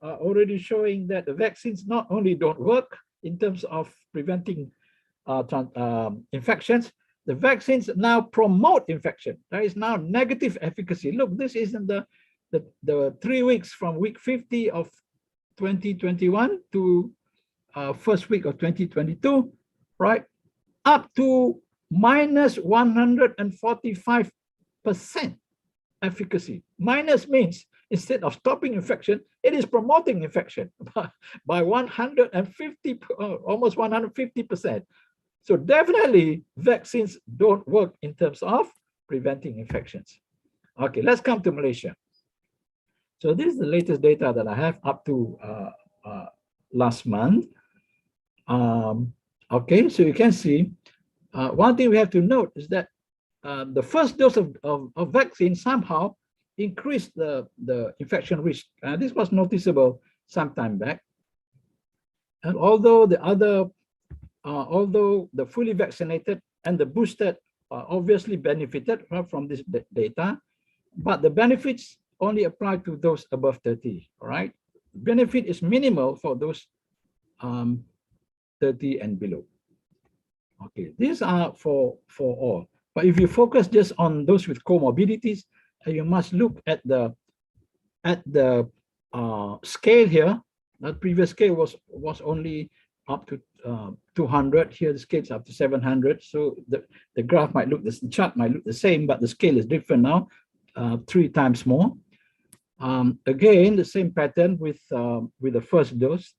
are already showing that the vaccines not only don't work in terms of preventing infections, the vaccines now promote infection. There is now negative efficacy. Look, this is in the 3 weeks from week 50 of 2021 to first week of 2022, right? Up to minus 145% efficacy. Minus means instead of stopping infection, it is promoting infection by 150, almost 150%. So definitely vaccines don't work in terms of preventing infections. Okay, let's come to Malaysia. So this is the latest data that I have up to last month. Okay, so you can see one thing we have to note is that the first dose of vaccine somehow increased the infection risk. This was noticeable some time back. And although the fully vaccinated and the boosted obviously benefited from this data, but the benefits only apply to those above 30, all right? Benefit is minimal for those 30 and below. Okay, these are for all. But if you focus just on those with comorbidities, you must look at the scale here. The previous scale was only up to 200. Here the scale is up to 700. So the graph might look, the chart might look the same, but the scale is different now, 3 times more. Again, the same pattern with the first dose,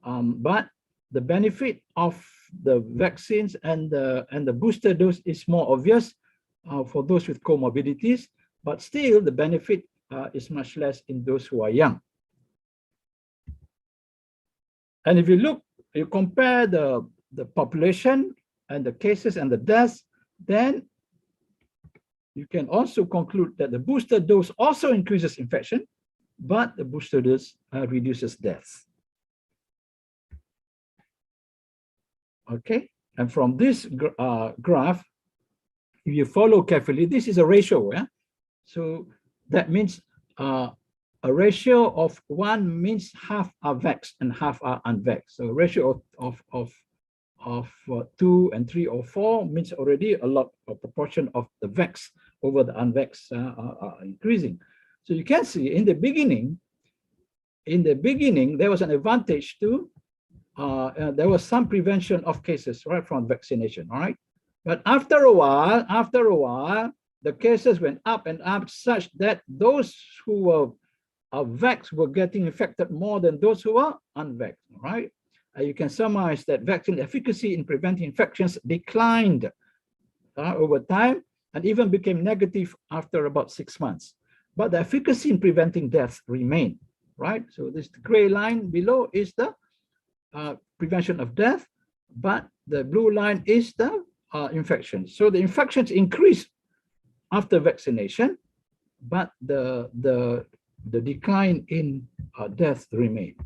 but the benefit of the vaccines and the booster dose is more obvious for those with comorbidities, but still the benefit is much less in those who are young. And if you look, you compare the population and the cases and the deaths, then you can also conclude that the booster dose also increases infection, but the booster dose reduces deaths. Okay, and from this graph, if you follow carefully, this is a ratio, yeah? So that means a ratio of 1 means half are vaxxed and half are unvaxxed. So a ratio of 2 and 3 or 4 means already a lot of proportion of the vaxxed over the unvaxxed are increasing. So you can see in the beginning, there was an advantage to there was some prevention of cases, right, from vaccination, all right? But after a while, the cases went up and up such that those who were vaxxed were getting infected more than those who are unvaxxed, all right? You can summarize that vaccine efficacy in preventing infections declined over time and even became negative after about 6 months. But the efficacy in preventing deaths remained, right? So this gray line below is the prevention of death, but the blue line is the infection. So the infections increase after vaccination, but the decline in death remained.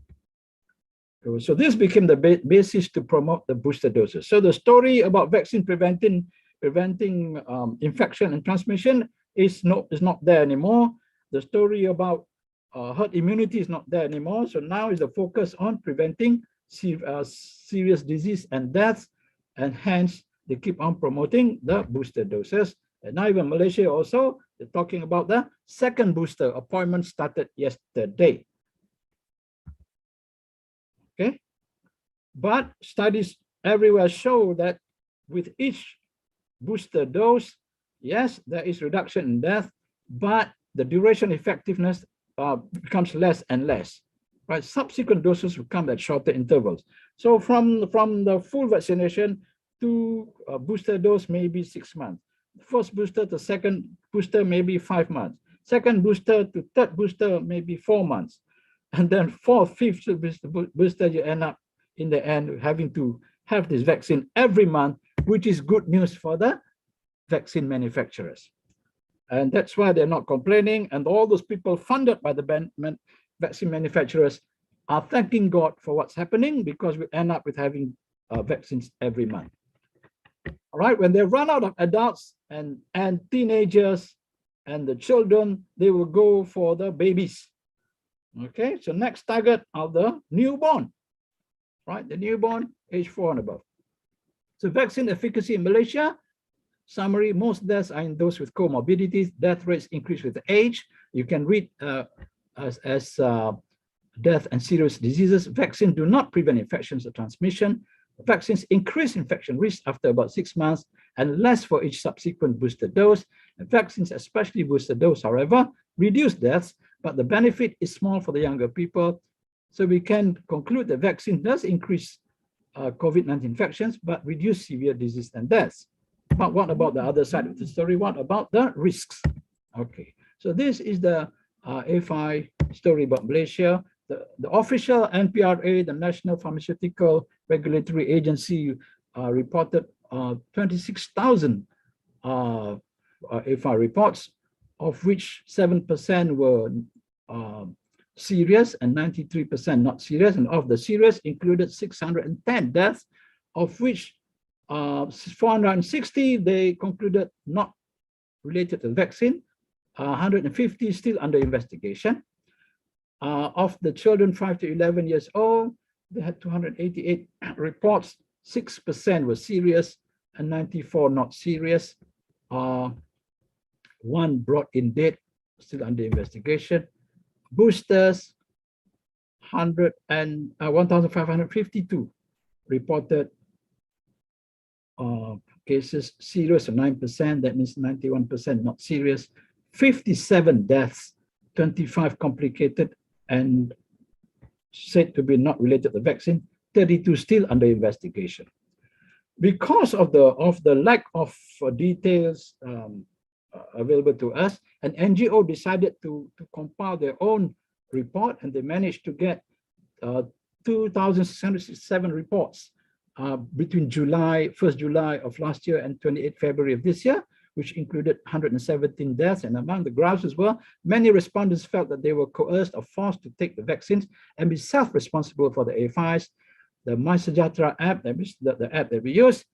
So this became the basis to promote the booster doses. So the story about vaccine preventing infection and transmission is not there anymore. The story about herd immunity is not there anymore. So now is the focus on preventing serious disease and deaths, and hence they keep on promoting the booster doses. And now even Malaysia also, they're talking about the second booster. Appointment started yesterday. Okay, but studies everywhere show that with each booster dose, yes, there is reduction in death, but the duration effectiveness becomes less and less. Right, subsequent doses will come at shorter intervals. So from the full vaccination to a booster dose, maybe 6 months. First booster to second booster, maybe 5 months. Second booster to third booster, maybe 4 months. And then fourth, fifth booster, you end up in the end having to have this vaccine every month, which is good news for the vaccine manufacturers. And that's why they're not complaining. And all those people funded by the vaccine manufacturers are thanking God for what's happening, because we end up with having vaccines every month. All right, when they run out of adults and teenagers and the children, they will go for the babies. Okay, so next target are the newborn, right? The newborn, age 4 and above. So vaccine efficacy in Malaysia, summary, most deaths are in those with comorbidities. Death rates increase with age. You can read as death and serious diseases. Vaccines do not prevent infections or transmission. Vaccines increase infection risk after about 6 months and less for each subsequent booster dose. And vaccines, especially booster dose, however, reduce deaths, but the benefit is small for the younger people. So we can conclude that vaccine does increase COVID-19 infections, but reduce severe disease and deaths. But what about the other side of the story? What about the risks? Okay, so this is the A5 story about Malaysia. The official NPRA, the National Pharmaceutical Regulatory Agency, reported 26,000 A5 reports, of which 7% were serious and 93% not serious. And of the serious included 610 deaths, of which 460 they concluded not related to the vaccine, 150 still under investigation. Of the children 5 to 11 years old, they had 288 reports, 6% were serious and 94 not serious. One brought in dead, still under investigation. Boosters, 1,552 reported cases, serious 9%, that means 91% not serious. 57 deaths, 25 complicated and said to be not related to the vaccine, 32 still under investigation. Because of the lack of details available to us, an NGO decided to compile their own report, and they managed to get 2,667 reports between 1st July of last year and 28 February of this year, which included 117 deaths. And among the graphs as well, many respondents felt that they were coerced or forced to take the vaccines and be self-responsible for the A5s. The MySejahtera app, that is the app that we use,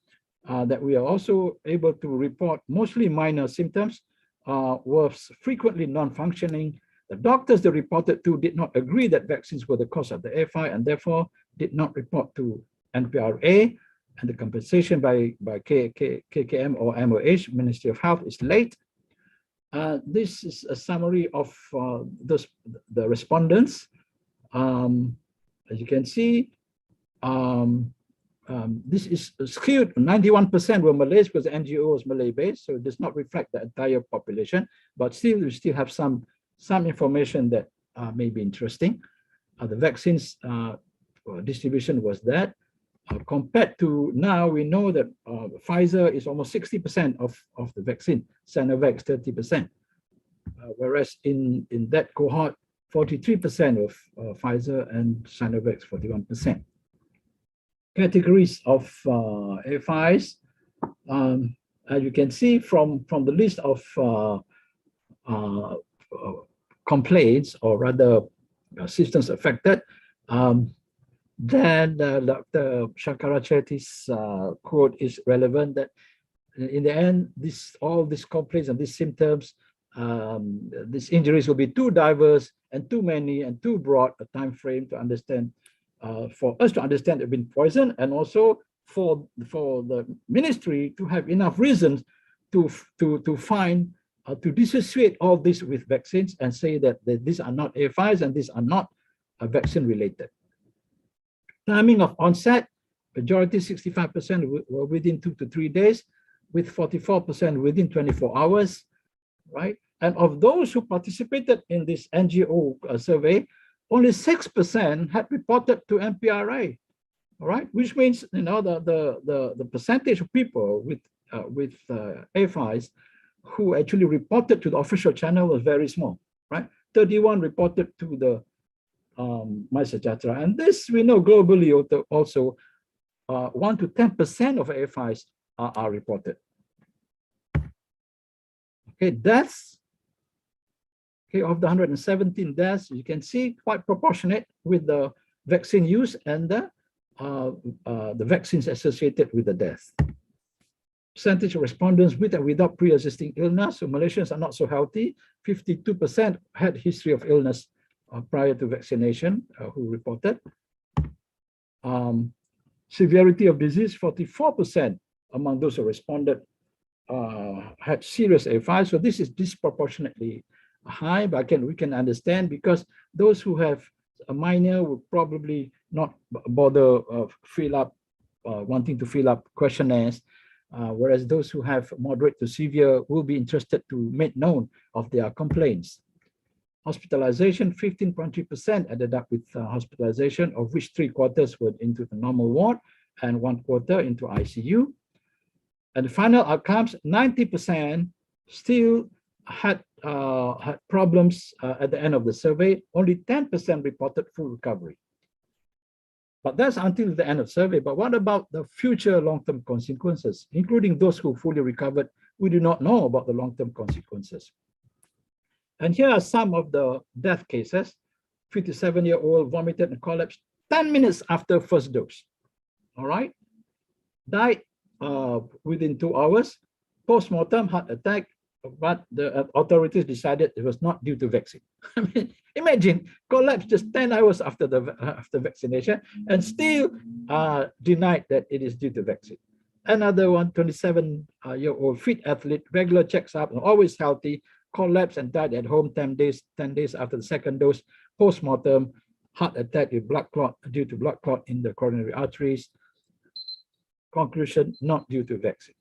that we are also able to report mostly minor symptoms, was frequently non-functioning. The doctors they reported to did not agree that vaccines were the cause of the A5 and therefore did not report to NPRA, and the compensation by KKM or MOH, Ministry of Health, is late. This is a summary of the respondents. As you can see, this is skewed. 91% were Malays because the NGO was Malay-based, so it does not reflect the entire population, but still we still have some information that may be interesting. The vaccines distribution was that. Compared to now, we know that Pfizer is almost 60% of the vaccine, Sinovac 30%, whereas in that cohort, 43% of Pfizer and Sinovac 41%. Categories of A5s, as you can see from the list of complaints, or rather systems affected, then Dr. Shankara Chetty's quote is relevant, that in the end, all these complaints and these symptoms, these injuries will be too diverse and too many and too broad a time frame to understand, for us to understand they've been poisoned, and also for the ministry to have enough reasons to find, to dissociate all this with vaccines and say that these are not A5s and these are not vaccine related. Timing of onset, majority 65% were within 2 to 3 days, with 44% within 24 hours, right? And of those who participated in this NGO survey, only 6% had reported to NPRA, all right? Which means, you know, the percentage of people with A5s who actually reported to the official channel was very small, right? 31 reported to the MySejahtera, and this we know globally also 1 to 10% of A5s are reported. Okay, deaths. Okay, of the 117 deaths, you can see quite proportionate with the vaccine use and the vaccines associated with the death. percentage of respondents with and without pre-existing illness. So Malaysians are not so healthy. 52% had history of illness prior to vaccination who reported. Severity of disease, 44% among those who responded had serious AFI. So this is disproportionately high, but we can understand because those who have a minor will probably not bother wanting to fill up questionnaires, whereas those who have moderate to severe will be interested to make known of their complaints. Hospitalization, 15.3% ended up with hospitalization, of which 3/4 were into the normal ward and 1/4 into ICU. And the final outcomes, 90% still had problems at the end of the survey. Only 10% reported full recovery. But that's until the end of survey. But what about the future long-term consequences, including those who fully recovered? We do not know about the long-term consequences. And here are some of the death cases. 57-year-old vomited and collapsed 10 minutes after first dose. All right. Died within 2 hours. Post-mortem heart attack, but the authorities decided it was not due to vaccine. I mean, imagine collapse just 10 hours after vaccination and still denied that it is due to vaccine. Another one, 27-year-old fit athlete, regular checks up, always healthy, collapsed and died at home 10 days after the second dose. Post-mortem heart attack with blood clot due to blood clot in the coronary arteries. Conclusion, not due to vaccine.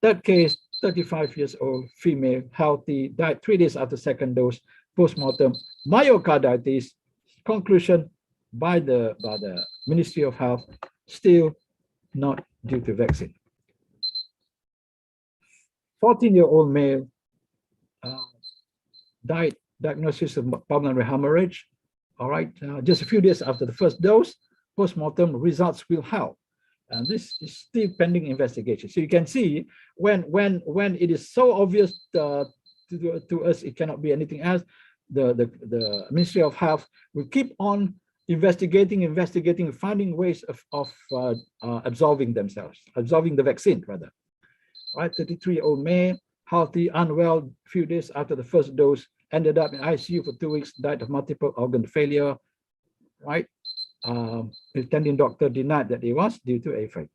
Third case, 35 years old, female, healthy, died 3 days after second dose, post-mortem, myocarditis. Conclusion by the Ministry of Health, still not due to vaccine. 14-year-old male, died, diagnosis of pulmonary hemorrhage. All right, just a few days after the first dose, post-mortem results will help. And this is still pending investigation. So you can see when it is so obvious to us, it cannot be anything else. The Ministry of Health will keep on investigating, finding ways of absolving the vaccine rather. Right, 33-year-old male, healthy, unwell, few days after the first dose, ended up in ICU for 2 weeks, died of multiple organ failure. Right. The attending doctor denied that it was due to AFI.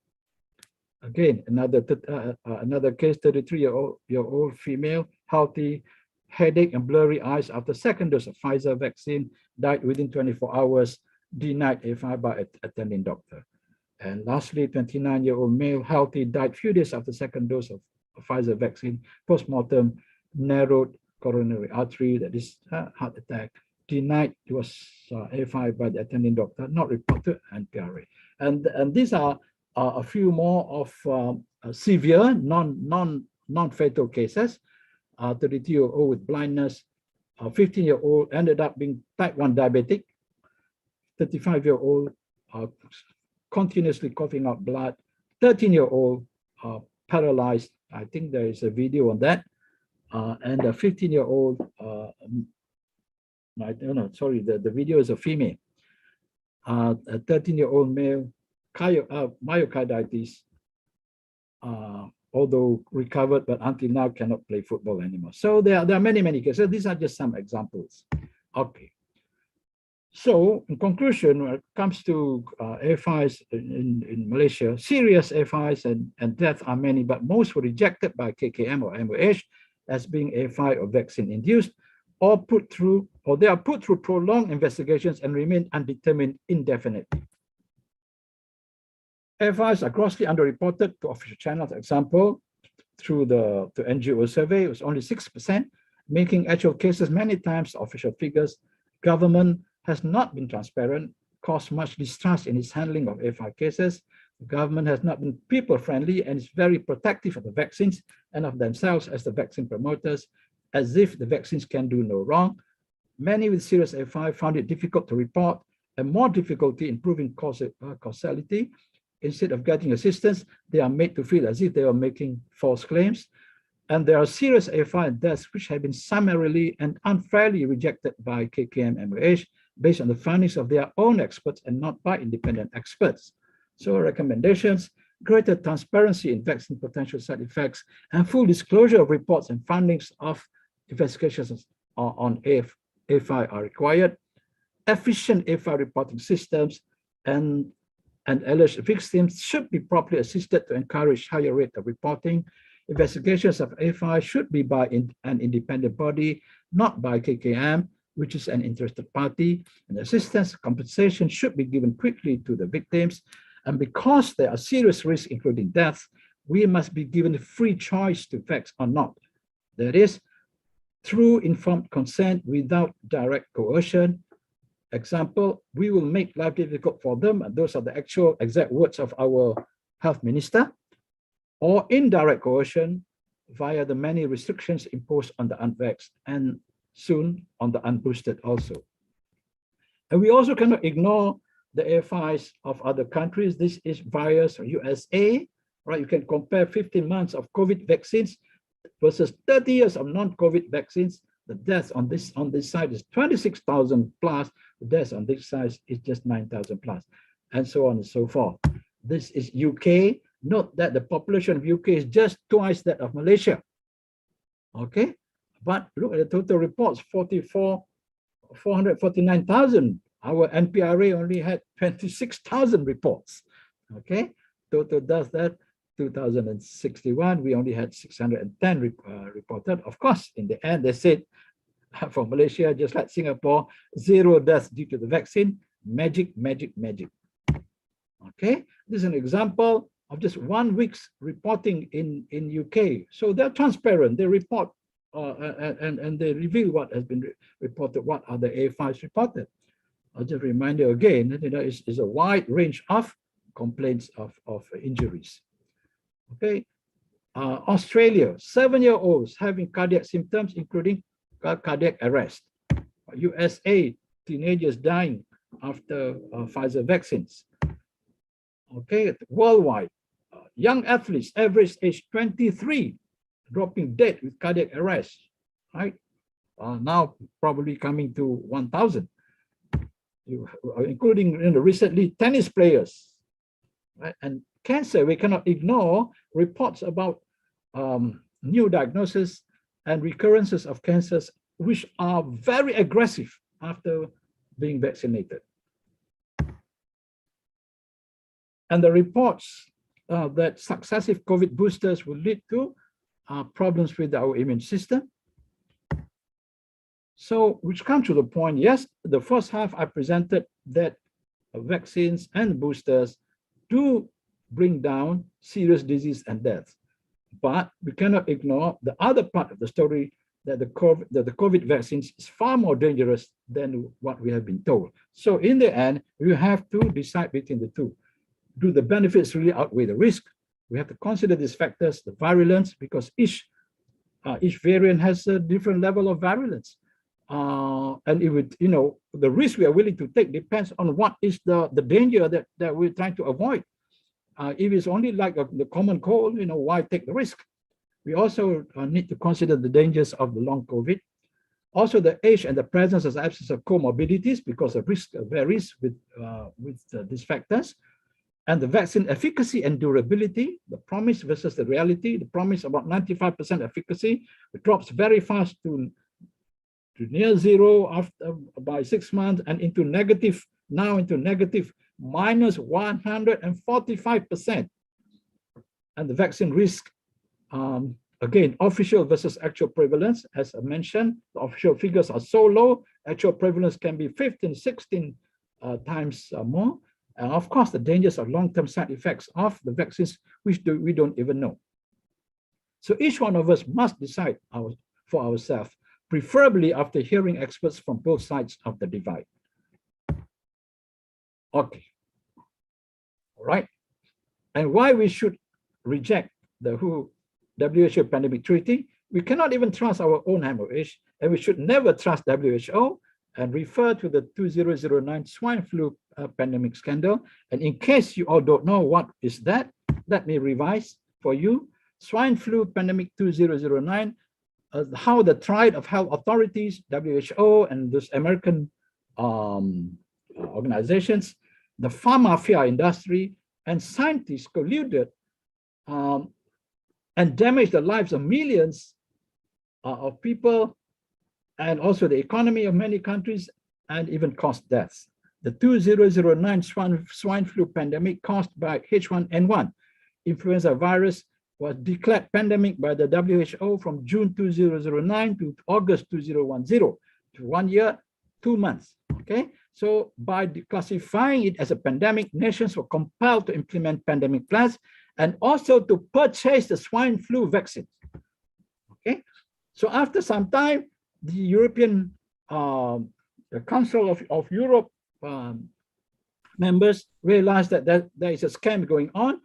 Again, another case, 33-year-old female, healthy, headache and blurry eyes after second dose of Pfizer vaccine, died within 24 hours, denied AFI by attending doctor. And lastly, 29-year-old male, healthy, died few days after second dose of Pfizer vaccine, post-mortem, narrowed coronary artery, that is heart attack, denied it was AFI by the attending doctor, not reported, and PRA. And these are a few more of severe, non-fatal cases. 32-year-old with blindness, 15-year-old ended up being type 1 diabetic, 35-year-old continuously coughing out blood, 13-year-old paralyzed. I think there is a video on that, and a 15-year-old. I don't know, sorry, the video is a female. A 13-year-old male, myocarditis, although recovered, but until now cannot play football anymore. So there are many cases. These are just some examples. Okay. So in conclusion, when it comes to AFIs in Malaysia, serious AFIs and death are many, but most were rejected by KKM or MOH as being AFI or vaccine induced, or they are put through prolonged investigations and remain undetermined indefinitely. AFIs are grossly underreported to official channels. For example, through the NGO survey, it was only 6%, making actual cases many times official figures. Government has not been transparent, caused much distrust in its handling of AFI cases. The government has not been people-friendly and is very protective of the vaccines and of themselves as the vaccine promoters, as if the vaccines can do no wrong. Many with serious AFI found it difficult to report and more difficulty in proving causality. Instead of getting assistance, they are made to feel as if they are making false claims. And there are serious AFI and deaths which have been summarily and unfairly rejected by KKM MOH based on the findings of their own experts and not by independent experts. So recommendations, greater transparency in vaccine potential side effects, and full disclosure of reports and findings of investigations on AFI are required. Efficient AFI reporting systems and alleged victims should be properly assisted to encourage higher rate of reporting. Investigations of AFI should be by an independent body, not by KKM, which is an interested party, and assistance compensation should be given quickly to the victims. And because there are serious risks, including death, we must be given a free choice to vax or not. That is, through informed consent without direct coercion. Example, we will make life difficult for them, and those are the actual exact words of our health minister, or indirect coercion via the many restrictions imposed on the unvaxxed and soon on the unboosted also. And we also cannot ignore the AFIs of other countries. This is virus USA, right? You can compare 15 months of COVID vaccines versus 30 years of non-COVID vaccines. The deaths on this side is 26,000 plus. The deaths on this side is just 9,000 plus, and so on and so forth. This is UK. Note that the population of UK is just twice that of Malaysia. Okay, but look at the total reports, 449,000. Our NPRA only had 26,000 reports. Okay, total does that 2,061. We only had 610 reported. Of course, in the end, they said for Malaysia, just like Singapore, 0 deaths due to the vaccine. Magic, magic, magic. Okay, this is an example of just 1 week's reporting in UK. So they're transparent. They report and they reveal what has been reported, what are the A5s reported. I'll just remind you again, it's a wide range of complaints of injuries. Okay, Australia, 7-year-olds having cardiac symptoms, including cardiac arrest. USA, teenagers dying after Pfizer vaccines. Okay, worldwide, young athletes, average age 23, dropping dead with cardiac arrest, right? Now probably coming to 1,000, including recently tennis players, right? And cancer, we cannot ignore reports about new diagnosis and recurrences of cancers, which are very aggressive after being vaccinated. And the reports that successive COVID boosters will lead to problems with our immune system. So, which comes to the point, yes, the first half I presented that vaccines and boosters do bring down serious disease and death. But we cannot ignore the other part of the story, that the COVID vaccines is far more dangerous than what we have been told. So in the end, we have to decide between the two. Do the benefits really outweigh the risk? We have to consider these factors, the virulence, because each variant has a different level of virulence. And it would, the risk we are willing to take depends on what is the danger that we're trying to avoid. If it's only like the common cold, why take the risk? We also need to consider the dangers of the long COVID. Also, the age and the presence or absence of comorbidities, because the risk varies with these factors. And the vaccine efficacy and durability, the promise versus the reality. The promise about 95% efficacy, it drops very fast to near zero after by 6 months, and into negative minus 145%. And the vaccine risk, again, official versus actual prevalence, as I mentioned, the official figures are so low, actual prevalence can be 15, 16 times more. And of course, the dangers of long-term side effects of the vaccines, which we don't even know. So each one of us must decide for ourselves, preferably after hearing experts from both sides of the divide. Okay, all right. And why we should reject the WHO pandemic treaty? We cannot even trust our own MOH, and we should never trust WHO, and refer to the 2009 swine flu pandemic scandal. And in case you all don't know what is that, let me revise for you. Swine flu pandemic 2009, how the triad of health authorities, WHO, and those American organizations, the pharma industry, and scientists colluded and damaged the lives of millions of people, and also the economy of many countries, and even caused deaths. The 2009 swine flu pandemic caused by H1N1 influenza virus was declared pandemic by the WHO from June 2009 to August 2010, to 1 year, 2 months. Okay, so by classifying it as a pandemic, nations were compelled to implement pandemic plans and also to purchase the swine flu vaccine. Okay, so after some time, the European the Council of Europe members realized that there is a scam going on,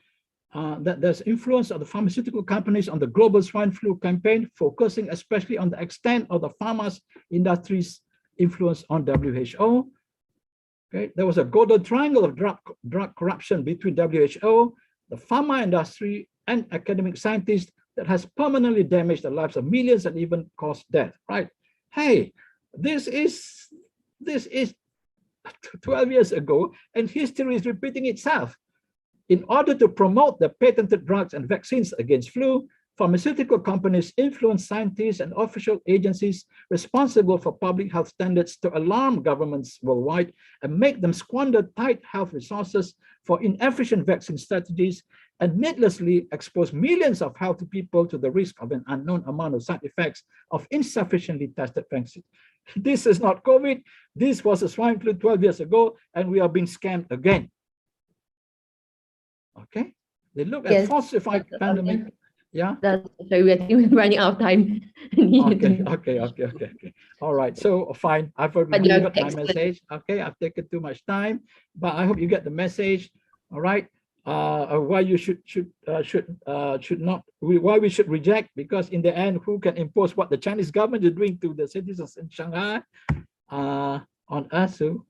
that there's influence of the pharmaceutical companies on the global swine flu campaign, focusing especially on the extent of the pharma industry's influence on WHO. Okay, there was a golden triangle of drug corruption between WHO, the pharma industry, and academic scientists that has permanently damaged the lives of millions and even caused death. Right? Hey, this is 12 years ago, and history is repeating itself. In order to promote the patented drugs and vaccines against flu, pharmaceutical companies influence scientists and official agencies responsible for public health standards to alarm governments worldwide and make them squander tight health resources for inefficient vaccine strategies and needlessly expose millions of healthy people to the risk of an unknown amount of side effects of insufficiently tested vaccines. This is not COVID. This was a swine flu 12 years ago, and we are being scammed again. Okay, they look at falsified pandemic. Yeah. Sorry, I think we're running out of time. Okay. All right. So fine. I've already got my message. Okay, I've taken too much time, but I hope you get the message. All right. Why you should not, why we should reject, because in the end, who can impose what the Chinese government is doing to the citizens in Shanghai on us? So,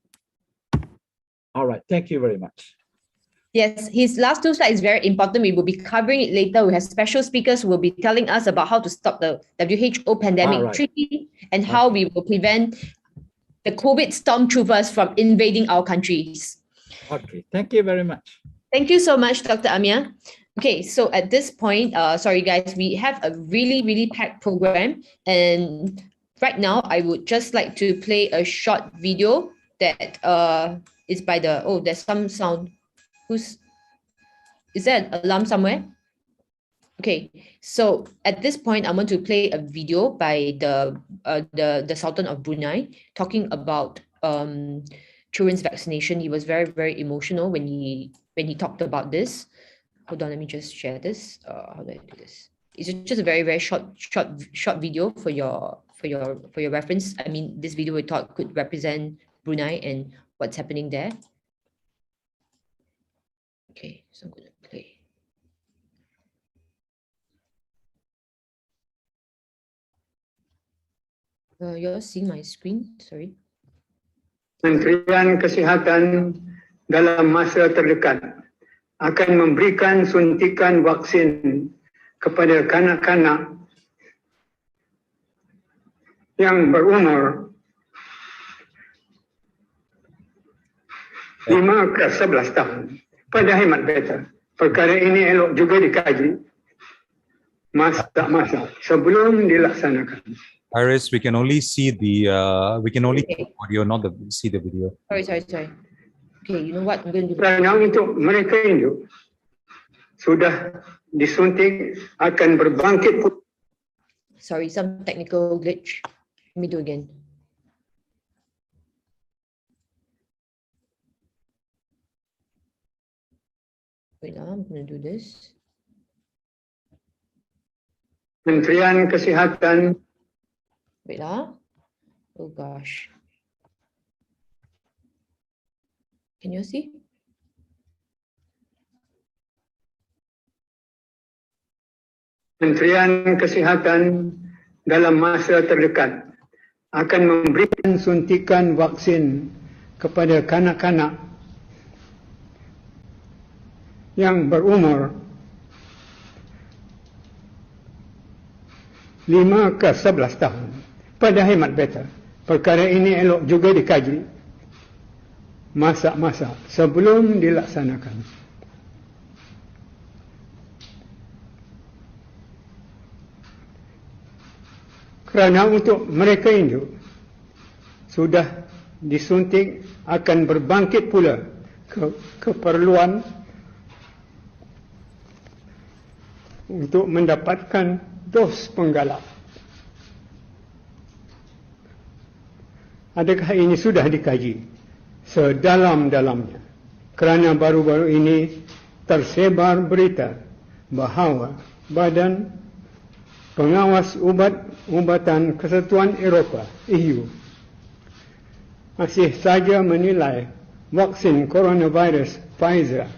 all right. Thank you very much. Yes, his last two slides is very important. We will be covering it later. We have special speakers who will be telling us about how to stop the WHO pandemic treaty and how we will prevent the COVID stormtroopers from invading our countries. Okay, thank you very much. Thank you so much, Dr. Amir. Okay, so at this point, sorry guys, we have a really packed program. And right now, I would just like to play a short video that is by the, oh, there's some sound. Is there an alarm somewhere? Okay, so at this point, I want to play a video by the Sultan of Brunei talking about children's vaccination. He was very emotional when he talked about this. Hold on, let me just share this. How do I do this? It's just a very short video for your reference. I mean, this video we thought could represent Brunei and what's happening there. Okay, so I'm going to play. You're seeing my screen? Sorry. Kementerian Kesihatan dalam masa terdekat akan memberikan suntikan vaksin kepada kanak-kanak yang berumur 5 ke 11 tahun. Pada hemat beta, perkara ini elok juga dikaji masa-masa sebelum dilaksanakan. Iris, we can only see the audio, not see the video. Sorry. Okay, you know what I'm going to do? Kerana untuk mereka itu sudah disuntik akan berbangkit. Sorry, some technical glitch. Let me do again. Wait, I'm going to do this. Kementerian Kesihatan. Wait, oh gosh. Can you see? Kementerian Kesihatan dalam masa terdekat akan memberikan suntikan vaksin kepada kanak-kanak yang berumur 5 ke 11 tahun. Pada hemat beta, perkara ini elok juga dikaji masa-masa sebelum dilaksanakan. Kerana untuk mereka itu sudah disuntik akan berbangkit pula keperluan untuk mendapatkan dos penggalak. Adakah ini sudah dikaji sedalam-dalamnya? Kerana baru-baru ini tersebar berita bahawa Badan Pengawas Ubat-Ubatan Kesatuan Eropah (EU) masih saja menilai vaksin coronavirus Pfizer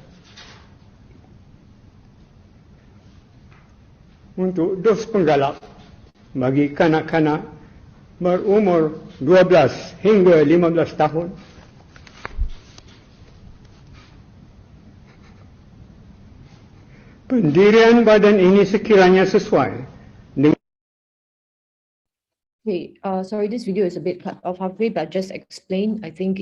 untuk dos penggalak bagi kanak-kanak berumur 12 hingga 15 tahun. Pendirian badan ini sekiranya sesuai dengan Okay, sorry, this video is a bit cut off halfway, but just explain. I think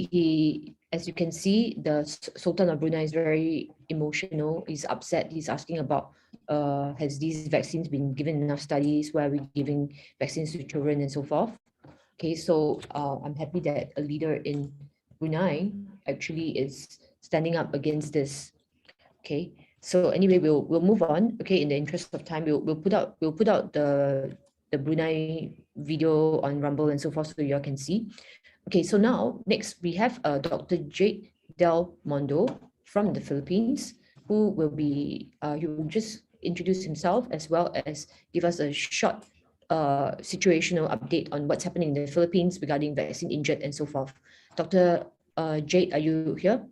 as you can see, the Sultan of Brunei is very emotional. He's upset. He's asking about, has these vaccines been given enough studies? Why are we giving vaccines to children and so forth? Okay, so I'm happy that a leader in Brunei actually is standing up against this. Okay, so anyway, we'll move on. Okay, in the interest of time, we'll put out the Brunei video on Rumble and so forth so you all can see. Okay, so now next we have Dr. Jade Del Mondo from the Philippines, who will be he will just introduce himself as well as give us a short situational update on what's happening in the Philippines regarding vaccine injured and so forth. Dr. Jade, are you here?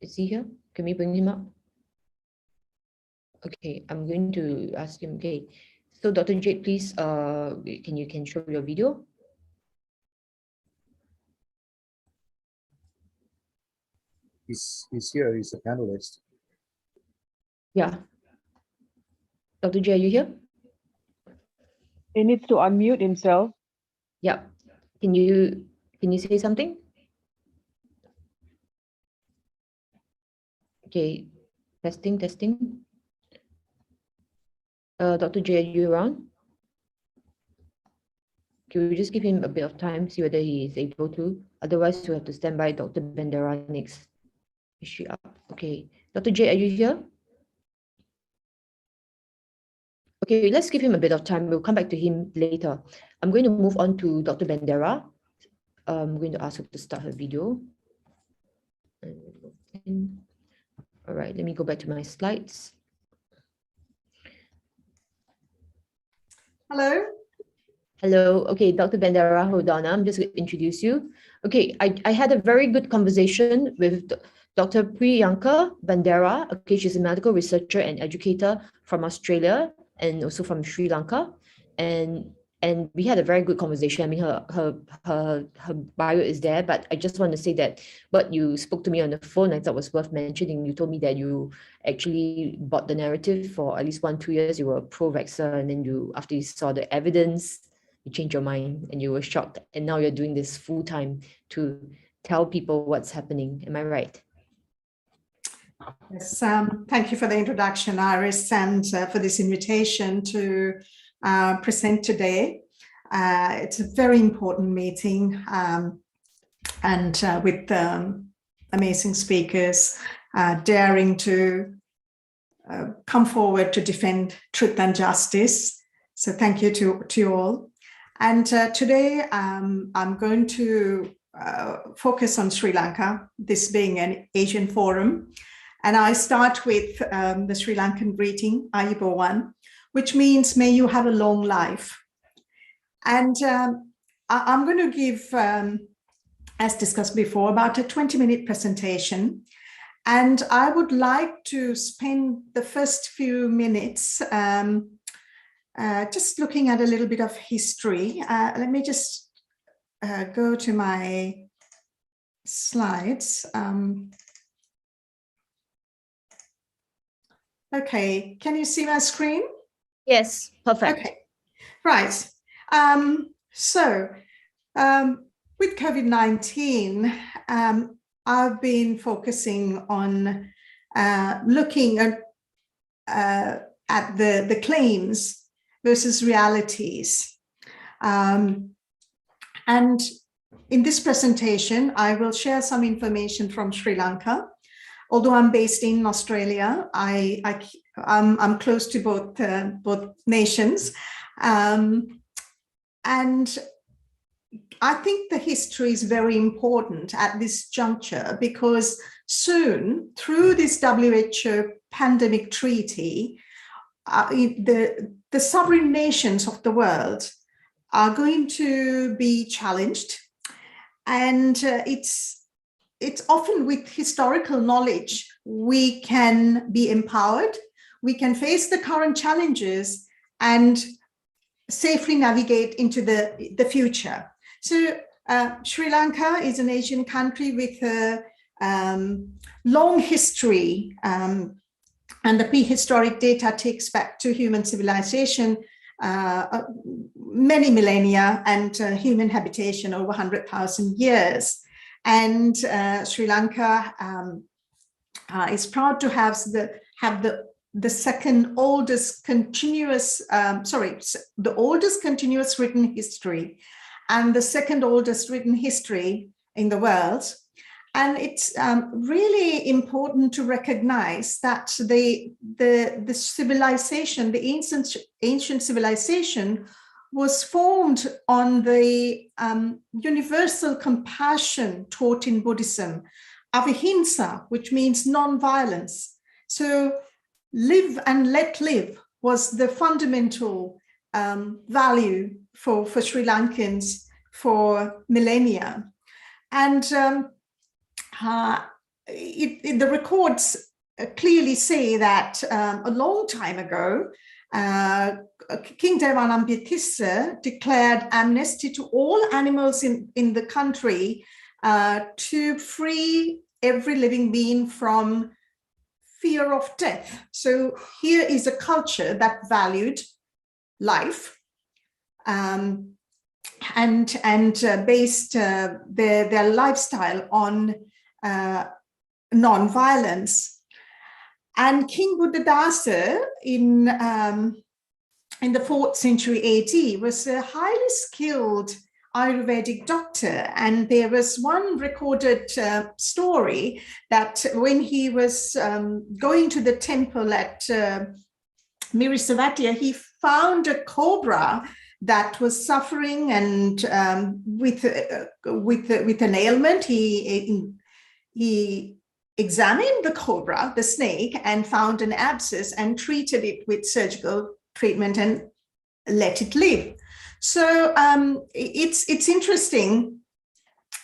Is he here? Can we bring him up? Okay, I'm going to ask him. Okay, so Dr. Jade, please, can you show your video? He's here. He's a panelist. Yeah. Dr. Jade, are you here? He needs to unmute himself. Yeah. Can you say something? Okay. Testing. Dr. J, are you around? Can we just give him a bit of time, see whether he is able to? Otherwise, we have to stand by Dr. Bandera next. Is she up? Okay. Dr. J, are you here? Okay, let's give him a bit of time. We'll come back to him later. I'm going to move on to Dr. Bandera. I'm going to ask her to start her video. All right, let me go back to my slides. Hello. Hello. Okay, Dr. Bandera, hold on. I'm just going to introduce you. Okay, I had a very good conversation with Dr. Priyanka Bandera. Okay, she's a medical researcher and educator from Australia and also from Sri Lanka. And we had a very good conversation. I mean, her bio is there, but I just want to say that what you spoke to me on the phone, I thought was worth mentioning. You told me that you actually bought the narrative for at least 1-2 years. You were a pro-vaxxer, and then after you saw the evidence, you changed your mind and you were shocked. And now you're doing this full time to tell people what's happening. Am I right? Yes, thank you for the introduction, Iris, and for this invitation to present today. It's a very important meeting and with amazing speakers daring to come forward to defend truth and justice. So thank you to you all. And today I'm going to focus on Sri Lanka, this being an Asian forum. And I start with the Sri Lankan greeting, Ayubowan, which means may you have a long life. And I'm going to give, as discussed before, about a 20-minute presentation. And I would like to spend the first few minutes just looking at a little bit of history. Let me just go to my slides. Okay, can you see my screen? Yes, perfect. Okay, right. So with COVID-19, I've been focusing on looking at at the claims versus realities. And in this presentation, I will share some information from Sri Lanka. Although I'm based in Australia, I'm close to both nations. And I think the history is very important at this juncture, because soon, through this WHO pandemic treaty, the sovereign nations of the world are going to be challenged. And it's often with historical knowledge, we can be empowered, we can face the current challenges and safely navigate into the future. So Sri Lanka is an Asian country with a long history, and the prehistoric data takes back to human civilization, many millennia, and human habitation over 100,000 years. And Sri Lanka is proud to have the second oldest continuous, the oldest continuous written history and the second oldest written history in the world. And it's really important to recognize that the civilization, the ancient civilization, was formed on the universal compassion taught in Buddhism, ahimsa, which means non-violence. So live and let live was the fundamental value for Sri Lankans for millennia. And the records clearly say that a long time ago, King Devanambiyatissa declared amnesty to all animals in the country to free every living being from fear of death. So here is a culture that valued life and based their lifestyle on non-violence. And King Buddhadasa in the 4th century AD was a highly skilled Ayurvedic doctor. And there was one recorded story that when he was going to the temple at Mirisavatia, he found a cobra that was suffering and with an ailment. He examined the cobra, the snake, and found an abscess and treated it with surgical treatment and let it live. So it's interesting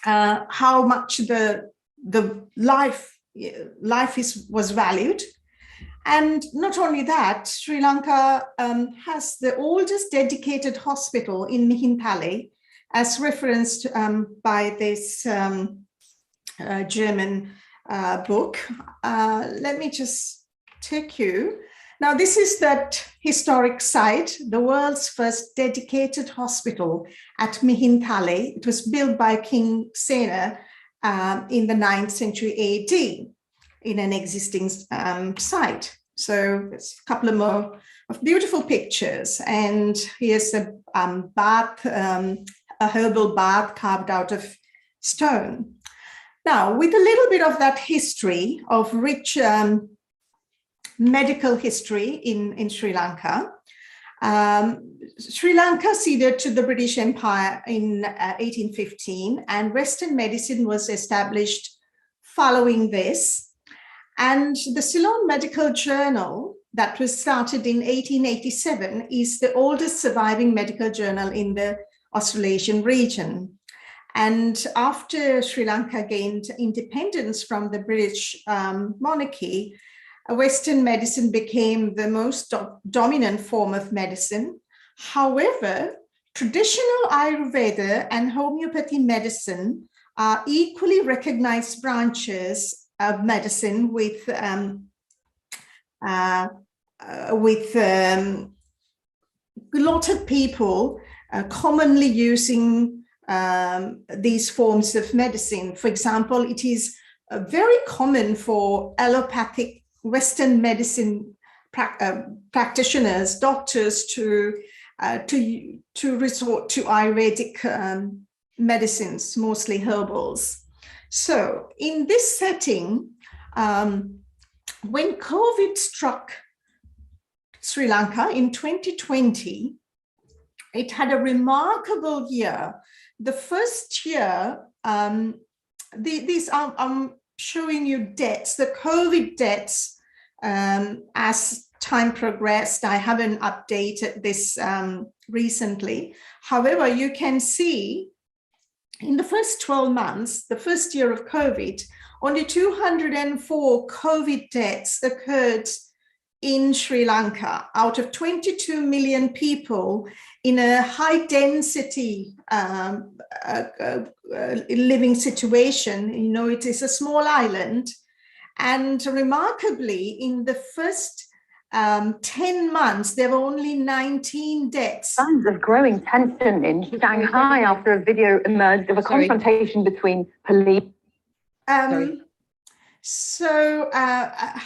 how much the life was valued. And not only that, Sri Lanka has the oldest dedicated hospital in Mihintale, as referenced by this German book. Let me just take you. Now, this is that historic site, the world's first dedicated hospital at Mihintale. It was built by King Sena in the 9th century AD in an existing site. So there's a couple of more of beautiful pictures. And here's a bath, a herbal bath carved out of stone. Now, with a little bit of that history of rich medical history in Sri Lanka, Sri Lanka ceded to the British Empire in 1815, and Western medicine was established following this. And the Ceylon Medical Journal that was started in 1887 is the oldest surviving medical journal in the Australasian region. And after Sri Lanka gained independence from the British monarchy, Western medicine became the most dominant form of medicine. However, traditional Ayurveda and homeopathy medicine are equally recognized branches of medicine with a lot of people commonly using these forms of medicine. For example, it is very common for allopathic Western medicine practitioners, doctors, to resort to Ayurvedic medicines, mostly herbals. So in this setting, when COVID struck Sri Lanka in 2020, it had a remarkable year. The first year, these I'm showing you deaths, the COVID deaths as time progressed. I haven't updated this recently. However, you can see in the first 12 months, the first year of COVID, only 204 COVID deaths occurred in Sri Lanka out of 22 million people in a high density living situation. You know, it is a small island. And remarkably, in the first 10 months, there were only 19 deaths. Signs of growing tension in Shanghai after a video emerged of a confrontation between police.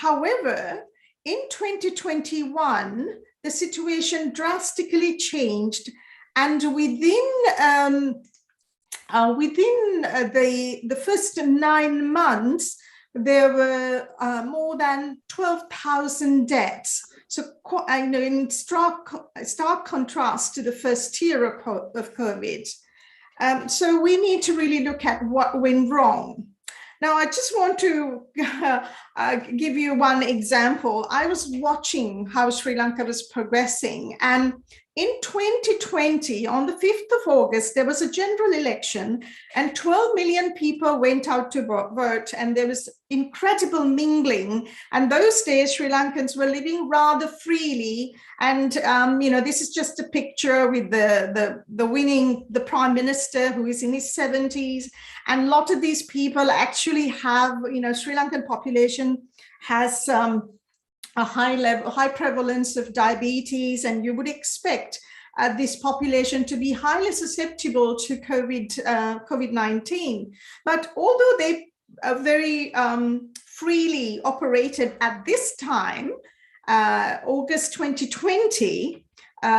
However, in 2021, the situation drastically changed, and within the first 9 months, there were more than 12,000 deaths. So, I know, in stark contrast to the first year of COVID. So we need to really look at what went wrong. Now, I just want to give you one example. I was watching how Sri Lanka was progressing, and in 2020, on the 5th of August, there was a general election and 12 million people went out to vote, and there was incredible mingling. And those days, Sri Lankans were living rather freely. And, you know, this is just a picture with the winning, the prime minister who is in his 70s. And a lot of these people actually have, you know, Sri Lankan population has a high prevalence of diabetes, and you would expect this population to be highly susceptible to COVID-19. But although they very freely operated at this time, August 2020,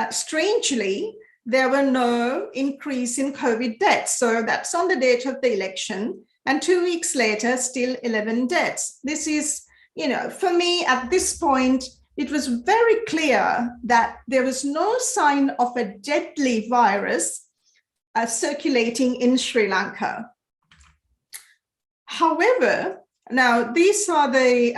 strangely, there were no increase in COVID deaths. So that's on the date of the election. And 2 weeks later, still 11 deaths. This is, you know, for me at this point, it was very clear that there was no sign of a deadly virus circulating in Sri Lanka. However, now these are the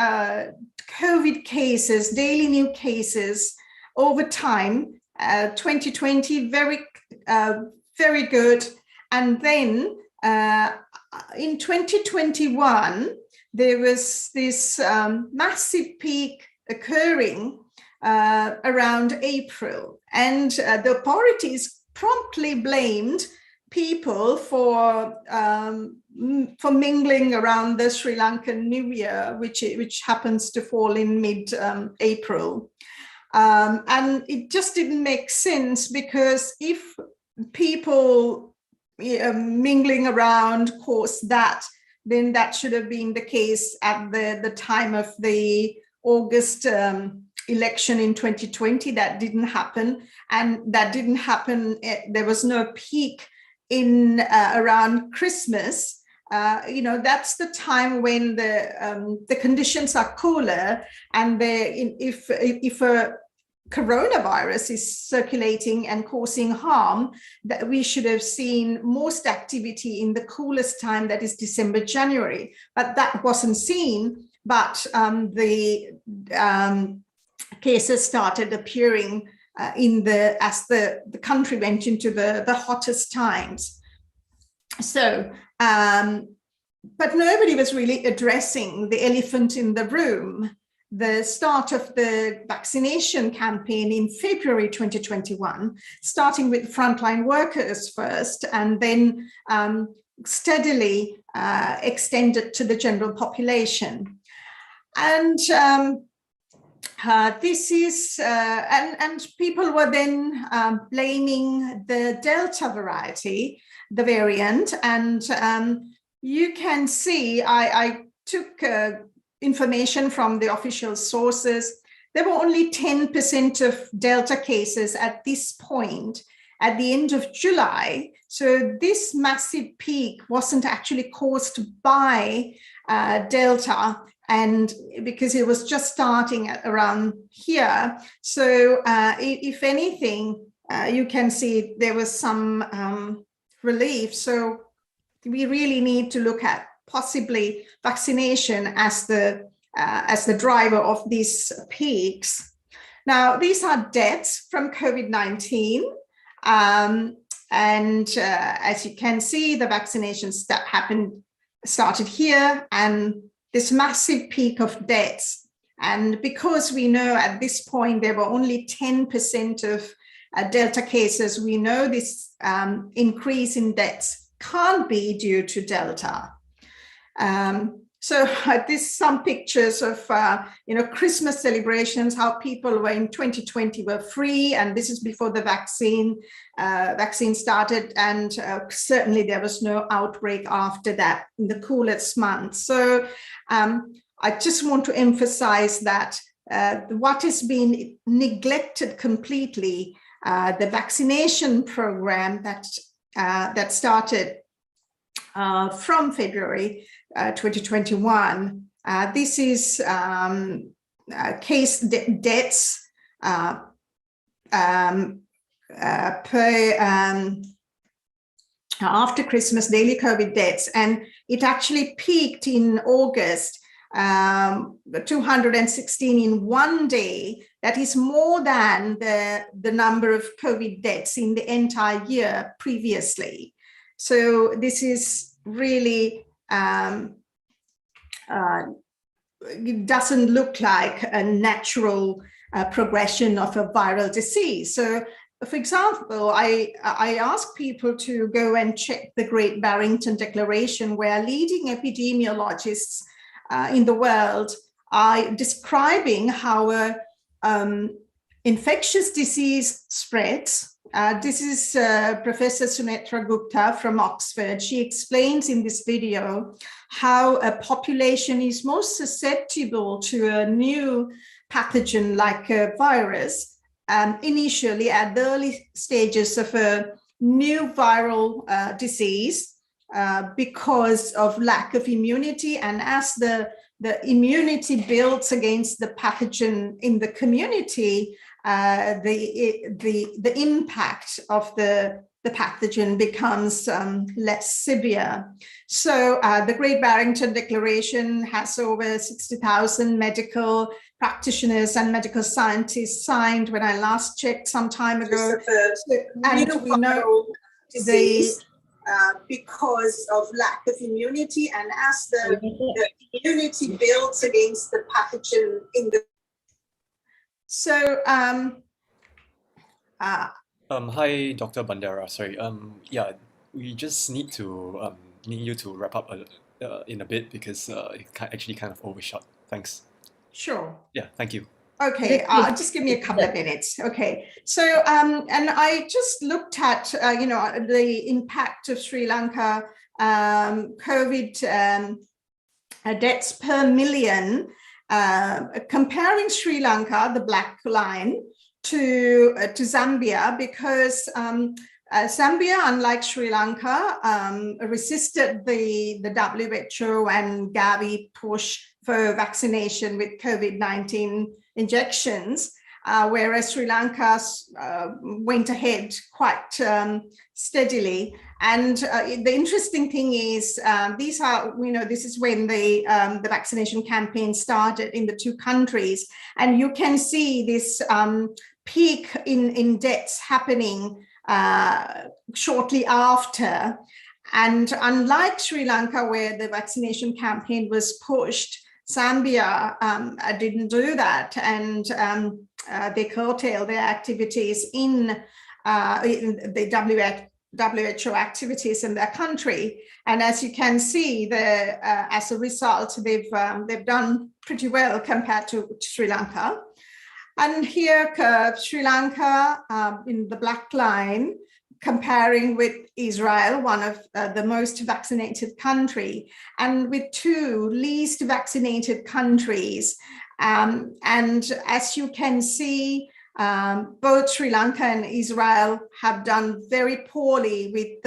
COVID cases, daily new cases over time. 2020, very good. And then in 2021, there was this massive peak occurring around April, and the authorities promptly blamed people for mingling around the Sri Lankan New Year, which happens to fall in mid-April. And it just didn't make sense, because if people mingling around caused that, then that should have been the case at the time of the August election in 2020. That didn't happen, and that didn't happen. There was no peak in around Christmas. You know, that's the time when the conditions are cooler, and if a coronavirus is circulating and causing harm, that we should have seen most activity in the coolest time, that is December, January. But that wasn't seen. But the cases started appearing as the country went into the hottest times. So, but nobody was really addressing the elephant in the room. The start of the vaccination campaign in February 2021, starting with frontline workers first, and then steadily extended to the general population. And this is, and people were then blaming the Delta variety, the variant, and you can see, I took information from the official sources. there were only 10% of Delta cases at this point at the end of July. So this massive peak wasn't actually caused by Delta, and because it was just starting at around here. So if anything, you can see there was some relief. So we really need to look at possibly vaccination as the driver of these peaks. Now, these are deaths from COVID-19. And as you can see, the vaccinations that started here, and this massive peak of deaths. And because we know at this point there were only 10% of Delta cases, we know this increase in deaths can't be due to Delta. So this some pictures of Christmas celebrations, how people were in 2020 were free, and this is before the vaccine started, and certainly there was no outbreak after that in the coolest months. So I just want to emphasize that what has been neglected completely, the vaccination program that started from February 2021. This is case deaths after Christmas, daily COVID deaths, and it actually peaked in August, 216 in one day. That is more than the number of COVID deaths in the entire year previously. So this is really, it doesn't look like a natural progression of a viral disease. So, for example, I ask people to go and check the Great Barrington Declaration, where leading epidemiologists in the world are describing how infectious disease spreads. This is Professor Sunetra Gupta from Oxford. She explains in this video how a population is most susceptible to a new pathogen like a virus, initially at the early stages of a new viral disease because of lack of immunity. And as the immunity builds against the pathogen in the community, the impact of the pathogen becomes less severe. So the Great Barrington Declaration has over 60,000 medical practitioners and medical scientists signed when I last checked some time ago. And we know because of lack of immunity, and as the immunity builds against the pathogen in the So, hi, Dr. Bandera. Sorry. Yeah, we just need you to wrap up in a bit because it actually kind of overshot. Thanks. Sure. Yeah, thank you. Okay, just give me a couple of minutes. Okay, so and I just looked at the impact of Sri Lanka COVID deaths per million. Comparing Sri Lanka, the black line, to Zambia, because Zambia, unlike Sri Lanka, resisted the WHO and Gavi push for vaccination with COVID-19 injections, whereas Sri Lanka went ahead quite steadily. And the interesting thing is, this is when the vaccination campaign started in the two countries, and you can see this peak in deaths happening shortly after. And unlike Sri Lanka, where the vaccination campaign was pushed, Zambia didn't do that, and they curtailed their activities in the WHO activities in their country. And as you can see, as a result, they've done pretty well compared to Sri Lanka. And here, Sri Lanka in the black line, comparing with Israel, one of the most vaccinated country, and with two least vaccinated countries. And as you can see, both Sri Lanka and Israel have done very poorly with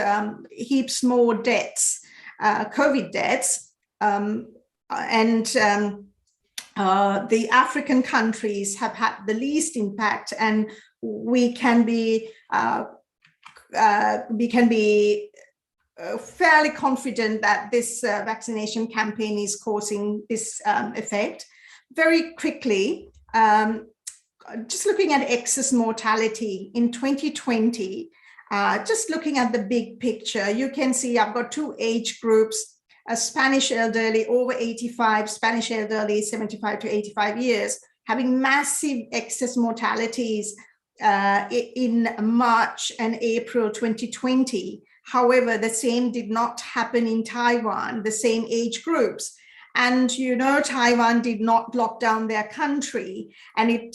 heaps more deaths, COVID deaths. The African countries have had the least impact, and we can be fairly confident that this vaccination campaign is causing this effect. Very quickly, just looking at excess mortality in 2020, just looking at the big picture, you can see I've got two age groups, a Spanish elderly over 85, Spanish elderly 75 to 85 years, having massive excess mortalities in March and April 2020. However, the same did not happen in Taiwan, the same age groups. And, Taiwan did not lock down their country. And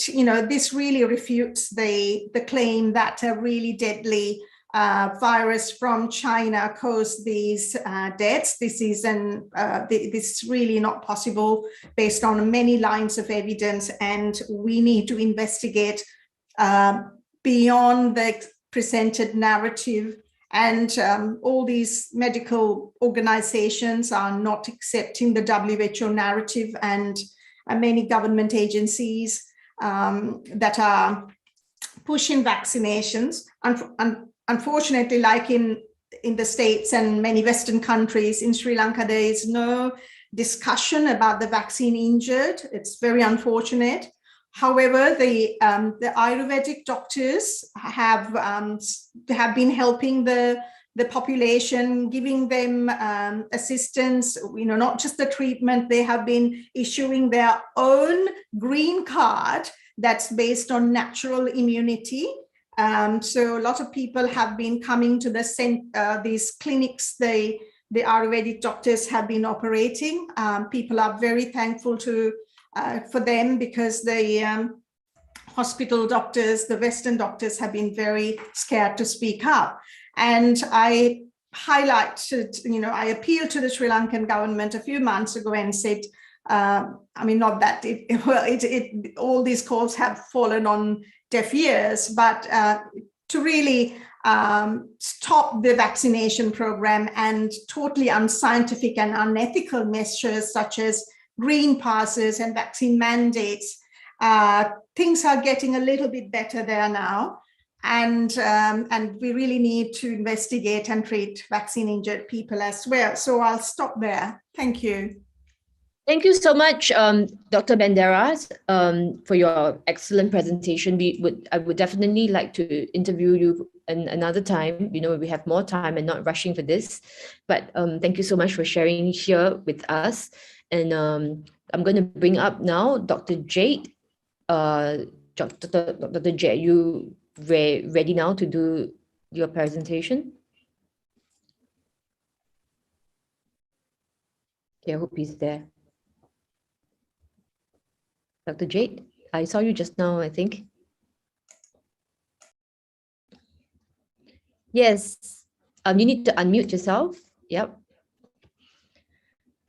this really refutes the claim that a really deadly virus from China caused these deaths. This is really not possible based on many lines of evidence. And we need to investigate beyond the presented narrative. And all these medical organizations are not accepting the WHO narrative, and many government agencies that are pushing vaccinations. Unfortunately, like in the States and many Western countries, in Sri Lanka, there is no discussion about the vaccine injured. It's very unfortunate. However, the Ayurvedic doctors have been helping the population, giving them assistance, not just the treatment. They have been issuing their own green card that's based on natural immunity. So a lot of people have been coming to these clinics the Ayurvedic doctors have been operating. People are very thankful for them, because the hospital doctors, the Western doctors, have been very scared to speak up. And I highlighted, I appealed to the Sri Lankan government a few months ago and said, not that all these calls have fallen on deaf ears, but to really stop the vaccination program and totally unscientific and unethical measures such as green passes and vaccine mandates. Things are getting a little bit better there now. And we really need to investigate and treat vaccine injured people as well. So I'll stop there. Thank you. Thank you so much, Dr. Banderas, for your excellent presentation. I would definitely like to interview you another time, when we have more time and not rushing for this. But thank you so much for sharing here with us. And I'm going to bring up now Dr. Jade. Dr. Jade, you ready now to do your presentation? Okay, I hope he's there. Dr. Jade, I saw you just now, I think. Yes, you need to unmute yourself. Yep.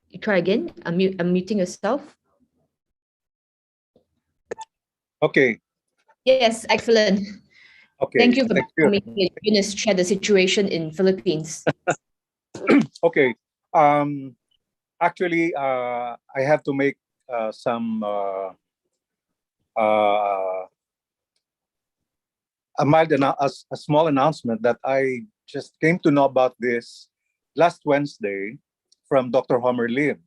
You try again, unmuting yourself. Okay. Yes, excellent. Okay. Thank you for coming here to share the situation in Philippines. Okay. Actually, I have to make a small announcement that I just came to know about this last Wednesday from Dr. Homer Lim.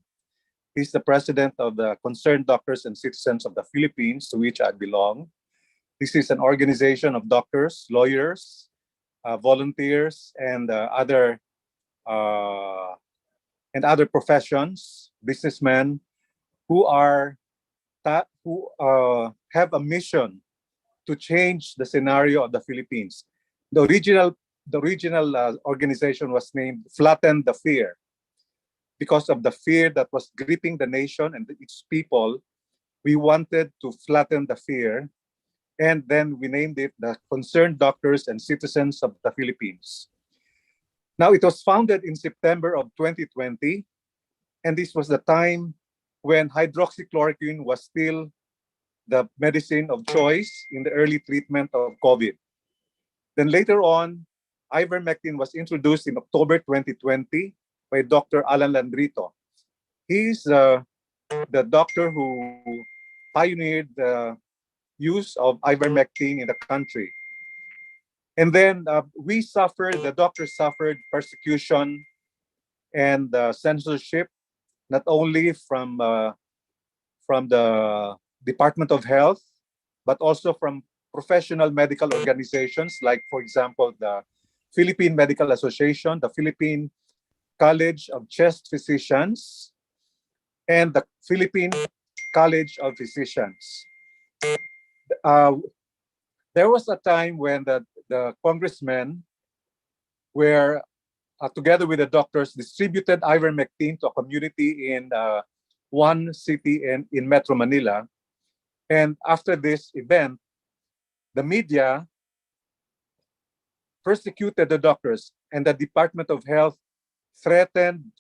He's the president of the Concerned Doctors and Citizens of the Philippines, to which I belong. This is an organization of doctors, lawyers, volunteers, and other professions, businessmen who have a mission to change the scenario of the Philippines. The original organization was named Flatten the Fear. Because of the fear that was gripping the nation and its people, we wanted to flatten the fear, and then we named it the Concerned Doctors and Citizens of the Philippines. Now, it was founded in September of 2020, and this was the time when hydroxychloroquine was still the medicine of choice in the early treatment of COVID. Then later on, ivermectin was introduced in October 2020 by Dr. Alan Landrito. He's the doctor who pioneered the use of ivermectin in the country. And then the doctors suffered persecution and censorship, not only from the Department of Health, but also from professional medical organizations, like, for example, the Philippine Medical Association, the Philippine College of Chest Physicians, and the Philippine College of Physicians. There was a time when the congressmen were, together with the doctors, distributed ivermectin to a community in one city in Metro Manila. And after this event, the media persecuted the doctors, and the Department of Health threatened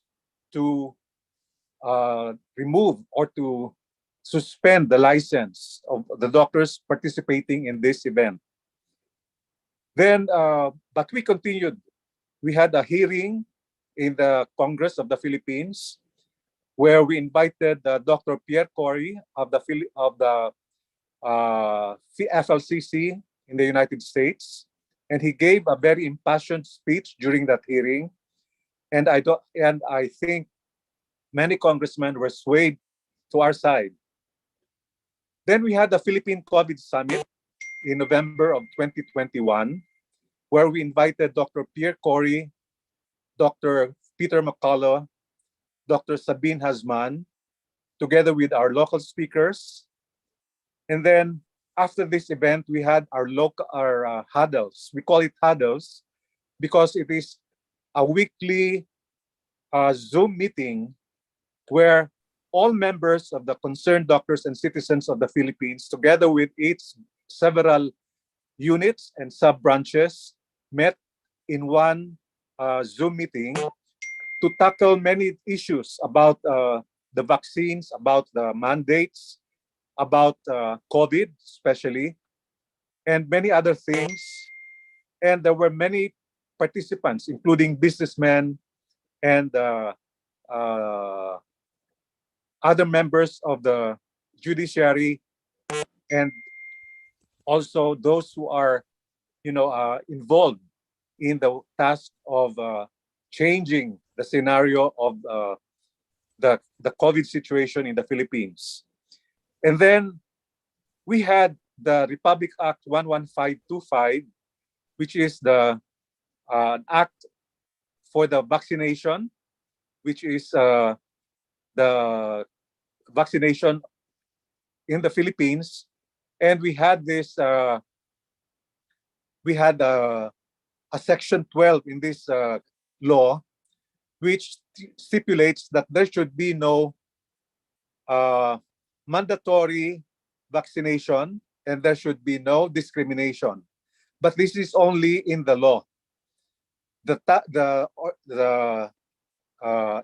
to remove or to suspend the license of the doctors participating in this event. Then, but we continued. We had a hearing in the Congress of the Philippines, where we invited Dr. Pierre Corey of the FLCC in the United States, and he gave a very impassioned speech during that hearing. And I think many congressmen were swayed to our side. Then we had the Philippine COVID Summit in November of 2021, where we invited Dr. Pierre Corey, Dr. Peter McCullough, Dr. Sabine Hazman, together with our local speakers. And then after this event, we had our huddles. We call it huddles because it is a weekly Zoom meeting where all members of the concerned doctors and citizens of the Philippines, together with its several units and sub-branches, met in one Zoom meeting to tackle many issues about the vaccines, about the mandates, about COVID especially, and many other things. And there were many participants, including businessmen and other members of the judiciary, and also those who are, involved in the task of changing the scenario of the COVID situation in the Philippines. And then we had the Republic Act 11525, which is the act for the vaccination, which is the vaccination in the Philippines. And we had this, a section 12 in this law, which stipulates that there should be no mandatory vaccination and there should be no discrimination. But this is only in the law. The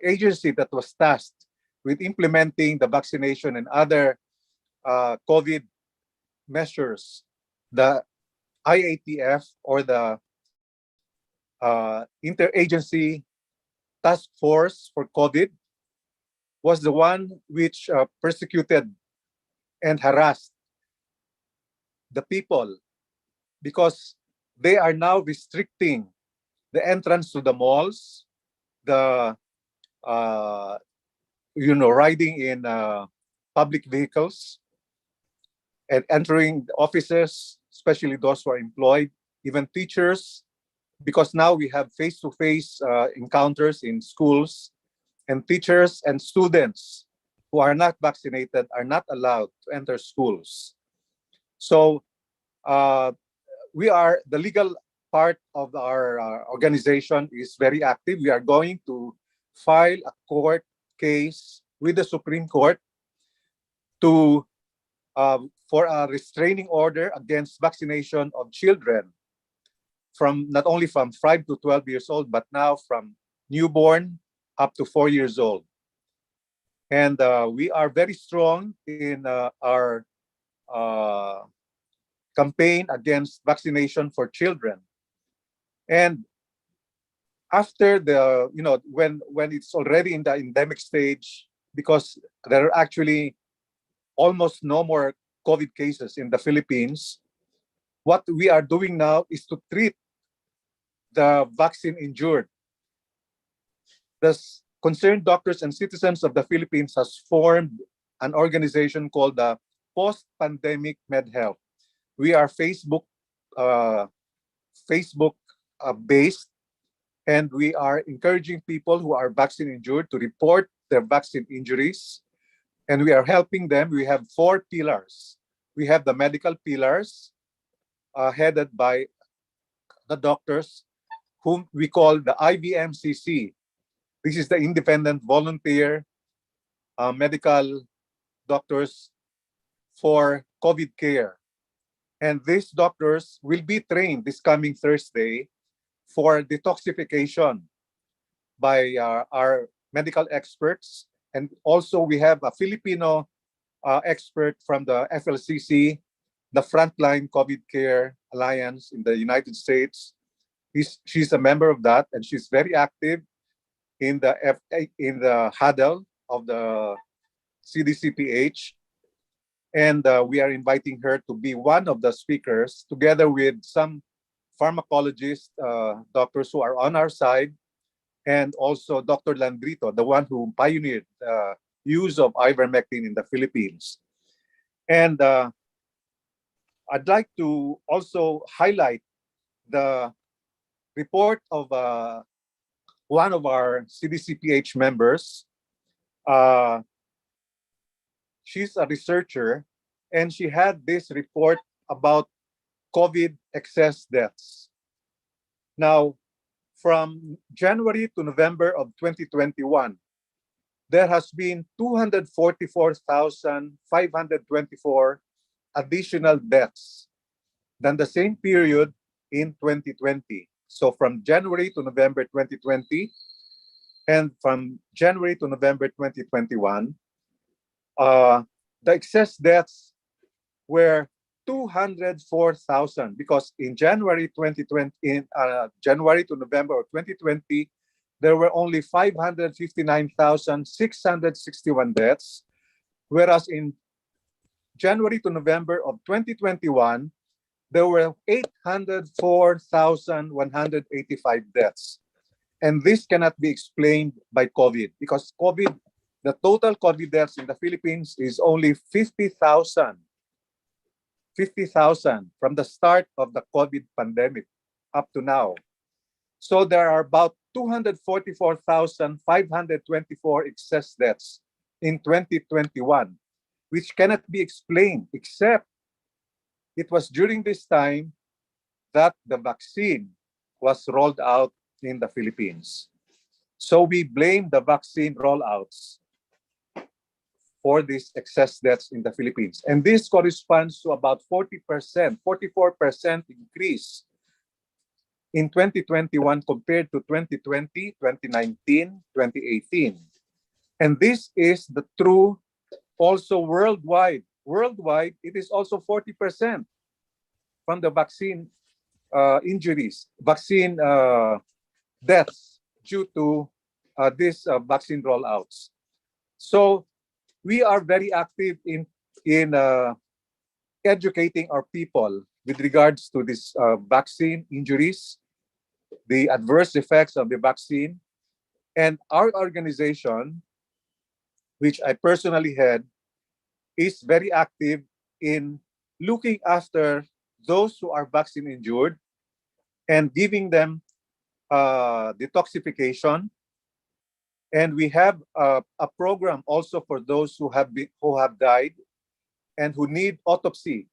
agency that was tasked with implementing the vaccination and other COVID measures, the IATF, or the Interagency Task Force for COVID, was the one which persecuted and harassed the people because they are now restricting the entrance to the malls, the riding in public vehicles, and entering the offices, especially those who are employed, even teachers, because now we have face-to-face encounters in schools, and teachers and students who are not vaccinated are not allowed to enter schools. So the legal part of our organization is very active. We are going to file a court case with the Supreme Court for a restraining order against vaccination of children from not only from 5 to 12 years old, but now from newborn up to 4 years old. And we are very strong in our campaign against vaccination for children. And after the, when it's already in the endemic stage, because there are actually almost no more COVID cases in the Philippines, what we are doing now is to treat the vaccine injured. The concerned doctors and citizens of the Philippines has formed an organization called the Post-Pandemic MedHealth. We are Facebook based, and we are encouraging people who are vaccine injured to report their vaccine injuries, and we are helping them. We have 4 pillars. We have the medical pillars, headed by the doctors, whom we call the IVMCC. This is the independent volunteer medical doctors for COVID care. And these doctors will be trained this coming Thursday for detoxification by our medical experts. And also we have a Filipino expert from the FLCC, the Frontline COVID Care Alliance in the United States. She's a member of that, and she's very active in the huddle of the CDCPH. And we are inviting her to be one of the speakers, together with some pharmacologist doctors who are on our side, and also Dr. Landrito, the one who pioneered the use of ivermectin in the Philippines. And I'd like to also highlight the report of one of our CDCPH members. She's a researcher, and she had this report about COVID excess deaths. Now, from January to November of 2021, there has been 244,524 additional deaths than the same period in 2020. So from January to November 2020, and from January to November 2021, the excess deaths were 204,000, because in January 2020, January to November of 2020, there were only 559,661 deaths, whereas in January to November of 2021, there were 804,185 deaths. And this cannot be explained by COVID, because COVID, the total COVID deaths in the Philippines is only 50,000 from the start of the COVID pandemic up to now. So there are about 244,524 excess deaths in 2021, which cannot be explained, except it was during this time that the vaccine was rolled out in the Philippines. So we blame the vaccine rollouts for these excess deaths in the Philippines. And this corresponds to about 40%, 44% increase in 2021 compared to 2020, 2019, 2018. And this is the true also worldwide. Worldwide, it is also 40% from the vaccine injuries, vaccine deaths due to these vaccine rollouts. So we are very active in educating our people with regards to this vaccine injuries, the adverse effects of the vaccine. And our organization, which I personally head, is very active in looking after those who are vaccine injured and giving them detoxification. And we have a program also for those who have died and who need autopsy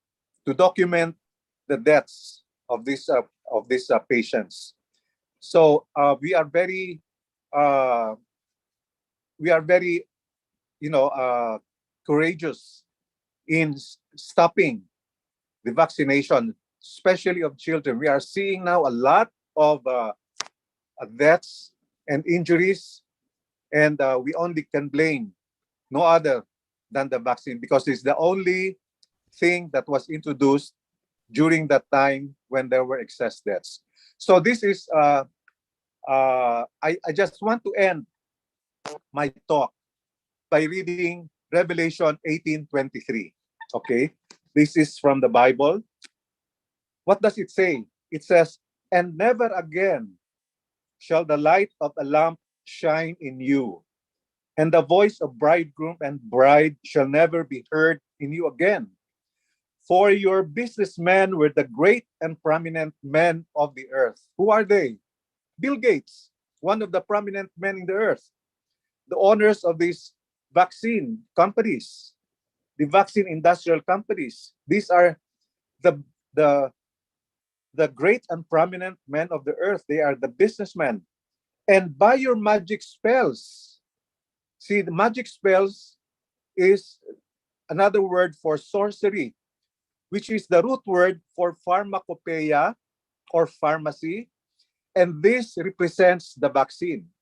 to document the deaths of these patients. So we are very courageous in stopping the vaccination, especially of children. We are seeing now a lot of deaths and injuries, and we only can blame no other than the vaccine, because it's the only thing that was introduced during that time when there were excess deaths. So this is, I just want to end my talk by reading Revelation 18:23. Okay, this is from the Bible. What does it say? It says, "And never again shall the light of a lamp shine in you, and the voice of bridegroom and bride shall never be heard in you again. For your businessmen were the great and prominent men of the earth." Who are they? Bill Gates, one of the prominent men in the earth, the owners of these vaccine companies, the vaccine industrial companies. These are the great and prominent men of the earth. They are the businessmen. And by your magic spells, see, the magic spells is another word for sorcery, which is the root word for pharmacopoeia or pharmacy. And this represents the vaccine.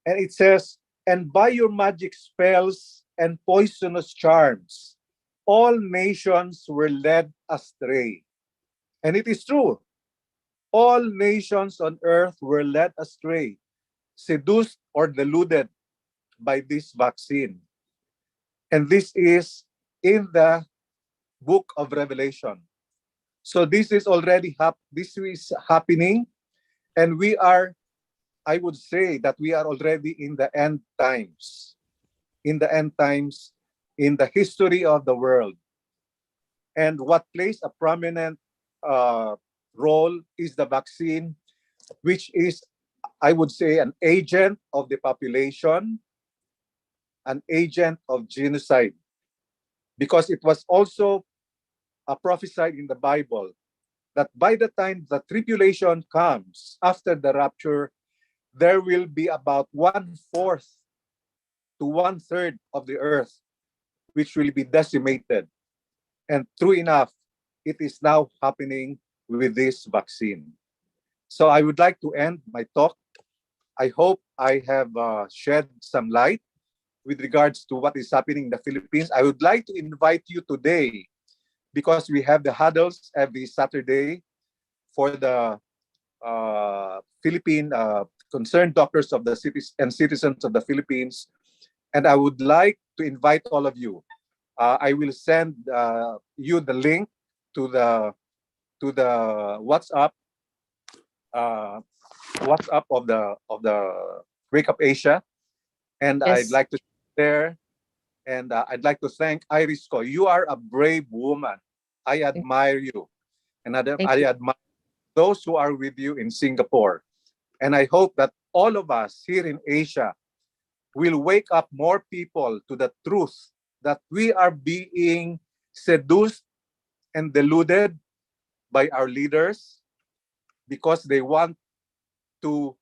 And it says, "And by your magic spells and poisonous charms, all nations were led astray." And it is true. All nations on earth were led astray, seduced or deluded by this vaccine. And this is in the book of Revelation. So this is already this is happening, and we are, I would say that we are already in the end times. In the end times, in the history of the world. And what plays a prominent role is the vaccine, which is, I would say, an agent of the population, an agent of genocide. Because it was also prophesied in the Bible that by the time the tribulation comes after the rapture, there will be about 1/4 to 1/3 of the earth which will be decimated. And true enough, it is now happening with this vaccine. So I would like to end my talk. I hope I have shed some light with regards to what is happening in the Philippines. I would like to invite you today, because we have the huddles every Saturday for the Philippine concerned doctors of the cities and citizens of the Philippines. And I would like to invite all of you. I will send you the link to the WhatsApp of the Wake Up Asia, and Yes. I'd like to share. And I'd like to thank Iris Ko. You are a brave woman. I admire you, and I admire those who are with you in Singapore. And I hope that all of us here in Asia will wake up more people to the truth that we are being seduced and deluded by our leaders because they want to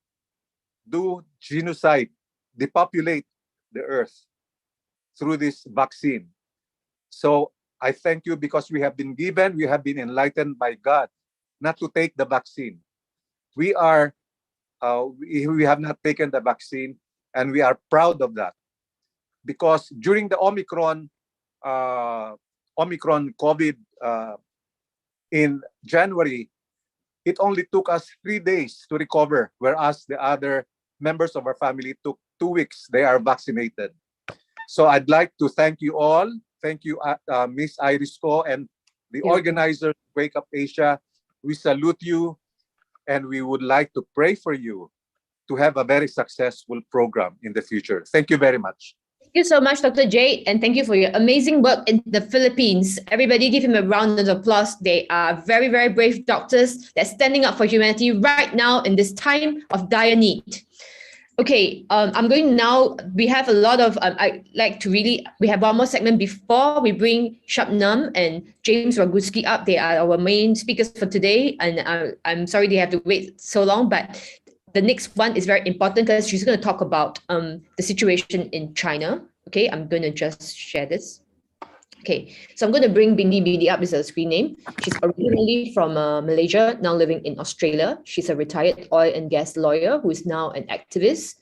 do genocide, depopulate the earth through this vaccine. So I thank you because we have been enlightened by God not to take the vaccine. We have not taken the vaccine, and we are proud of that. Because during the Omicron COVID in January, it only took us 3 days to recover, whereas the other members of our family took 2 weeks. They are vaccinated. So I'd like to thank you all. Thank you, Miss Iris Ko and the organizers of Wake Up Asia. We salute you, and we would like to pray for you to have a very successful program in the future. Thank you very much. Thank you so much, Dr. Jade, and thank you for your amazing work in the Philippines. Everybody give him a round of applause. They are very, very brave doctors that are standing up for humanity right now in this time of dire need. Okay, I'm going now. We have a lot of, we have one more segment before we bring Shabnam and James Roguski up. They are our main speakers for today. And I'm sorry they have to wait so long, but the next one is very important because she's going to talk about the situation in China. Okay, I'm going to just share this. Okay, so I'm going to bring Bindi up as a screen name. She's originally from Malaysia, now living in Australia. She's a retired oil and gas lawyer who is now an activist.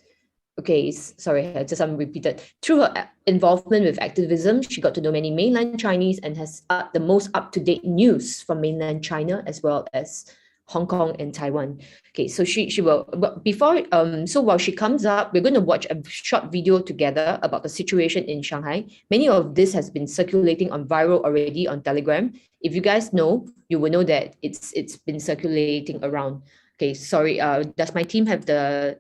Okay, sorry, just I'm repeated. Through her involvement with activism, she got to know many mainland Chinese and has the most up-to-date news from mainland China as well as Hong Kong and Taiwan. Okay, so she will, but before, so while she comes up, we're going to watch a short video together about the situation in Shanghai. Many of this has been circulating on viral already on Telegram. If you guys know, you will know that it's been circulating around. Okay, sorry, does my team have the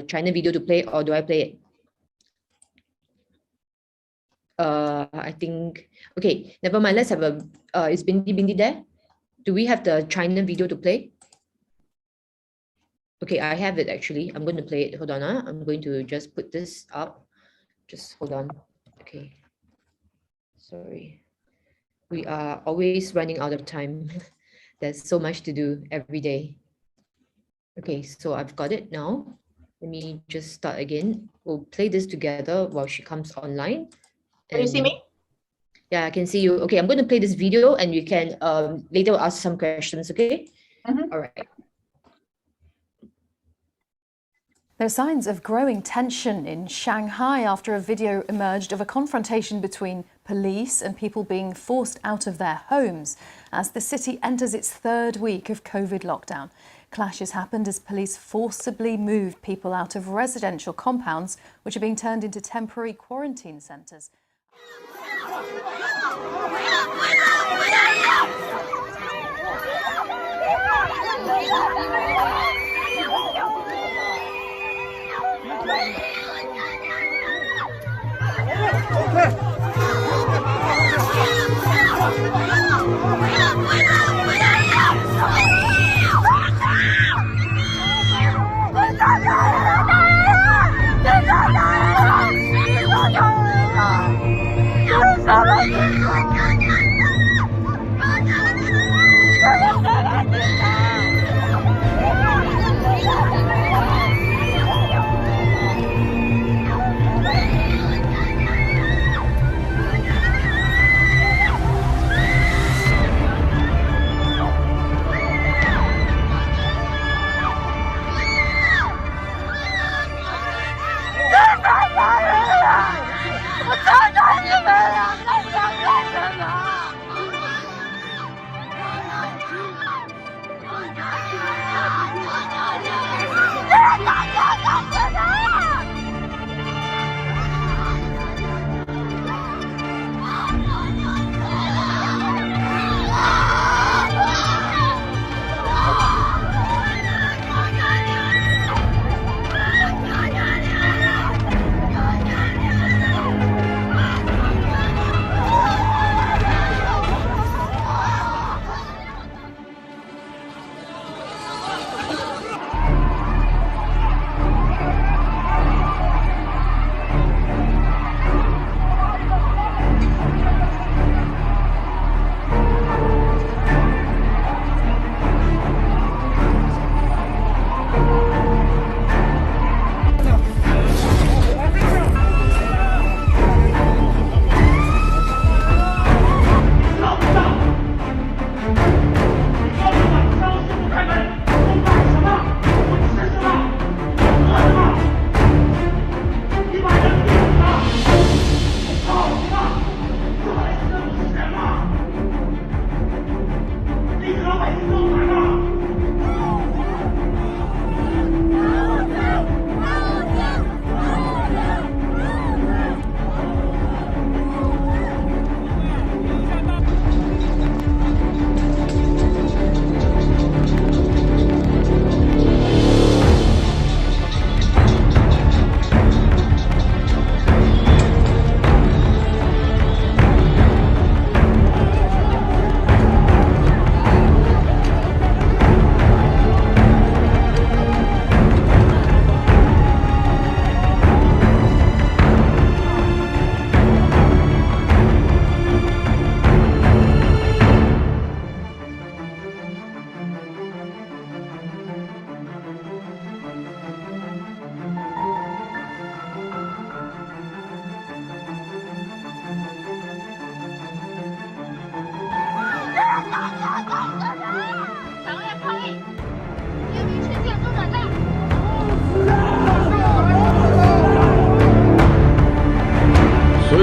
China video to play, or do I play it? I think, okay, never mind. Let's have a, is Bindi there? Do we have the China video to play? Okay, I have it actually. I'm going to play it. Hold on. I'm going to just put this up. Just hold on. Okay. Sorry. We are always running out of time. There's so much to do every day. Okay, so I've got it now. Let me just start again. We'll play this together while she comes online. Can you see me? Yeah, I can see you. Okay, I'm going to play this video and you can later ask some questions, okay? All right. There are signs of growing tension in Shanghai after a video emerged of a confrontation between police and people being forced out of their homes as the city enters its third week of COVID lockdown. Clashes happened as police forcibly moved people out of residential compounds, which are being turned into temporary quarantine centres.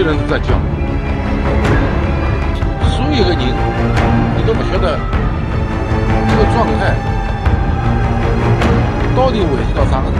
有人都在叫，所有的人，你都不晓得这个状态到底维持到啥个程度。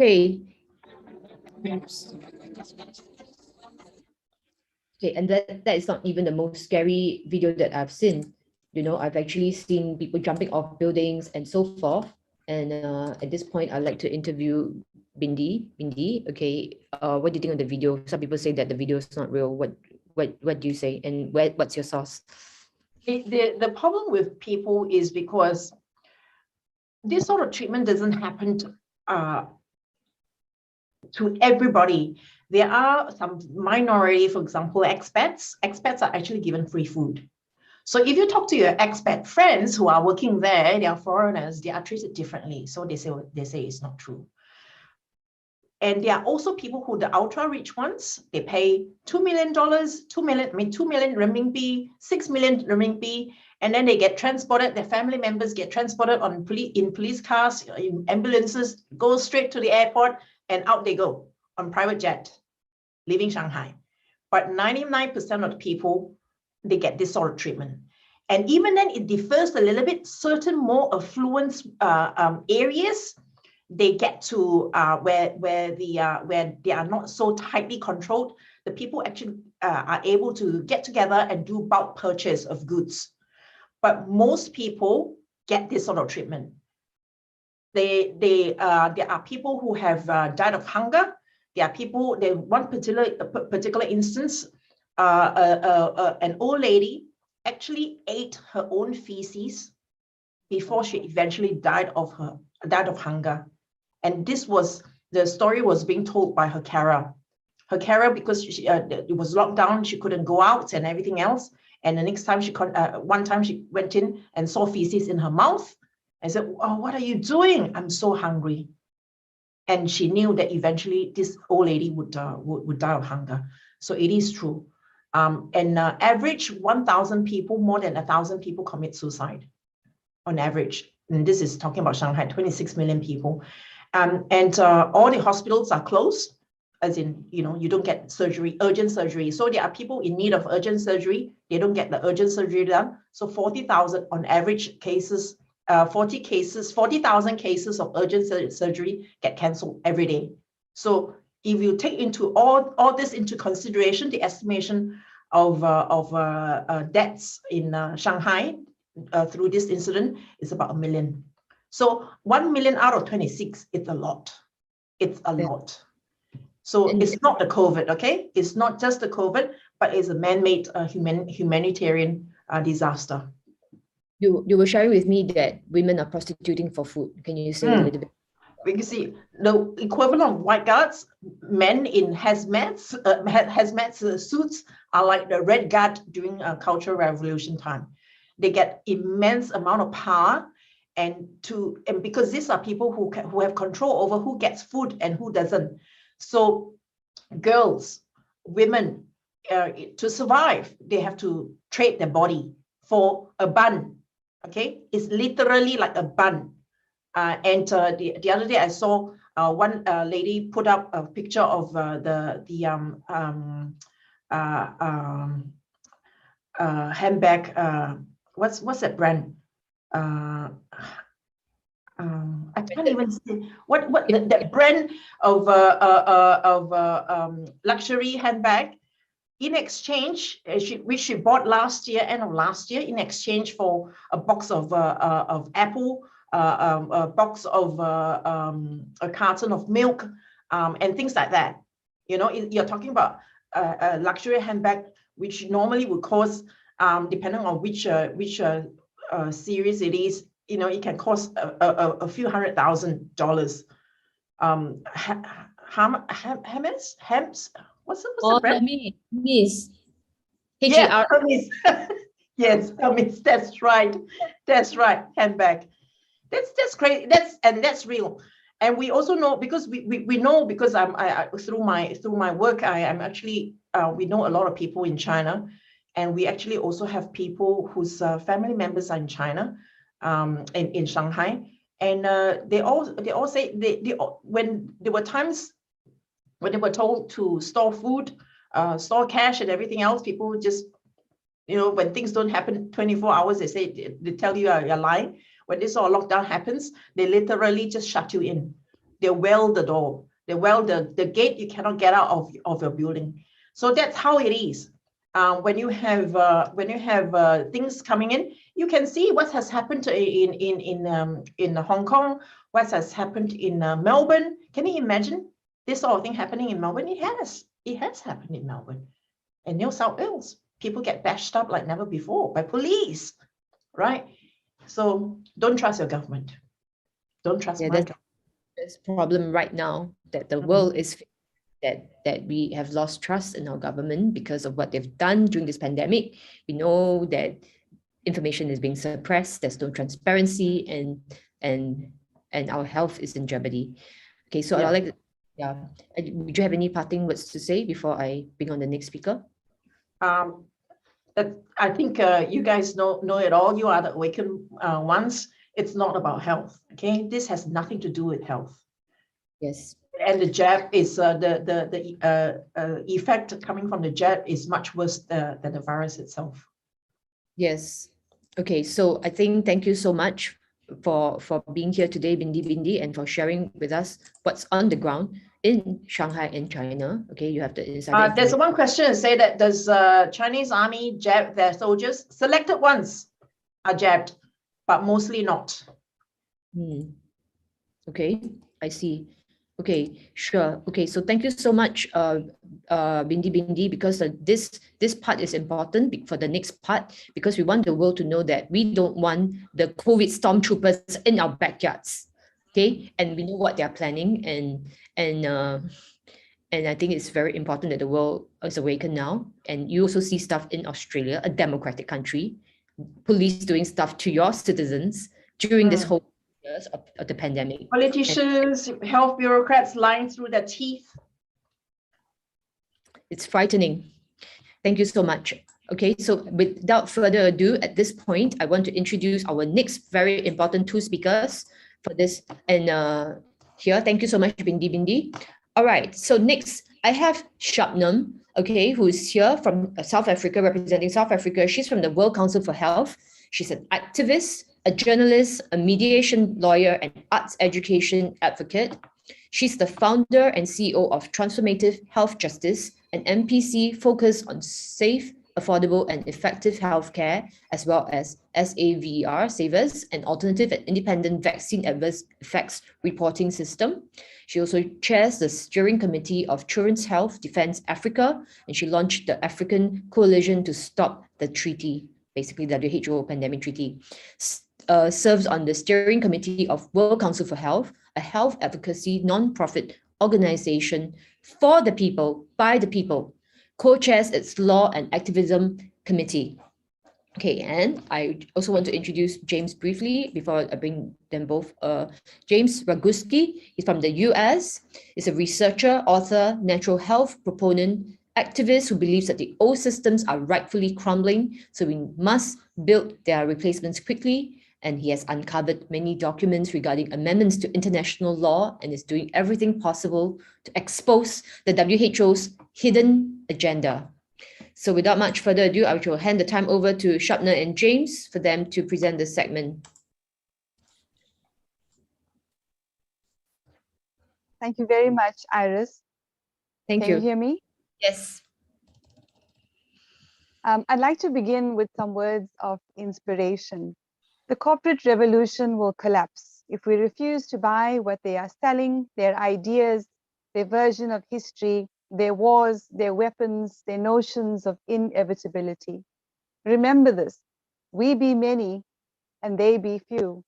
Okay. Okay, and that is not even the most scary video that I've seen. You know, I've actually seen people jumping off buildings and so forth. And at this point, I'd like to interview Bindi. Bindi, okay, what do you think of the video? Some people say that the video is not real. What do you say? And what's your source? The problem with people is because this sort of treatment doesn't happen to everybody. There are some minority, for example, expats. Expats are actually given free food. So if you talk to your expat friends who are working there, they are foreigners, they are treated differently. So they say it's not true. And there are also people who, the ultra rich ones, they pay $2 million, 2 million renminbi, 6 million renminbi, and then they get transported, their family members get transported in police cars, in ambulances, go straight to the airport, and out they go on private jet, leaving Shanghai. But 99% of the people, they get this sort of treatment. And even then, it differs a little bit. Certain more affluent areas, they get to where they are not so tightly controlled. The people actually are able to get together and do bulk purchase of goods. But most people get this sort of treatment. There are people who have died of hunger. There are people. One particular instance, an old lady actually ate her own feces before she eventually died of hunger. And the story was being told by her carer. Her carer, because it was locked down, she couldn't go out and everything else. And the next time one time she went in and saw feces in her mouth and said, "Oh, what are you doing? I'm so hungry." And she knew that eventually this old lady would die of hunger. So it is true. And average 1,000 people, more than 1,000 people commit suicide on average. And this is talking about Shanghai, 26 million people. And all the hospitals are closed, as in, you don't get surgery, urgent surgery. So there are people in need of urgent surgery. They don't get the urgent surgery done. So 40,000 on average cases, 40,000 cases of urgent surgery get cancelled every day. So if you take into all this into consideration, the estimation of deaths in Shanghai through this incident is about 1 million. So 1 million out of 26, it's a lot. It's a lot. So it's not the COVID, okay? It's not just the COVID, but it's a man-made humanitarian disaster. You were sharing with me that women are prostituting for food. Can you say a little bit? You see, the equivalent of white guards, men in hazmat suits are like the red guard during Cultural Revolution time. They get immense amount of power, and because these are people who have control over who gets food and who doesn't. So girls, women, to survive, they have to trade their body for a bun. Okay, it's literally like a bun. And the other day I saw one lady put up a picture of handbag. What's that brand? I can't even say what that brand of luxury handbag. In exchange, which she bought last year, end of last year, in exchange for a box of apple, a box of a carton of milk, and things like that. You know, you're talking about a luxury handbag, which normally would cost, depending on which series it is, you know, it can cost a few $100,000. Hems. What's the brand? Hermes. Yeah, Hermes. Yes, Hermes. That's right. That's right. Handbag. That's crazy. That's real. And we also know, because we know, because I through my work, I am actually we know a lot of people in China, and we actually also have people whose family members are in China, in Shanghai, and they all say when there were times when they were told to store food, store cash and everything else, people just, you know, when things don't happen 24 hours, they tell you you're lying. When this all lockdown happens, they literally just shut you in. They weld the door. They weld the gate. You cannot get out of your building. So that's how it is. When you have things coming in, you can see what has happened in Hong Kong, what has happened in Melbourne. Can you imagine this sort of thing happening in Melbourne? It has happened in Melbourne. And New South Wales, people get bashed up like never before by police, right? So don't trust your government. Don't trust my government. There's a problem right now that the world is that we have lost trust in our government because of what they've done during this pandemic. We know that information is being suppressed. There's no transparency, and our health is in jeopardy. Okay, so I'd like to, would you have any parting words to say before I bring on the next speaker? I think you guys know it all. You are the awakened ones. It's not about health. Okay, this has nothing to do with health. Yes. And the jab is the effect coming from the jab is much worse than the virus itself. Yes. Okay. So I think thank you so much for being here today, Bindi, and for sharing with us what's on the ground in Shanghai and China. Okay, you have the inside. There's one question to say that does Chinese army jab their soldiers? Selected ones are jabbed, but mostly not. Okay, I see. Okay, sure. Okay, so thank you so much, Bindi, because this part is important for the next part, because we want the world to know that we don't want the COVID stormtroopers in our backyards. Okay, and we know what they are planning, and I think it's very important that the world is awakened now. And you also see stuff in Australia, a democratic country, police doing stuff to your citizens during this whole years of the pandemic. Politicians, health bureaucrats lying through their teeth. It's frightening. Thank you so much. Okay, so without further ado, at this point, I want to introduce our next very important two speakers for this. And here, thank you so much, Bindi. All right, so next, I have Shabnam, okay, who is here from South Africa, representing South Africa. She's from the World Council for Health. She's an activist, a journalist, a mediation lawyer, and arts education advocate. She's the founder and CEO of Transformative Health Justice, an MPC focused on safe, affordable, and effective healthcare, as well as SAVR, Savers, an alternative and independent vaccine adverse effects reporting system. She also chairs the steering committee of Children's Health Defense Africa, and she launched the African Coalition to Stop the Treaty, basically the WHO pandemic treaty. Serves on the steering committee of World Council for Health, a health advocacy non-profit organization for the people, by the people. Co-chairs its Law and Activism Committee. Okay, and I also want to introduce James briefly before I bring them both. James Roguski, he's from the US, is a researcher, author, natural health proponent, activist who believes that the old systems are rightfully crumbling, so we must build their replacements quickly. And he has uncovered many documents regarding amendments to international law and is doing everything possible to expose the WHO's hidden agenda. So without much further ado, I will hand the time over to Shapner and James for them to present this segment. Thank you very much, Iris. Thank you. you. Can you hear me? Yes. I'd like to begin with some words of inspiration. The corporate revolution will collapse if we refuse to buy what they are selling, their ideas, their version of history, their wars, their weapons, their notions of inevitability. Remember this, we be many and they be few.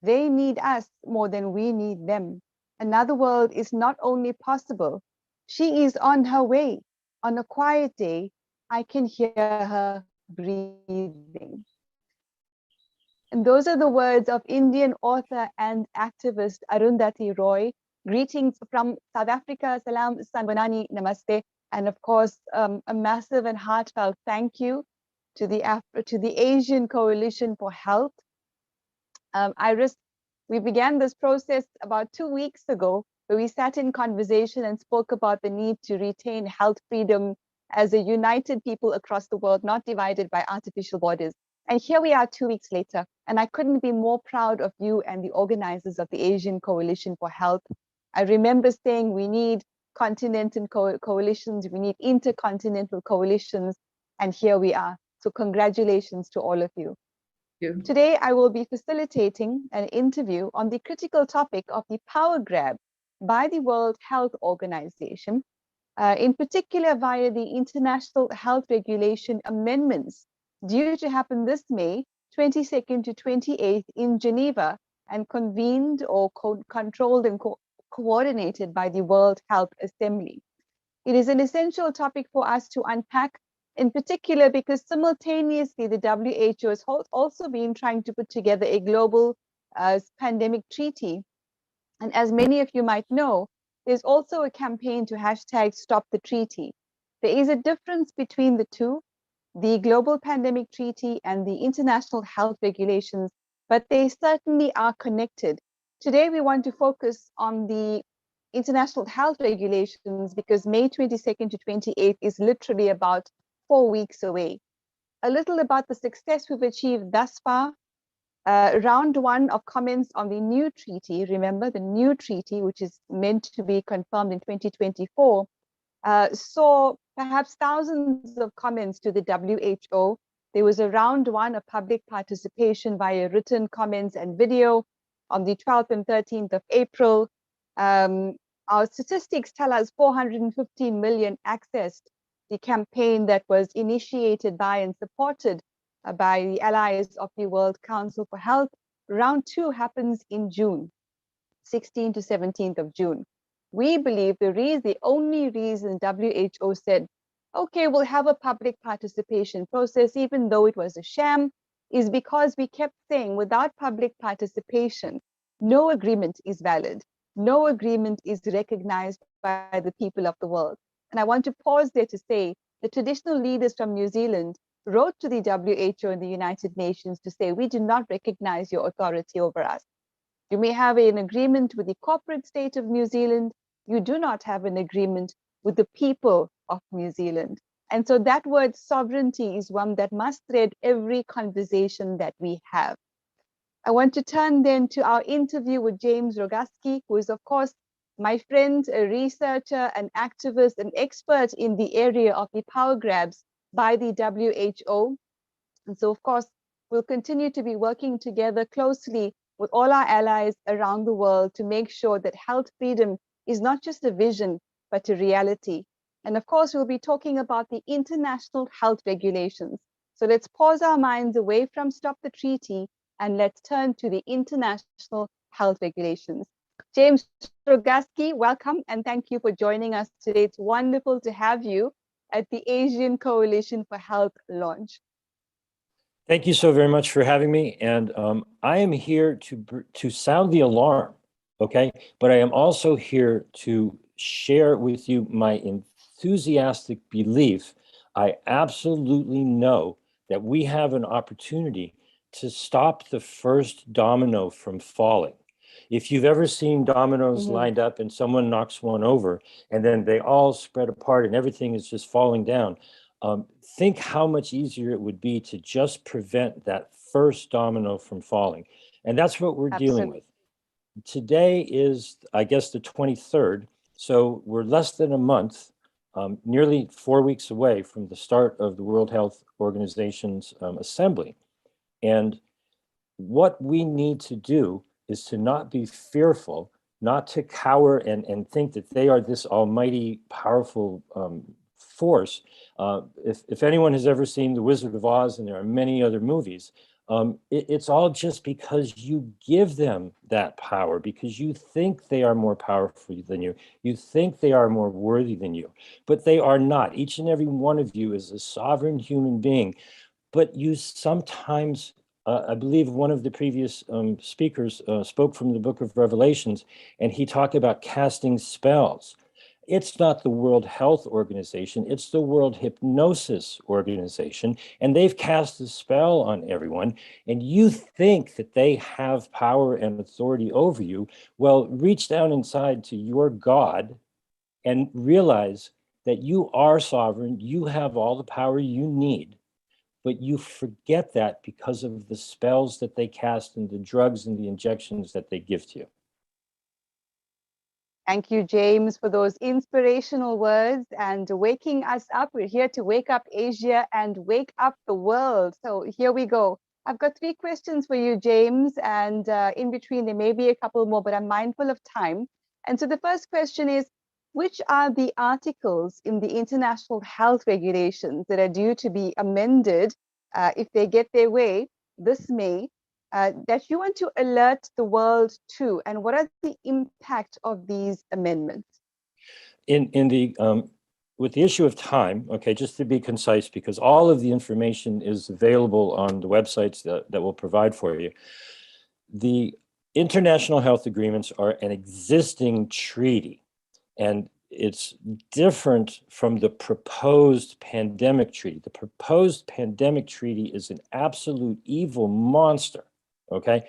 They need us more than we need them. Another world is not only possible, she is on her way. On a quiet day, I can hear her breathing. And those are the words of Indian author and activist Arundhati Roy. Greetings from South Africa, Salam, Sanbanani, Namaste. And of course, a massive and heartfelt thank you to the Asian Coalition for Health. Iris, we began this process about 2 weeks ago, where we sat in conversation and spoke about the need to retain health freedom as a united people across the world, not divided by artificial borders. And here we are 2 weeks later, and I couldn't be more proud of you and the organizers of the Asian Coalition for Health. I remember saying we need continental coalitions, we need intercontinental coalitions, and here we are. So congratulations to all of you. Today, I will be facilitating an interview on the critical topic of the power grab by the World Health Organization, in particular via the International Health Regulation Amendments due to happen this May 22nd to 28th in Geneva and convened or controlled and coordinated by the World Health Assembly. It is an essential topic for us to unpack, in particular because simultaneously the WHO has also been trying to put together a global pandemic treaty. And as many of you might know, there's also a campaign to hashtag stop the treaty. There is a difference between the two, the global pandemic treaty and the international health regulations, but they certainly are connected. Today, we want to focus on the international health regulations because May 22nd to 28th is literally about 4 weeks away. A little about the success we've achieved thus far. Round one of comments on the new treaty, remember the new treaty, which is meant to be confirmed in 2024, saw perhaps thousands of comments to the WHO. There was a round one of public participation via written comments and video on the 12th and 13th of April. Our statistics tell us 415 million accessed the campaign that was initiated by and supported by the allies of the World Council for Health. Round two happens in June, 16th to 17th of June. We believe the only reason WHO said, okay, we'll have a public participation process, even though it was a sham, is because we kept saying without public participation, no agreement is valid. No agreement is recognized by the people of the world. And I want to pause there to say the traditional leaders from New Zealand wrote to the WHO and the United Nations to say, we do not recognize your authority over us. You may have an agreement with the corporate state of New Zealand. You do not have an agreement with the people of New Zealand. And so that word sovereignty is one that must thread every conversation that we have. I want to turn then to our interview with James Rogaski, who is, of course, my friend, a researcher, an activist, an expert in the area of the power grabs by the WHO. And so, of course, we'll continue to be working together closely with all our allies around the world to make sure that health freedom is not just a vision, but a reality. And of course, we'll be talking about the international health regulations. So let's pause our minds away from Stop the Treaty and let's turn to the international health regulations. James Rogaski, welcome and thank you for joining us today. It's wonderful to have you at the Asian Coalition for Health launch. Thank you so very much for having me. And I am here to sound the alarm, okay? But I am also here to share with you my enthusiastic belief. I absolutely know that we have an opportunity to stop the first domino from falling. If you've ever seen dominoes lined up and someone knocks one over and then they all spread apart and everything is just falling down, think how much easier it would be to just prevent that first domino from falling. And that's what we're dealing with. Today is, I guess, the 23rd. So we're less than a month, nearly 4 weeks away from the start of the World Health Organization's assembly. And what we need to do is to not be fearful, not to cower and think that they are this almighty, powerful force. If anyone has ever seen The Wizard of Oz, and there are many other movies, it's all just because you give them that power, because you think they are more powerful than you. You think they are more worthy than you, but they are not. Each and every one of you is a sovereign human being, but you sometimes, I believe one of the previous speakers spoke from the book of Revelations, and he talked about casting spells. It's not the World Health Organization, it's the World Hypnosis Organization, and they've cast a spell on everyone, and you think that they have power and authority over you. Well, reach down inside to your God and realize that you are sovereign, you have all the power you need, but you forget that because of the spells that they cast and the drugs and the injections that they give to you. Thank you, James, for those inspirational words and waking us up. We're here to wake up Asia and wake up the world. So here we go. I've got 3 questions for you, James, and in between there may be a couple more, but I'm mindful of time. And so the first question is, which are the articles in the international health regulations that are due to be amended if they get their way this May, that you want to alert the world to, and what are the impact of these amendments? With the issue of time, okay, just to be concise, because all of the information is available on the websites that we'll provide for you. The international health agreements are an existing treaty, and it's different from the proposed pandemic treaty. The proposed pandemic treaty is an absolute evil monster. Okay,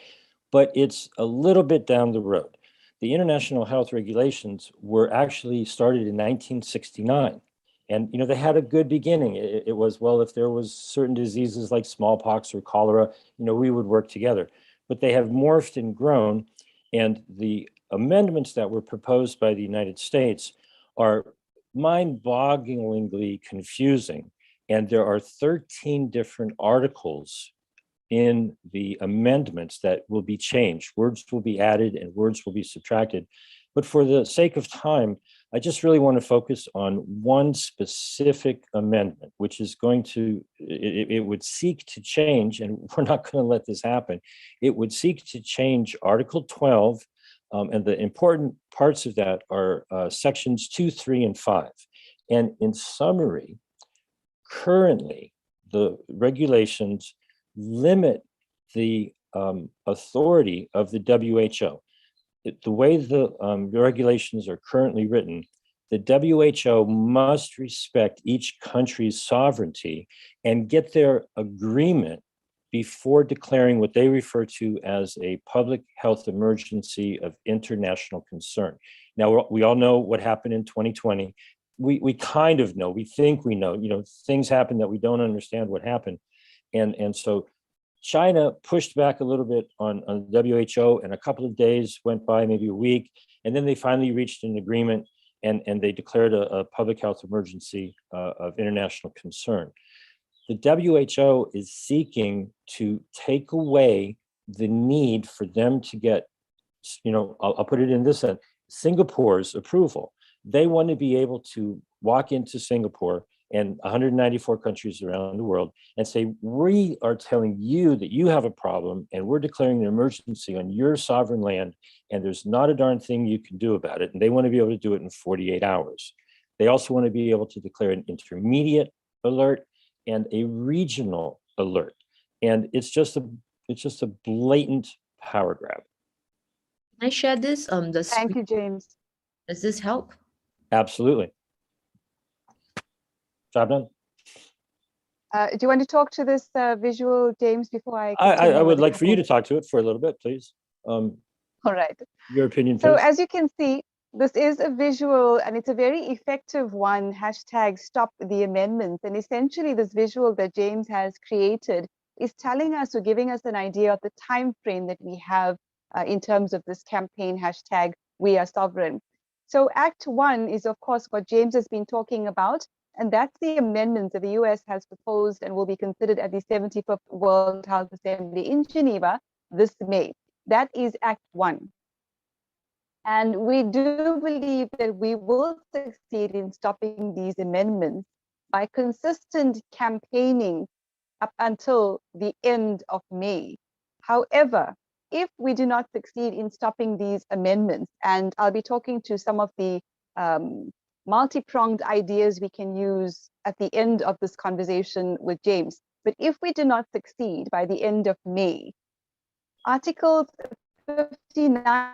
but it's a little bit down the road. The international health regulations were actually started in 1969. And, you know, they had a good beginning. It was, well, if there was certain diseases like smallpox or cholera, you know, we would work together. But they have morphed and grown. And the amendments that were proposed by the United States are mind-bogglingly confusing. And there are 13 different articles in the amendments that will be changed. Words will be added and words will be subtracted. But for the sake of time, I just really want to focus on one specific amendment, which is going to, it would seek to change, and we're not going to let this happen. It would seek to change Article 12, and the important parts of that are sections 2, 3, and 5. And in summary, currently, the regulations limit the authority of the WHO. The way the regulations are currently written, the WHO must respect each country's sovereignty and get their agreement before declaring what they refer to as a public health emergency of international concern. Now, we all know what happened in 2020. We kind of know, we think we know, you know, things happen that we don't understand what happened. And so China pushed back a little bit on WHO, and a couple of days went by, maybe a week, and then they finally reached an agreement, and they declared a public health emergency of international concern. The WHO is seeking to take away the need for them to get, you know, I'll put it in this sense, Singapore's approval. They want to be able to walk into Singapore and 194 countries around the world and say, we are telling you that you have a problem and we're declaring an emergency on your sovereign land, and there's not a darn thing you can do about it. And they want to be able to do it in 48 hours. They also want to be able to declare an intermediate alert and a regional alert. And it's just a blatant power grab. Can I share this? Thank you, James. Does this help? Absolutely. Job done. Do you want to talk to this visual, James, before I I would like for you to talk to it for a little bit, please. All right. Your opinion, please. So as you can see, This is a visual and it's a very effective one, hashtag stop the amendments. And essentially this visual that James has created is telling us or giving us an idea of the time frame that we have in terms of this campaign, hashtag we are sovereign. So Act 1 is of course what James has been talking about, and that's the amendments that the US has proposed and will be considered at the 75th World Health Assembly in Geneva this May. That is Act 1. And we do believe that we will succeed in stopping these amendments by consistent campaigning up until the end of May. However, if we do not succeed in stopping these amendments, and I'll be talking to some of the multi-pronged ideas we can use at the end of this conversation with James, but if we do not succeed by the end of May, Articles 59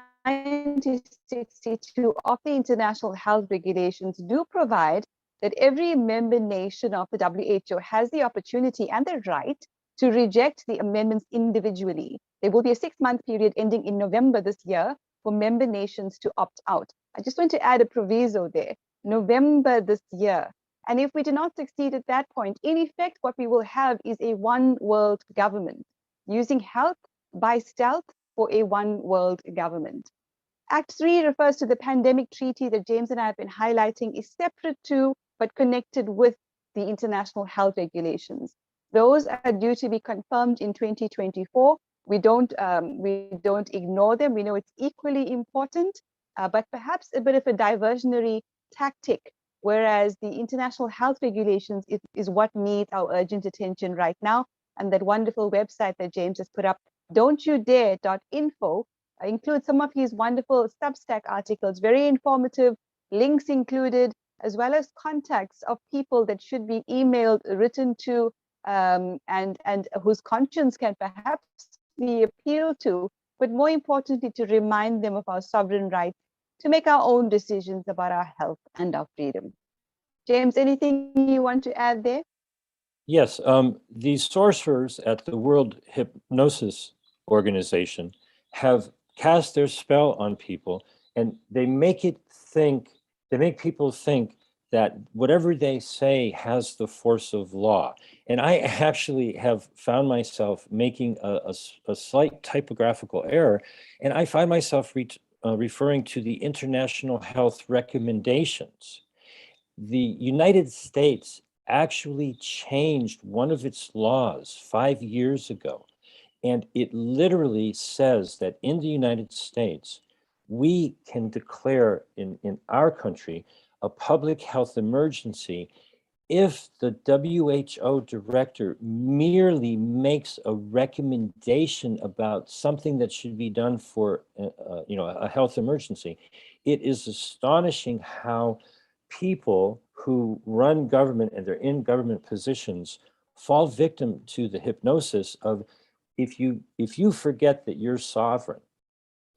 to 62 of the International Health Regulations do provide that every member nation of the WHO has the opportunity and the right to reject the amendments individually. There will be a 6-month period ending in November this year for member nations to opt out. I just want to add a proviso there, November this year. And if we do not succeed at that point, in effect, what we will have is a one world government using health by stealth for a one world government. Act 3 refers to the pandemic treaty that James and I have been highlighting is separate to, but connected with the international health regulations. Those are due to be confirmed in 2024. We don't ignore them. We know it's equally important, but perhaps a bit of a diversionary tactic, whereas the international health regulations is what needs our urgent attention right now. And that wonderful website that James has put up, don'tyoudare.info, includes some of his wonderful Substack articles, very informative, links included, as well as contacts of people that should be emailed, written to, and whose conscience can perhaps be appealed to, but more importantly, to remind them of our sovereign right to make our own decisions about our health and our freedom. James, anything you want to add there? Yes, the sorcerers at the World Hypnosis Organization have cast their spell on people, and they make people think that whatever they say has the force of law. And I actually have found myself making a slight typographical error, and I find myself referring to the international health recommendations. The United States actually changed one of its laws 5 years ago. And it literally says that in the United States, we can declare in our country a public health emergency if the WHO director merely makes a recommendation about something that should be done for a health emergency. It is astonishing how people who run government and they're in government positions fall victim to the hypnosis of if you forget that you're sovereign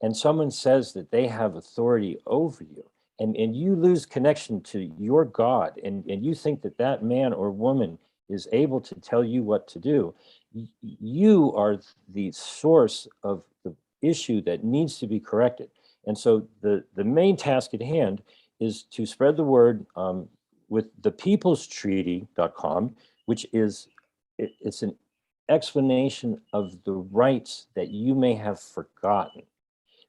and someone says that they have authority over you, and you lose connection to your God, and you think that that man or woman is able to tell you what to do, you are the source of the issue that needs to be corrected. And so the main task at hand is to spread the word with thepeoplestreaty.com, which it's an explanation of the rights that you may have forgotten.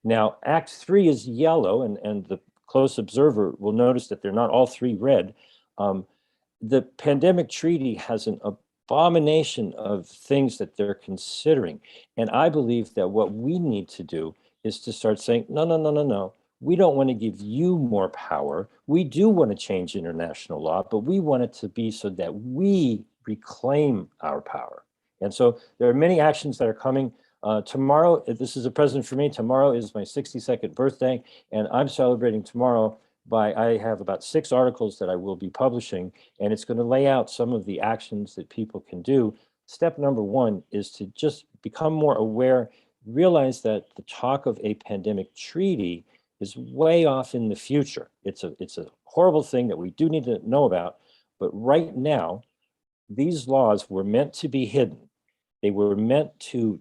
Now, Act 3 is yellow, and the close observer will notice that they're not all three red. The pandemic treaty has an abomination of things that they're considering. And I believe that what we need to do is to start saying, no. We don't want to give you more power. We do want to change international law, but we want it to be so that we reclaim our power. And so there are many actions that are coming. Tomorrow, this is a present for me. Tomorrow is my 62nd birthday, and I'm celebrating tomorrow I have about 6 articles that I will be publishing, and it's going to lay out some of the actions that people can do. Step number 1 is to just become more aware, realize that the talk of a pandemic treaty is way off in the future. It's a horrible thing that we do need to know about, but right now, these laws were meant to be hidden. They were meant to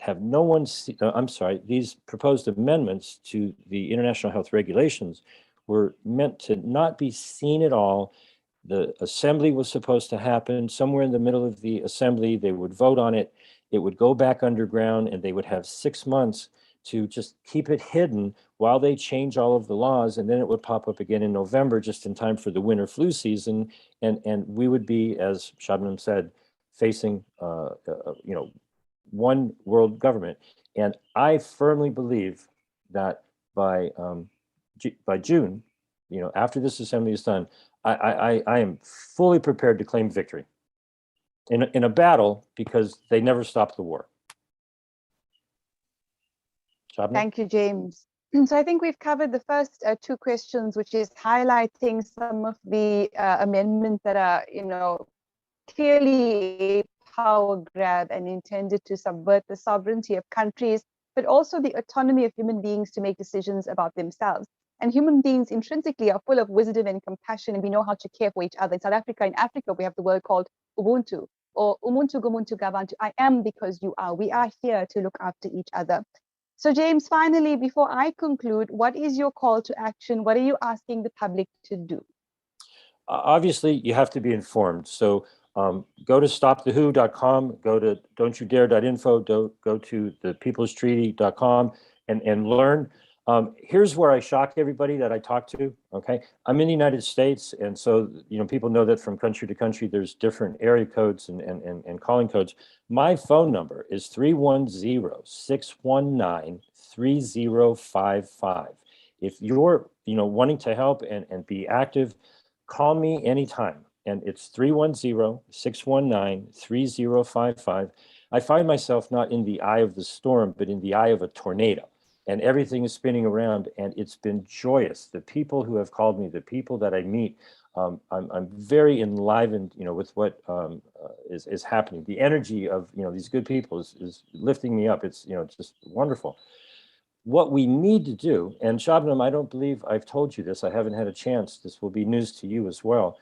have no one see, I'm sorry, these proposed amendments to the international health regulations were meant to not be seen at all. The assembly was supposed to happen somewhere in the middle of the assembly. They would vote on it. It would go back underground, and they would have 6 months to just keep it hidden while they change all of the laws. And then it would pop up again in November, just in time for the winter flu season. And we would be, as Shabnam said, facing one world government. And I firmly believe that by June, after this assembly is done, I am fully prepared to claim victory in a battle, because they never stopped the war. Shabnam? Thank you, James. So I think we've covered the first two questions, which is highlighting some of the amendments that are, clearly a power grab and intended to subvert the sovereignty of countries, but also the autonomy of human beings to make decisions about themselves. And human beings intrinsically are full of wisdom and compassion, and we know how to care for each other. In Africa, we have the word called Ubuntu, or Umuntu Gumuntu Gabantu. I am because you are. We are here to look after each other. So James, finally, before I conclude, what is your call to action? What are you asking the public to do? Obviously, you have to be informed. So go to stopthewho.com, go to don'tyoudare.info, go to thepeoplestreaty.com and learn. Here's where I shock everybody that I talk to, okay? I'm in the United States, and so, people know that from country to country, there's different area codes and calling codes. My phone number is 310-619-3055. If you're, wanting to help and be active, call me anytime. And it's 310-619-3055. I find myself not in the eye of the storm, but in the eye of a tornado. And everything is spinning around, and it's been joyous. The people who have called me, the people that I meet, I'm very enlivened, with what is happening. The energy of these good people is lifting me up. It's just wonderful. What we need to do, and Shabnam, I don't believe I've told you this. I haven't had a chance. This will be news to you as well.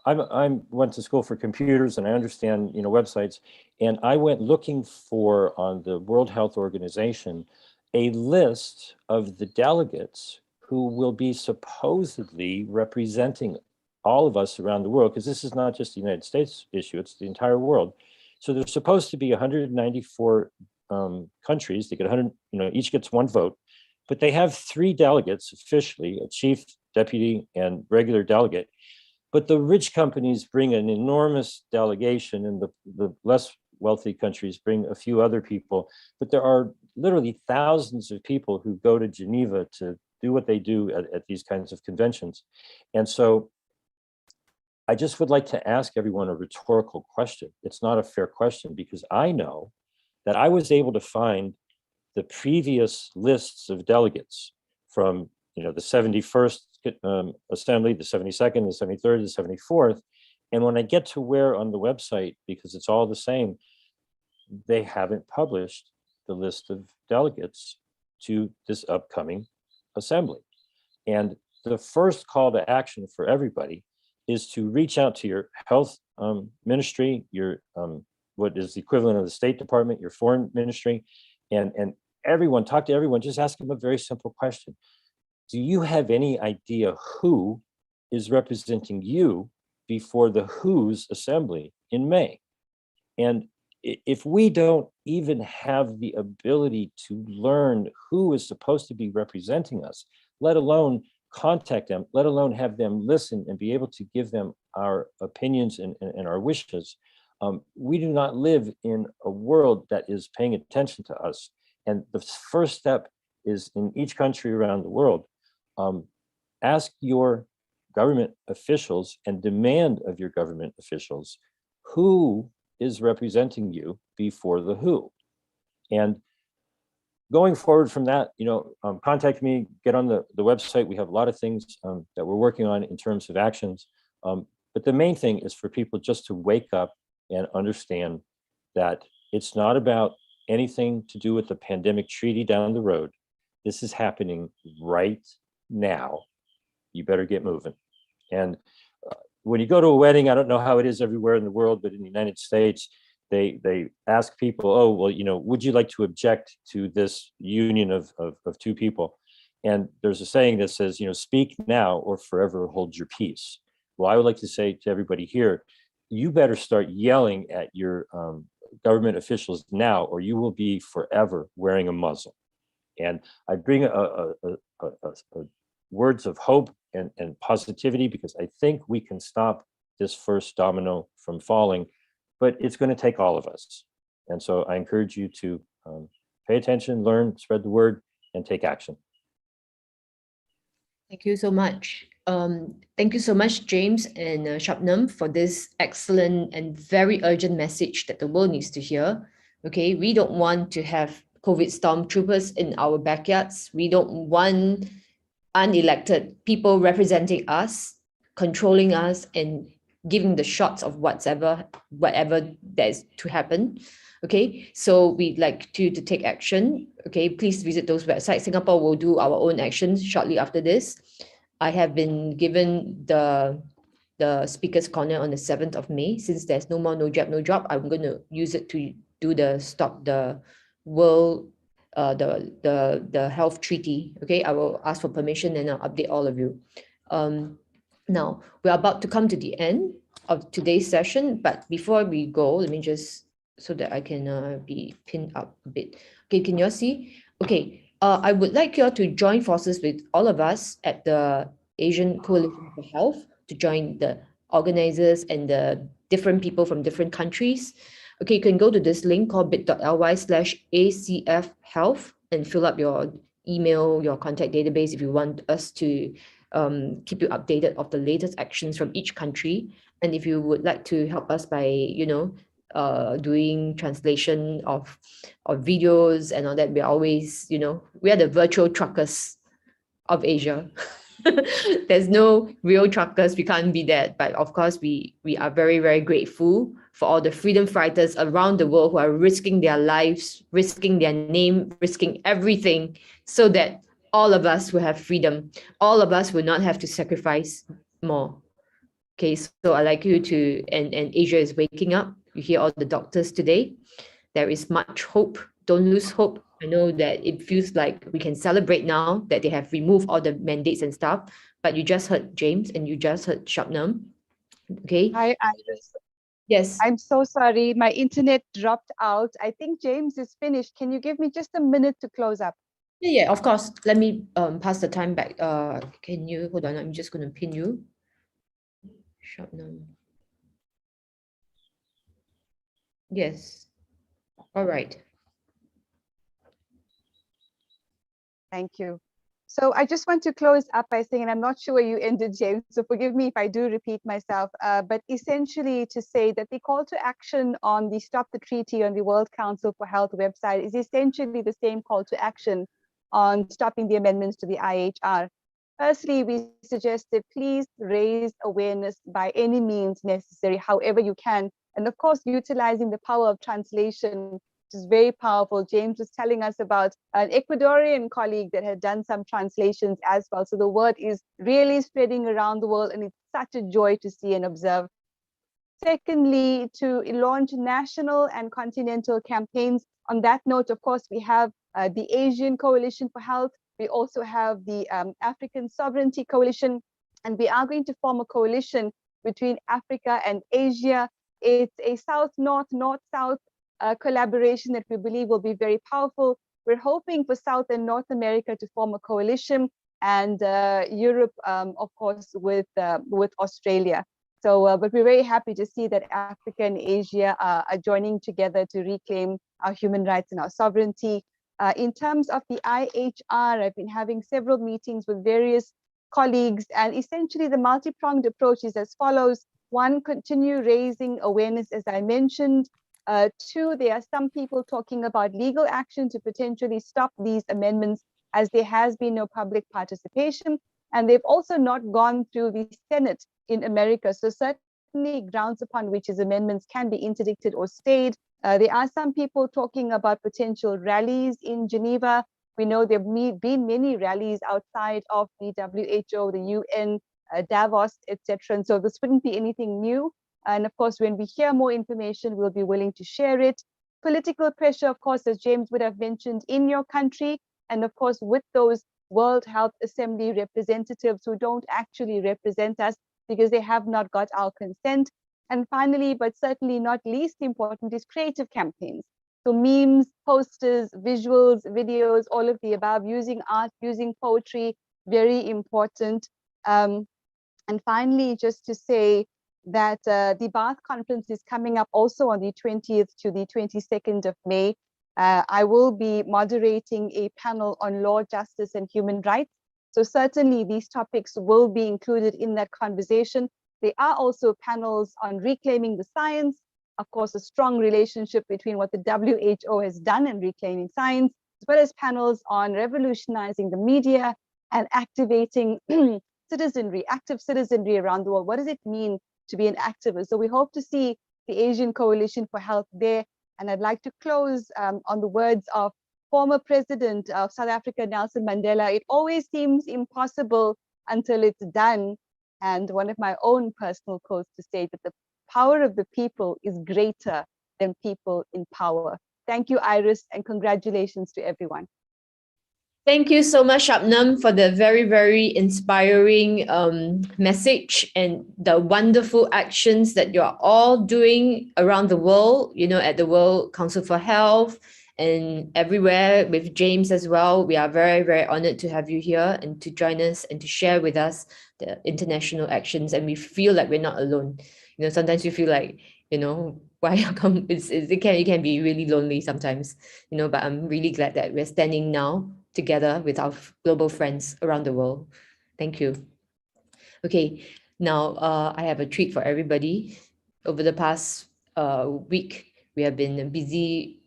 I went to school for computers, and I understand websites, and I went looking for on the World Health Organization a list of the delegates who will be supposedly representing all of us around the world, because this is not just the United States issue, it's the entire world. So there's supposed to be 194 countries. They get 100, each gets one vote, but they have 3 delegates officially, a chief, deputy, and regular delegate. But the rich companies bring an enormous delegation, and the less wealthy countries bring a few other people. But there are literally thousands of people who go to Geneva to do what they do at these kinds of conventions. And so I just would like to ask everyone a rhetorical question. It's not a fair question, because I know that I was able to find the previous lists of delegates from the 71st Assembly, the 72nd, the 73rd, the 74th. And when I get to where on the website, because it's all the same, they haven't published the list of delegates to this upcoming assembly. And the first call to action for everybody is to reach out to your health ministry, your what is the equivalent of the State Department, your foreign ministry, and everyone, talk to everyone, just ask them a very simple question. Do you have any idea who is representing you before the WHO's assembly in May? And if we don't even have the ability to learn who is supposed to be representing us, let alone contact them, let alone have them listen and be able to give them our opinions and our wishes, we do not live in a world that is paying attention to us. And the first step is, in each country around the world, ask your government officials and demand of your government officials who is representing you before the WHO. And going forward from that, contact me, get on the website. We have a lot of things that we're working on in terms of actions. But the main thing is for people just to wake up and understand that it's not about anything to do with the pandemic treaty down the road. This is happening right now. You better get moving. And when you go to a wedding, I don't know how it is everywhere in the world, but in the United States, they ask people, oh, well, would you like to object to this union of two people? And there's a saying that says, speak now or forever hold your peace. Well, I would like to say to everybody here, you better start yelling at your government officials now, or you will be forever wearing a muzzle. And I bring words of hope and positivity, because I think we can stop this first domino from falling, but it's going to take all of us. And so I encourage you to pay attention, learn, spread the word, and take action. Thank you so much. Thank you so much, James and Shabnam, for this excellent and very urgent message that the world needs to hear. Okay, we don't want to have COVID stormtroopers in our backyards. We don't want unelected people representing us, controlling us, and giving the shots of whatever there's to happen. Okay, so we'd like you to take action. Okay, please visit those websites. Singapore will do our own actions shortly after this. I have been given the speaker's corner on the 7th of May. Since there's no more no jab, no job, I'm going to use it to do the stop the world, the health treaty. Okay, I will ask for permission and I'll update all of you. Now, we're about to come to the end of today's session, but before we go, let me just, so that I can be pinned up a bit. Okay, can you all see? Okay, I would like you all to join forces with all of us at the Asian Coalition for Health, to join the organizers and the different people from different countries. Okay, you can go to this link called bit.ly/ACF Health and fill up your email, your contact database if you want us to keep you updated of the latest actions from each country. And if you would like to help us by, doing translation of videos and all that, we're always, we are the virtual truckers of Asia. There's no real truckers, we can't be that, but of course we are very, very grateful for all the freedom fighters around the world who are risking their lives, risking their name, risking everything, so that all of us will have freedom. All of us will not have to sacrifice more. Okay, so I'd like you to, and Asia is waking up. You hear all the doctors today. There is much hope. Don't lose hope. I know that it feels like we can celebrate now that they have removed all the mandates and stuff, but you just heard James and you just heard Shabnam. Okay. Hi, Iris. Yes. I'm so sorry. My internet dropped out. I think James is finished. Can you give me just a minute to close up? Yeah, of course. Let me pass the time back. Can you hold on? I'm just going to pin you. Shabnam. Yes. All right. Thank you. So I just want to close up by saying, and I'm not sure where you ended, James, so forgive me if I do repeat myself, but essentially to say that the call to action on the Stop the Treaty on the World Council for Health website is essentially the same call to action on stopping the amendments to the IHR. Firstly, we suggest that please raise awareness by any means necessary, however you can. And of course, utilizing the power of translation, which is very powerful. James was telling us about an Ecuadorian colleague that had done some translations as well. So the word is really spreading around the world, and it's such a joy to see and observe. Secondly, to launch national and continental campaigns. On that note, of course, we have the Asian Coalition for Health. We also have the African Sovereignty Coalition, and we are going to form a coalition between Africa and Asia. It's a South-North, North-South collaboration that we believe will be very powerful. We're hoping for South and North America to form a coalition, and Europe, of course, with Australia. So, but we're very happy to see that Africa and Asia are joining together to reclaim our human rights and our sovereignty. In terms of the IHR, I've been having several meetings with various colleagues, and essentially the multi-pronged approach is as follows. One, continue raising awareness, as I mentioned. Two, there are some people talking about legal action to potentially stop these amendments, as there has been no public participation, and they've also not gone through the Senate in America. So certainly grounds upon which his amendments can be interdicted or stayed. There are some people talking about potential rallies in Geneva. We know there have been many rallies outside of the WHO, the UN, Davos, etc. And so this wouldn't be anything new. And of course, when we hear more information, we'll be willing to share it. Political pressure, of course, as James would have mentioned, in your country, and of course, with those World Health Assembly representatives who don't actually represent us because they have not got our consent. And finally, but certainly not least important, is creative campaigns. So memes, posters, visuals, videos, all of the above, using art, using poetry, very important. And finally, just to say that the Bath conference is coming up also on the 20th to the 22nd of May. I will be moderating a panel on law, justice, and human rights. So certainly these topics will be included in that conversation. There are also panels on reclaiming the science, of course, a strong relationship between what the WHO has done in reclaiming science, as well as panels on revolutionizing the media and activating citizenry, active citizenry around the world. What does it mean to be an activist? So we hope to see the Asian Coalition for Health there. And I'd like to close on the words of former President of South Africa, Nelson Mandela. It always seems impossible until it's done. And one of my own personal quotes to say that the power of the people is greater than people in power. Thank you, Iris, and congratulations to everyone. Thank you so much, Shabnam, for the very, very inspiring message and the wonderful actions that you're all doing around the world, you know, at the World Council for Health and everywhere with James as well. We are very, very honored to have you here and to join us and to share with us the international actions. And we feel like we're not alone. You know, sometimes you feel like, you know, why come it can be really lonely sometimes, you know, but I'm really glad that we're standing now together with our global friends around the world. Thank you. Okay, now I have a treat for everybody. Over the past week, we have been busy.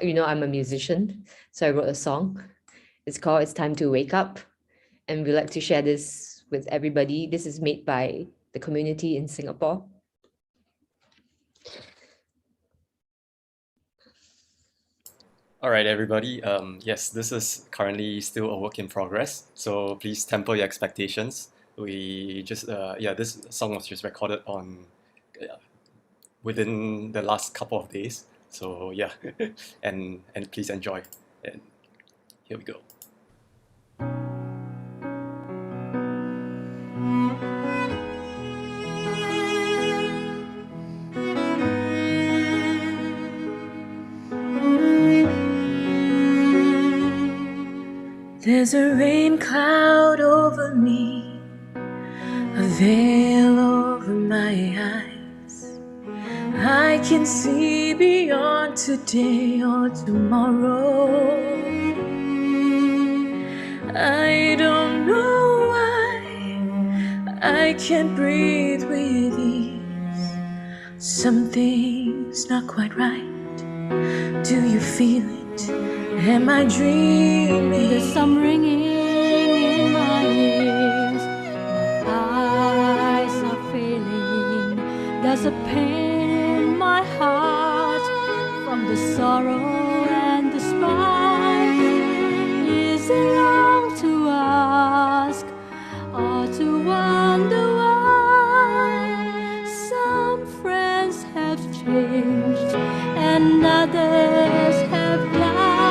You know, I'm a musician, so I wrote a song. It's called It's Time to Wake Up. And we'd like to share this with everybody. This is made by the community in Singapore. All right, everybody. Yes, this is currently still a work in progress, so please temper your expectations. We just, this song was just recorded on within the last couple of days. So yeah, and please enjoy. And here we go. There's a rain cloud over me, a veil over my eyes. I can see beyond today or tomorrow. I don't know why I can't breathe with ease. Something's not quite right. Do you feel it? Am I dreaming? There's some ringing in my ears. My eyes are failing. There's a pain in my heart from the sorrow and the spite. Is it wrong to ask or to wonder why? Some friends have changed and others have died.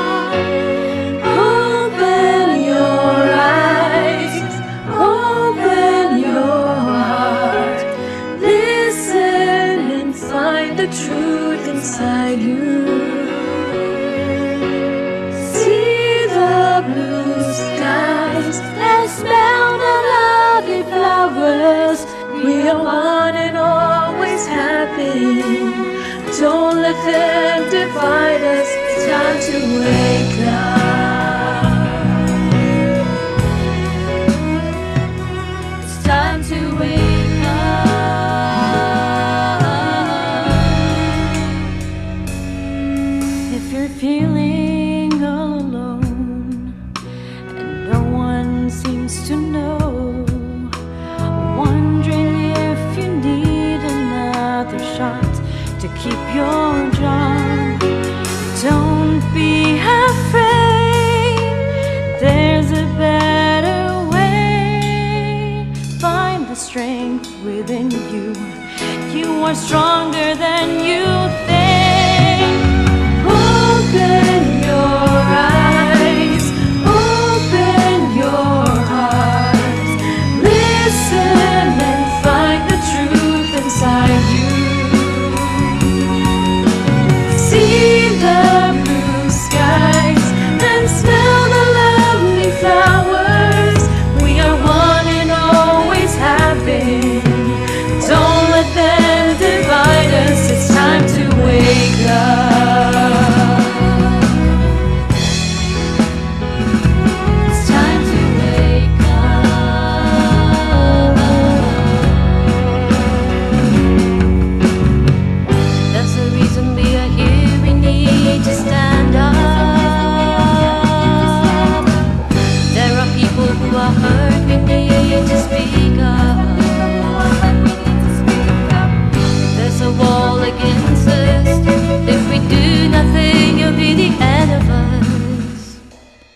Open your eyes, open your heart, listen and find the truth inside you. See the blue skies and smell the lovely flowers. We are one and always have been. Don't let them divide us. It's time to wake up. It's time to wake up. If you're feeling all alone and no one seems to know, wondering if you need another shot to keep your job, don't be afraid. There's a better way. Find the strength within you. You are stronger than you think. Open your eyes, open your heart. Listen and find the truth inside you. See the blue skies and smell the lovely flowers. We are one and always have been. Don't let them divide us. It's time to wake up. It's time to wake up. There's a reason we are here. We need to stand up. There are people who are hurt. We need to speak up. There's a wall against us. If we do nothing, it'll be the end of us.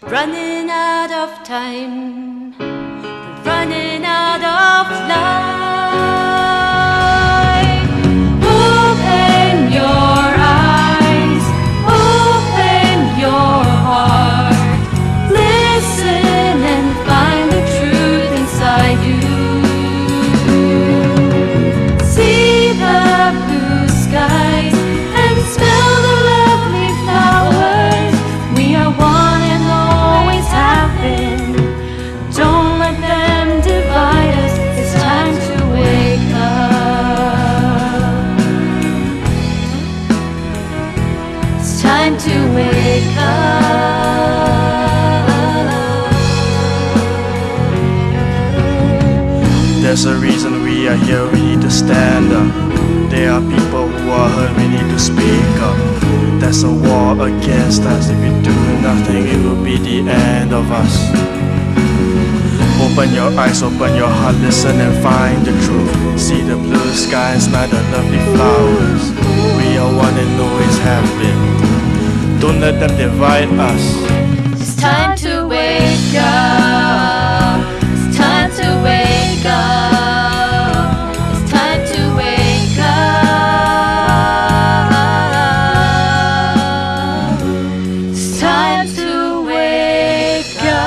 Running out of time, running out of life. Open your eyes, open your heart. Listen and find the truth inside you. See the blue skies and smell the lovely flowers. We are one and always have been. Don't let them divide us. It's time to wake up. It's time to wake up. There's a reason we are here, we need to stand up. There are people who are hurt, we need to speak up. There's a war against us, if we do nothing, it will be the end of us. Open your eyes, open your heart, listen and find the truth. See the blue sky and smell the lovely flowers. We are one and always have been. Don't let them divide us. It's time to wake up. It's time to wake up. It's time to wake up. It's time to wake up.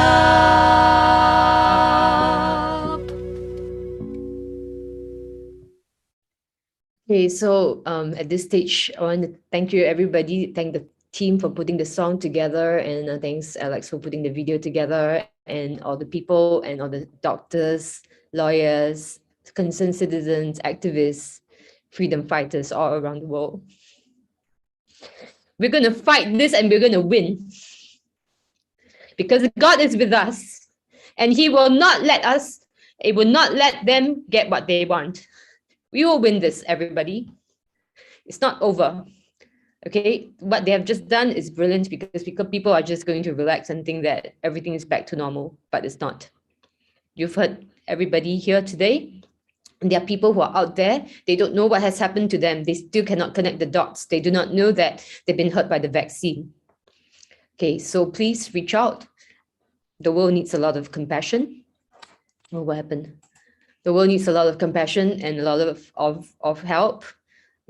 Okay, so at this stage, I want to thank you, everybody. Thank the team for putting the song together, and thanks, Alex, for putting the video together, and all the people and all the doctors, lawyers, concerned citizens, activists, freedom fighters all around the world. We're going to fight this and we're going to win. Because God is with us, and He will not let us, He will not let them get what they want. We will win this, everybody. It's not over. Okay, what they have just done is brilliant, because people are just going to relax and think that everything is back to normal, but it's not. You've heard everybody here today, and there are people who are out there, they don't know what has happened to them. They still cannot connect the dots. They do not know that they've been hurt by the vaccine. Okay, so please reach out. The world needs a lot of compassion. Oh, what happened? The world needs a lot of compassion and a lot of help.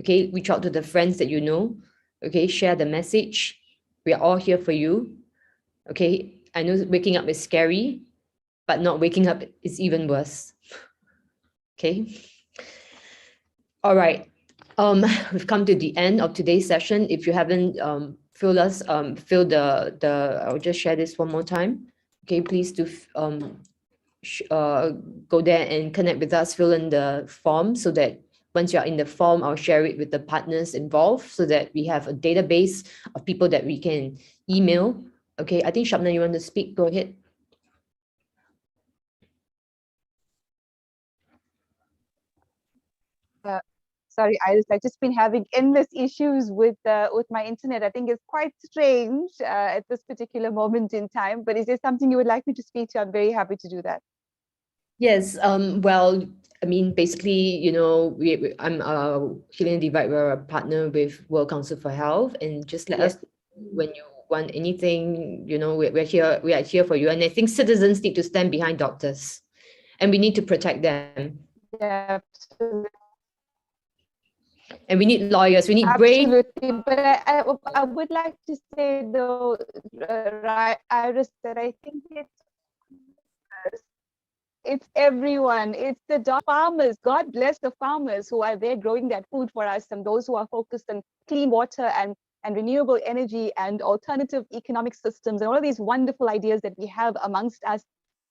Okay, reach out to the friends that you know. Okay, share the message. We are all here for you. Okay, I know waking up is scary, but not waking up is even worse. Okay. All right. We've come to the end of today's session. If you haven't filled I'll just share this one more time. Okay, please do go there and connect with us, fill in the form, so that once you're in the form, I'll share it with the partners involved, so that we have a database of people that we can email. Okay, I think Shabna, you want to speak? Go ahead. Sorry, Iris, I've just been having endless issues with my internet. I think it's quite strange at this particular moment in time, but is there something you would like me to speak to? I'm very happy to do that. Yes, well, I mean, basically, you know, I'm Healing and Divide, we're a partner with World Council for Health, and just let us when you want anything, you know, we are here for you. And I think citizens need to stand behind doctors, and we need to protect them. Yeah, absolutely. And we need lawyers, we need brave. Absolutely, but I would like to say though, Iris, that I think it's everyone. It's the farmers. God bless the farmers who are there growing that food for us, and those who are focused on clean water and renewable energy and alternative economic systems and all of these wonderful ideas that we have amongst us,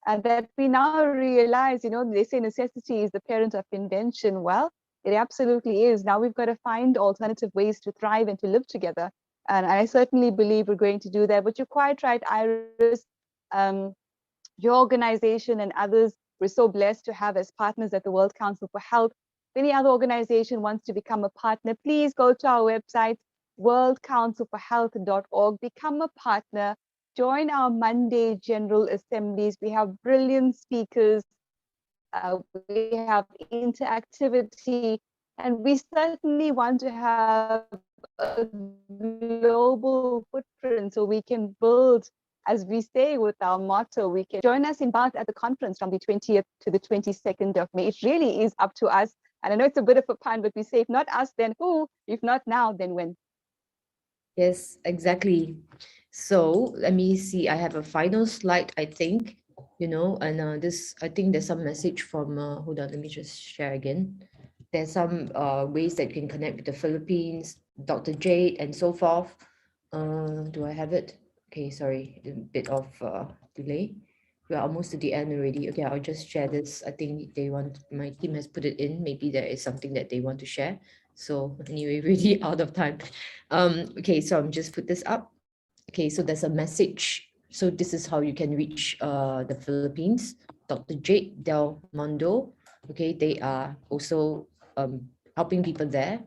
and that we now realize, you know, they say necessity is the parent of invention. Well, it absolutely is. Now we've got to find alternative ways to thrive and to live together. And I certainly believe we're going to do that. But you're quite right, Iris. Your organization and others we're so blessed to have as partners at the World Council for Health. If any other organization wants to become a partner, please go to our website, worldcouncilforhealth.org, become a partner, join our Monday General Assemblies. We have brilliant speakers, we have interactivity, and we certainly want to have a global footprint so we can build, as we say with our motto, we can join us in Bath at the conference from the 20th to the 22nd of May. It really is up to us. And I know it's a bit of a pun, but we say, if not us, then who? If not now, then when? Yes, exactly. So let me see. I have a final slide, I think, you know, and this, I think there's some message from, hold on, let me just share again. There's some ways that you can connect with the Philippines, Dr. Jade, and so forth. Do I have it? Okay, sorry, a bit of delay. We're almost to the end already. Okay, I'll just share this. I think they want, my team has put it in. Maybe there is something that they want to share. So anyway, really out of time. Okay, so I'm just put this up. Okay, so there's a message. So this is how you can reach the Philippines. Dr. Jade Del Mondo. Okay, they are also helping people there,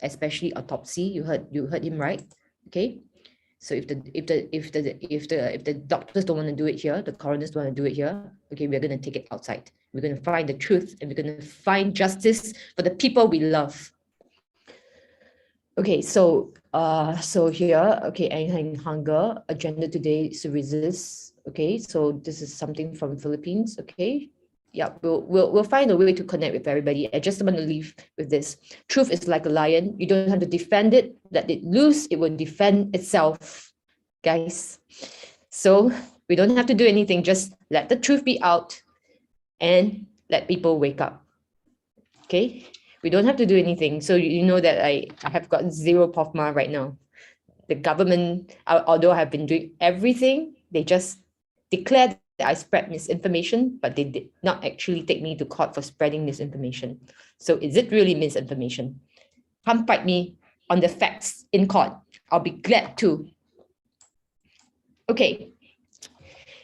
especially autopsy. You heard him right. Okay. So if the doctors don't want to do it here, the coroners don't want to do it here, okay, we're going to take it outside. We're going to find the truth and we're going to find justice for the people we love. Okay, so here, okay, and hunger, agenda today is to resist. Okay, so this is something from Philippines. Okay, yeah, we'll find a way to connect with everybody. I just want to leave with this. Truth is like a lion. You don't have to defend it. Let it loose. It will defend itself, guys. So we don't have to do anything. Just let the truth be out and let people wake up. Okay, we don't have to do anything. So you know that I have got zero POFMA right now. The government, although I have been doing everything, they just declared I spread misinformation, but they did not actually take me to court for spreading misinformation. So is it really misinformation? Come fight me on the facts in court. I'll be glad to. Okay.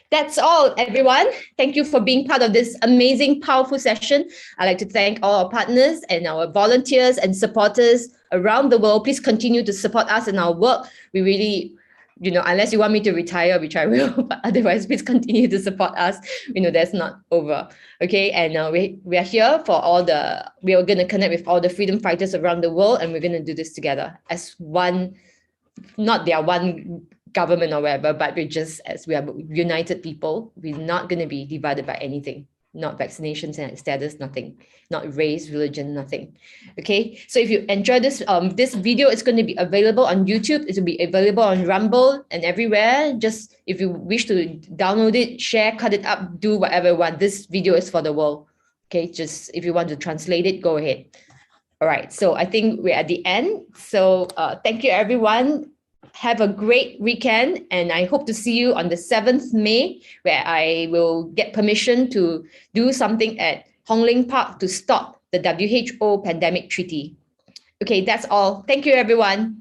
That's all, everyone. Thank you for being part of this amazing, powerful session. I'd like to thank all our partners and our volunteers and supporters around the world. Please continue to support us in our work. We really, you know, unless you want me to retire, which I will, but otherwise, please continue to support us. You know, that's not over. Okay, and we are here for we are going to connect with all the freedom fighters around the world, and we're going to do this together as one, not their one government or whatever, but we are united people. We're not going to be divided by anything. Not vaccinations and status, nothing. Not race, religion, nothing. Okay, so if you enjoy this this video, it's going to be available on YouTube. It will be available on Rumble and everywhere. Just if you wish to download it, share, cut it up, do whatever you want. This video is for the world. Okay, just if you want to translate it, go ahead. All right, so I think we're at the end. So thank you, everyone. Have a great weekend, and I hope to see you on the 7th May, where I will get permission to do something at Hong Lim Park to stop the WHO pandemic treaty. Okay, that's all. Thank you, everyone.